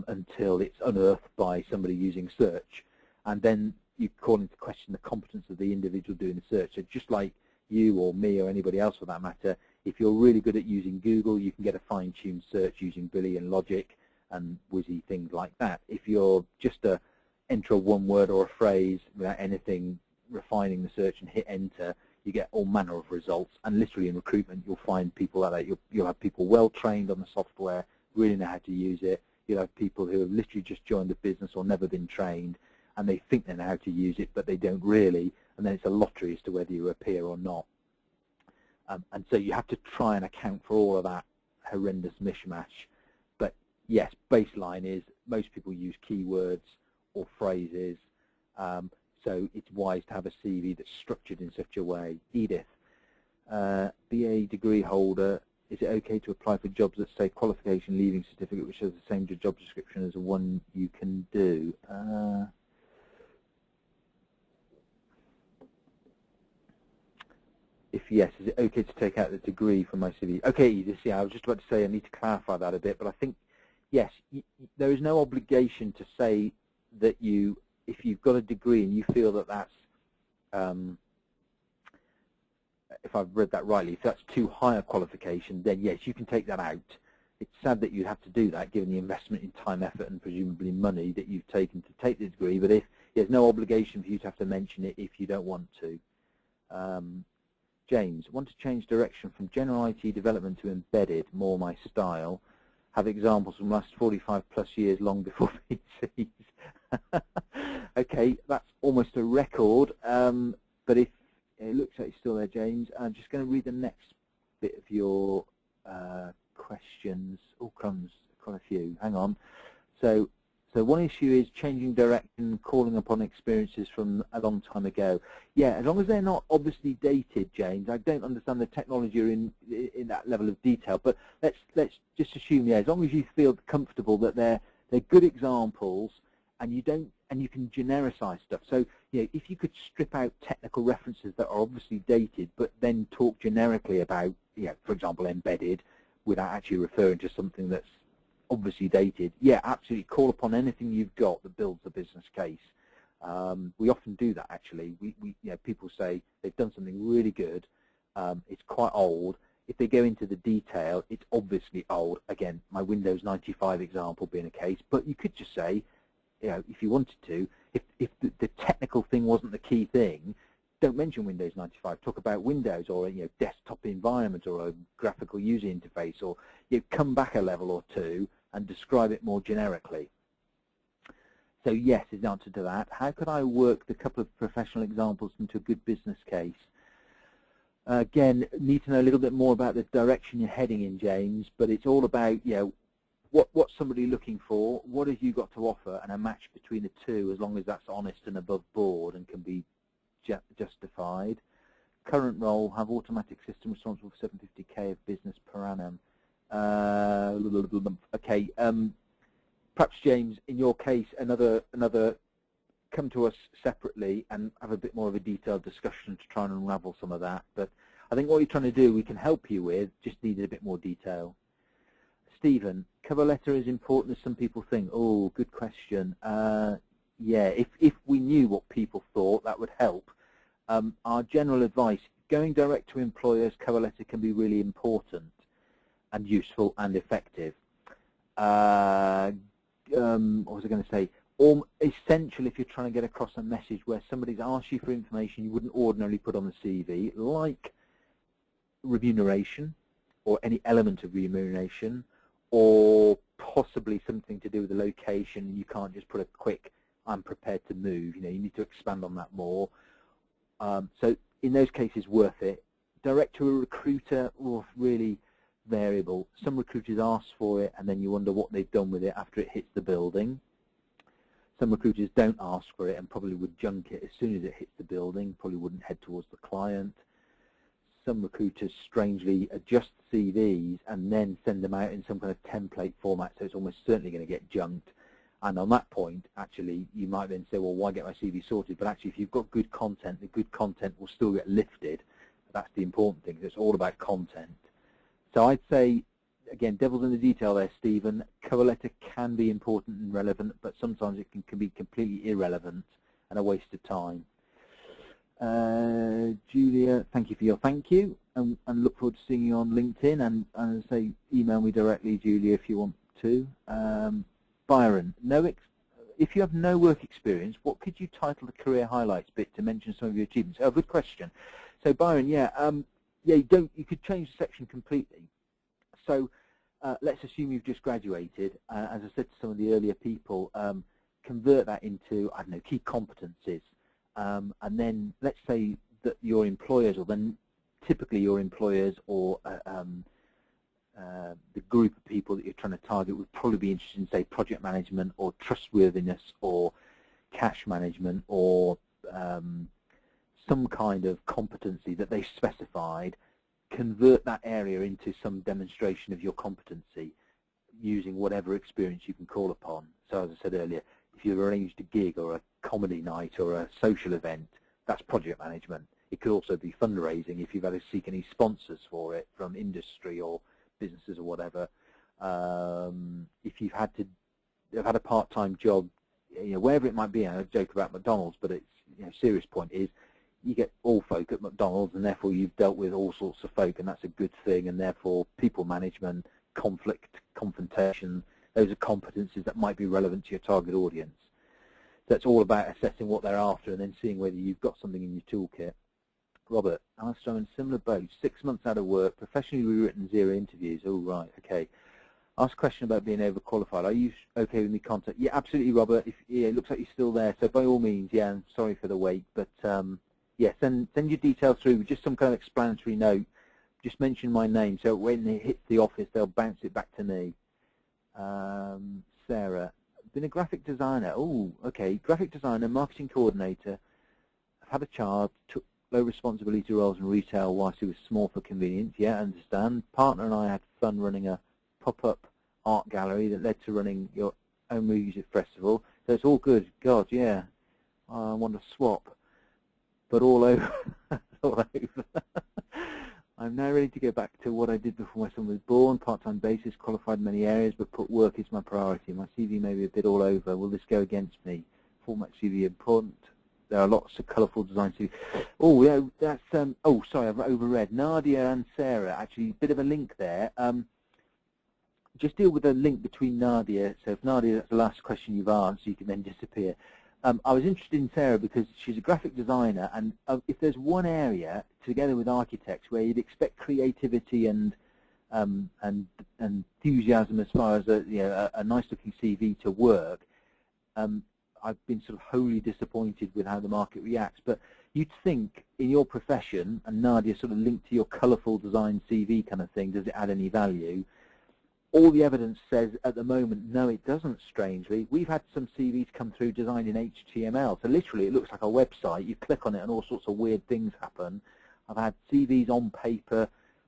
until it's unearthed by somebody using search. And then you call into question the competence of the individual doing the search. So just like you or me or anybody else for that matter, if you're really good at using Google, you can get a fine-tuned search using Boolean logic and whizzy things like that. If you're just to enter a one word or a phrase without anything refining the search and hit enter, you get all manner of results. And literally in recruitment, you'll find people like that. You'll have people well trained on the software, really know how to use it. You'll have people who have literally just joined the business or never been trained, and they think they know how to use it, but they don't really. And then it's a lottery as to whether you appear or not. And so you have to try and account for all of that horrendous mishmash. But yes, baseline is most people use keywords or phrases, so it's wise to have a CV that's structured in such a way. Edith, BA degree holder, is it okay to apply for jobs that say qualification leaving certificate, which has the same job description as the one you can do? If yes, is it okay to take out the degree from my CV? Okay, Edith, yeah, I was just about to say I need to clarify that a bit, but I think, yes, there is no obligation to say that if you've got a degree and you feel that that's, if I've read that rightly, if that's too high a qualification, then yes, you can take that out. It's sad that you'd have to do that given the investment in time, effort, and presumably money that you've taken to take the degree, but there's no obligation for you to have to mention it if you don't want to. James, want to change direction from general IT development to embedded, more my style. Have examples from last 45 plus years long before PCs. Okay, that's almost a record, but if it looks like it's still there, James, I'm just going to read the next bit of your questions. Oh, crumbs, quite a few. Hang on. So, So one issue is changing direction, calling upon experiences from a long time ago. Yeah, as long as they're not obviously dated, James. I don't understand the technology or in that level of detail, but let's just assume, yeah, as long as you feel comfortable that they're good examples, and you can genericize stuff. So yeah, if you could strip out technical references that are obviously dated, but then talk generically about, for example, embedded, without actually referring to something that's obviously dated, yeah, absolutely. Call upon anything you've got that builds the business case. We often do that, actually. People say they've done something really good. It's quite old. If they go into the detail, it's obviously old. Again, my Windows 95 example being a case, but you could just say, if you wanted to, if the technical thing wasn't the key thing, don't mention Windows 95. Talk about Windows or a desktop environment or a graphical user interface, or come back a level or two and describe it more generically. So yes is the answer to that. How could I work the couple of professional examples into a good business case? Again, need to know a little bit more about the direction you're heading in, James, but it's all about what's somebody looking for, what have you got to offer, and a match between the two, as long as that's honest and above board and can be justified. Current role, have automatic system responsible for 750k of business per annum. Okay, perhaps James, in your case, another come to us separately and have a bit more of a detailed discussion to try and unravel some of that. But I think what you're trying to do, we can help you with, just needed a bit more detail. Stephen, cover letter is important as some people think. Oh, good question. Yeah, if we knew what people thought, that would help. Our general advice, going direct to employers, cover letter can be really important and useful and effective. What was I going to say? Essential if you're trying to get across a message where somebody's asked you for information you wouldn't ordinarily put on the CV, like remuneration or any element of remuneration, or possibly something to do with the location. You can't just put a quick, I'm prepared to move. You need to expand on that more. So in those cases, worth it. Direct to a recruiter, really variable. Some recruiters ask for it and then you wonder what they've done with it after it hits the building. Some recruiters don't ask for it and probably would junk it as soon as it hits the building, probably wouldn't head towards the client. Some recruiters strangely adjust CVs and then send them out in some kind of template format, so it's almost certainly going to get junked. And on that point, actually, you might then say, well, why get my CV sorted? But actually, if you've got good content, the good content will still get lifted. That's the important thing. It's all about content. So I'd say, again, devil's in the detail there, Stephen. Cover letter can be important and relevant, but sometimes it can be completely irrelevant and a waste of time. Julia, thank you for your thank you, and look forward to seeing you on LinkedIn. And say, email me directly, Julia, if you want to. Byron, if you have no work experience, what could you title the career highlights bit to mention some of your achievements? Oh, good question. So Byron, yeah, you could change the section completely. So let's assume you've just graduated. As I said to some of the earlier people, convert that into, I don't know, key competencies. And then let's say that your employers, or then typically your employers or the group of people that you're trying to target would probably be interested in, say, project management or trustworthiness or cash management or some kind of competency that they specified. Convert that area into some demonstration of your competency using whatever experience you can call upon. So as I said earlier, if you've arranged a gig or a comedy night or a social event, that's project management. It could also be fundraising if you've had to seek any sponsors for it from industry or businesses or whatever. If you've had a part-time job, wherever it might be. I joke about McDonald's, but it's serious point is you get all folk at McDonald's, and therefore you've dealt with all sorts of folk, and that's a good thing. And therefore, people management, conflict, confrontation, those are competencies that might be relevant to your target audience. So it's all about assessing what they're after and then seeing whether you've got something in your toolkit. Robert, Alistair, in similar boat, 6 months out of work, professionally rewritten 0 interviews. Oh, right, okay. Ask a question about being overqualified. Are you okay with me contact? Yeah, absolutely, Robert. It looks like you're still there, so by all means, yeah, I'm sorry for the wait, but yeah, send your details through with just some kind of explanatory note. Just mention my name, so when it hits the office, they'll bounce it back to me. Sarah, been a graphic designer. Oh, okay, graphic designer, marketing coordinator. I've had a child, took low responsibility roles in retail whilst he was small for convenience. Yeah, I understand. Partner and I had fun running a pop-up art gallery that led to running your own music festival. So it's all good. God, yeah, I want to swap, but all over. all over. I'm now ready to go back to what I did before my son was born, part-time basis, qualified in many areas, but put work is my priority. My CV may be a bit all over. Will this go against me? Format CV important. There are lots of colourful design CVs. Oh, yeah, that's, oh, sorry, I've overread. Nadia and Sarah, actually, a bit of a link there. Just deal with a link between Nadia. So if Nadia, that's the last question you've answered, you can then disappear. I was interested in Sarah because she's a graphic designer, and if there's one area, together with architects, where you'd expect creativity and enthusiasm as far as a nice-looking CV to work, I've been sort of wholly disappointed with how the market reacts. But you'd think in your profession, and Nadia sort of linked to your colourful design CV kind of thing, does it add any value? All the evidence says at the moment, no, it doesn't, strangely. We've had some CVs come through designed in HTML. So literally, it looks like a website. You click on it and all sorts of weird things happen. I've had CVs on paper,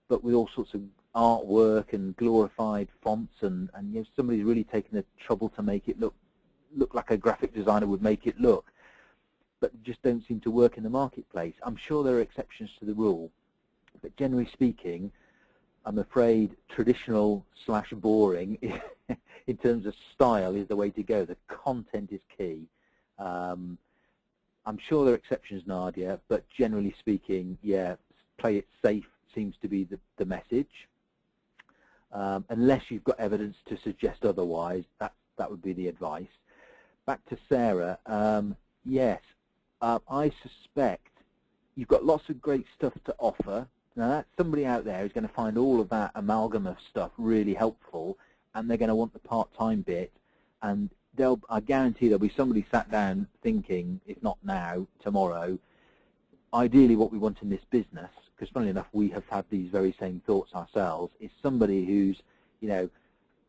but with all sorts of artwork and glorified fonts, and somebody's really taken the trouble to make it look like a graphic designer would make it look, but just don't seem to work in the marketplace. I'm sure there are exceptions to the rule, but generally speaking, I'm afraid traditional/boring in terms of style is the way to go. The content is key. I'm sure there are exceptions, Nadia, but generally speaking, yeah, play it safe seems to be the message. Unless you've got evidence to suggest otherwise, that would be the advice. Back to Sarah. Yes, I suspect you've got lots of great stuff to offer. Now, that's somebody out there who's going to find all of that amalgam of stuff really helpful, and they're going to want the part-time bit, and I guarantee there'll be somebody sat down thinking, if not now, tomorrow, ideally what we want in this business, because funnily enough, we have had these very same thoughts ourselves, is somebody who's,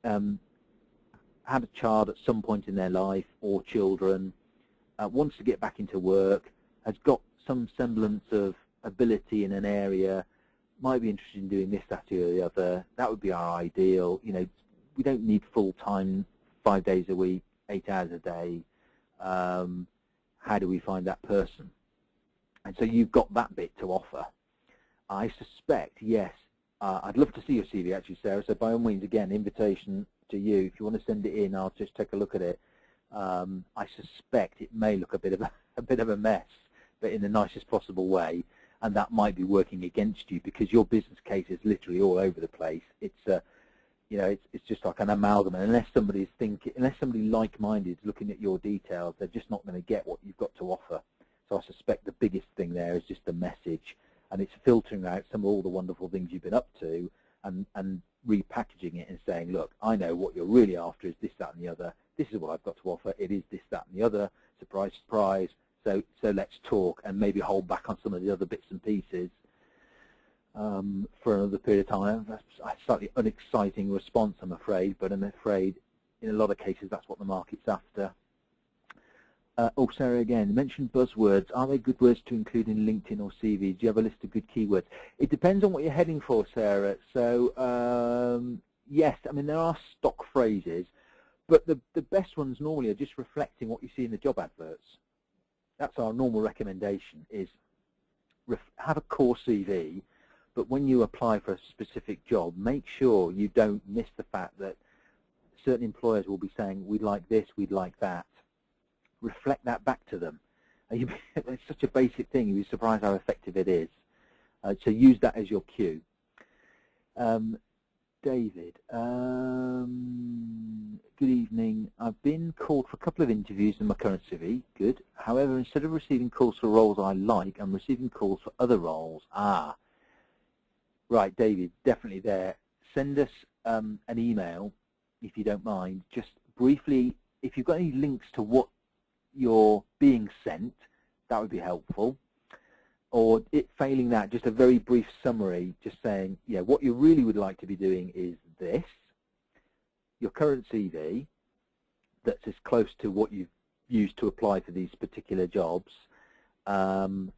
had a child at some point in their life, or children, wants to get back into work, has got some semblance of ability in an area, might be interested in doing this, that, or the other. That would be our ideal. We don't need full-time, 5 days a week, 8 hours a day. How do we find that person? And so you've got that bit to offer. I suspect, yes, I'd love to see your CV actually, Sarah, so by all means, again, invitation to you. If you want to send it in, I'll just take a look at it. I suspect it may look a bit of a mess, but in the nicest possible way, and that might be working against you because your business case is literally all over the place. It's it's just like an amalgam, and unless somebody like-minded is looking at your details, they're just not going to get what you've got to offer. So I suspect the biggest thing there is just the message, and it's filtering out some of all the wonderful things you've been up to and repackaging it and saying, look, I know what you're really after is this, that, and the other. This is what I've got to offer. It is this, that, and the other. Surprise, surprise. So let's talk and maybe hold back on some of the other bits and pieces for another period of time. That's a slightly unexciting response, I'm afraid, but I'm afraid in a lot of cases that's what the market's after. Oh, Sarah, again, you mentioned buzzwords. Are they good words to include in LinkedIn or CV? Do you have a list of good keywords? It depends on what you're heading for, Sarah. So, yes, I mean, there are stock phrases, but the best ones normally are just reflecting what you see in the job adverts. That's our normal recommendation, is have a core CV, but when you apply for a specific job, make sure you don't miss the fact that certain employers will be saying, we'd like this, we'd like that. Reflect that back to them. It's such a basic thing, you'd be surprised how effective it is. So use that as your cue. David, good evening. I've been called for a couple of interviews in my current CV. Good. However, instead of receiving calls for roles I like, I'm receiving calls for other roles. Right, David, definitely there. Send us an email, if you don't mind, just briefly, if you've got any links to what you're being sent, that would be helpful. Or failing that, just a very brief summary, just saying, yeah, what you really would like to be doing is this, your current CV, that's as close to what you've used to apply for these particular jobs, and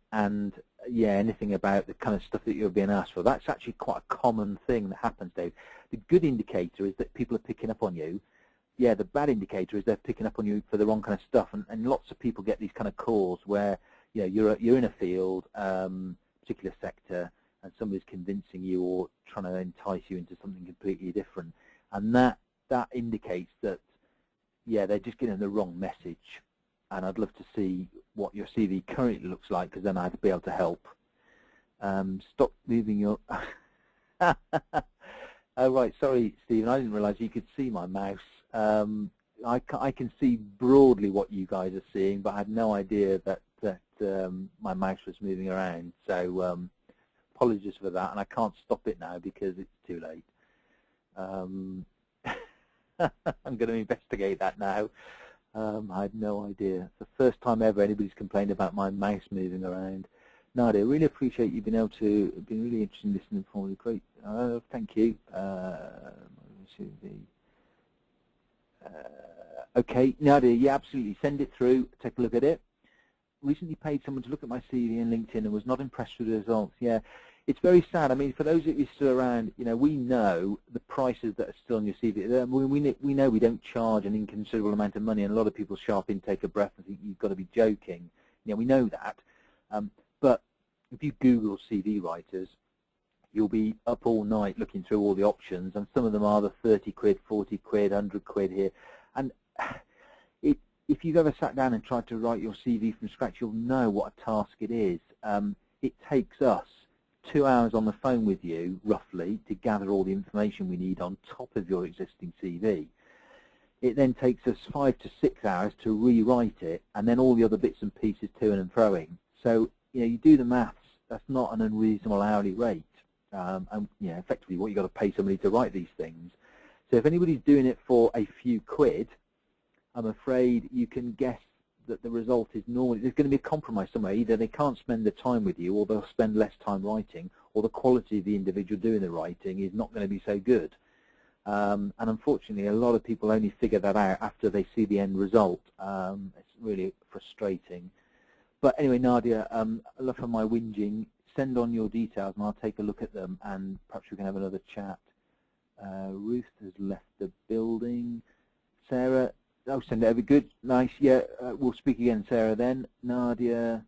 yeah, anything about the kind of stuff that you're being asked for. That's actually quite a common thing that happens, Dave. The good indicator is that people are picking up on you. Yeah, the bad indicator is they're picking up on you for the wrong kind of stuff, and lots of people get these kind of calls where, you know, you're in a field, particular sector, and somebody's convincing you or trying to entice you into something completely different, and that indicates that, yeah, they're just getting the wrong message. And I'd love to see what your CV currently looks like, because then I'd be able to help. Stop moving your... Oh, right, sorry, Stephen, I didn't realise you could see my mouse. I can see broadly what you guys are seeing, but I had no idea that my mouse was moving around. So apologies for that, and I can't stop it now because it's too late. I'm going to investigate that now. I had no idea. It's the first time ever anybody's complained about my mouse moving around. Nadia, really appreciate you being able to, been really interested in listening for me. Great. Thank you. Okay, Nadia, yeah, absolutely. Send it through. Take a look at it. Recently paid someone to look at my CV and LinkedIn and was not impressed with the results. Yeah, it's very sad. I mean, for those of you still around, you know, we know the prices that are still on your CV. We know we don't charge an inconsiderable amount of money, and a lot of people sharp in, take a breath and think you've got to be joking. You know, we know that. But if you Google CV writers, you'll be up all night looking through all the options, and some of them are the 30 quid, 40 quid, 100 quid here. And if you've ever sat down and tried to write your CV from scratch, you'll know what a task it is. It takes us 2 hours on the phone with you, roughly, to gather all the information we need on top of your existing CV. It then takes us 5 to 6 hours to rewrite it, and then all the other bits and pieces to and froing. So, you know, you do the maths, that's not an unreasonable hourly rate. And, you know, effectively what you've got to pay somebody to write these things. So if anybody's doing it for a few quid, I'm afraid you can guess that the result is normally, there's going to be a compromise somewhere. Either they can't spend the time with you, or they'll spend less time writing, or the quality of the individual doing the writing is not going to be so good. And unfortunately, a lot of people only figure that out after they see the end result. It's really frustrating. But anyway, Nadia, enough for my whinging. Send on your details and I'll take a look at them, and perhaps we can have another chat. Ruth has left the building. Sarah, oh, send it over. Good, nice. Yeah, we'll speak again, Sarah. Then Nadia,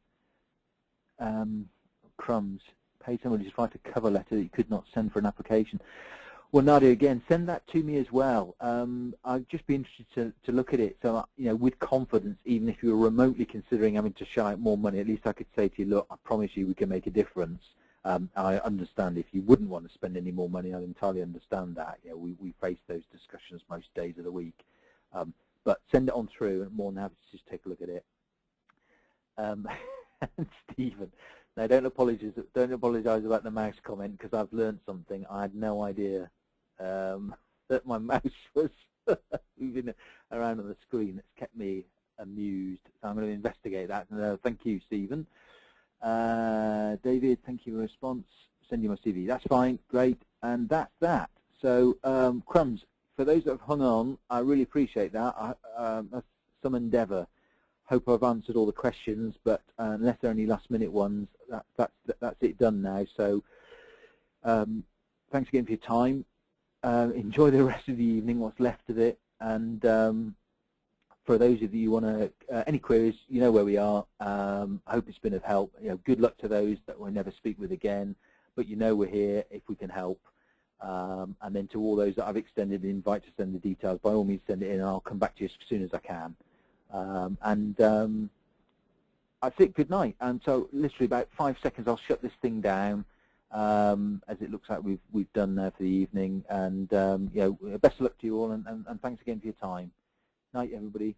crumbs. Pay somebody to write a cover letter that you could not send for an application. Well, Nadia, again, send that to me as well. I'd just be interested to look at it. So, you know, with confidence, even if you were remotely considering having to shell out more money, at least I could say to you, look, I promise you we can make a difference. I understand if you wouldn't want to spend any more money. I entirely understand that. You know, we face those discussions most days of the week. But send it on through, and more than happy to just take a look at it. And Stephen, no, don't apologise about the mouse comment, because I've learned something. I had no idea that my mouse was moving around on the screen. It's kept me amused. So I'm going to investigate that. Thank you, Stephen. David, thank you for your response. Send you my CV. That's fine. Great. And that's that. So, crumbs, for those that have hung on, I really appreciate that. That's some endeavour. Hope I've answered all the questions, but unless there are any last-minute ones, that's it done now. So thanks again for your time. Enjoy the rest of the evening, what's left of it, and for those of you who want to, any queries, you know where we are. I hope it's been of help. You know, good luck to those that we'll never speak with again, but you know we're here if we can help. And then to all those that I've extended the invite to send the details, by all means send it in, and I'll come back to you as soon as I can. That's it. Good night. And so literally about 5 seconds I'll shut this thing down, as it looks like we've done there for the evening. And you know, best of luck to you all, and thanks again for your time. Night, everybody.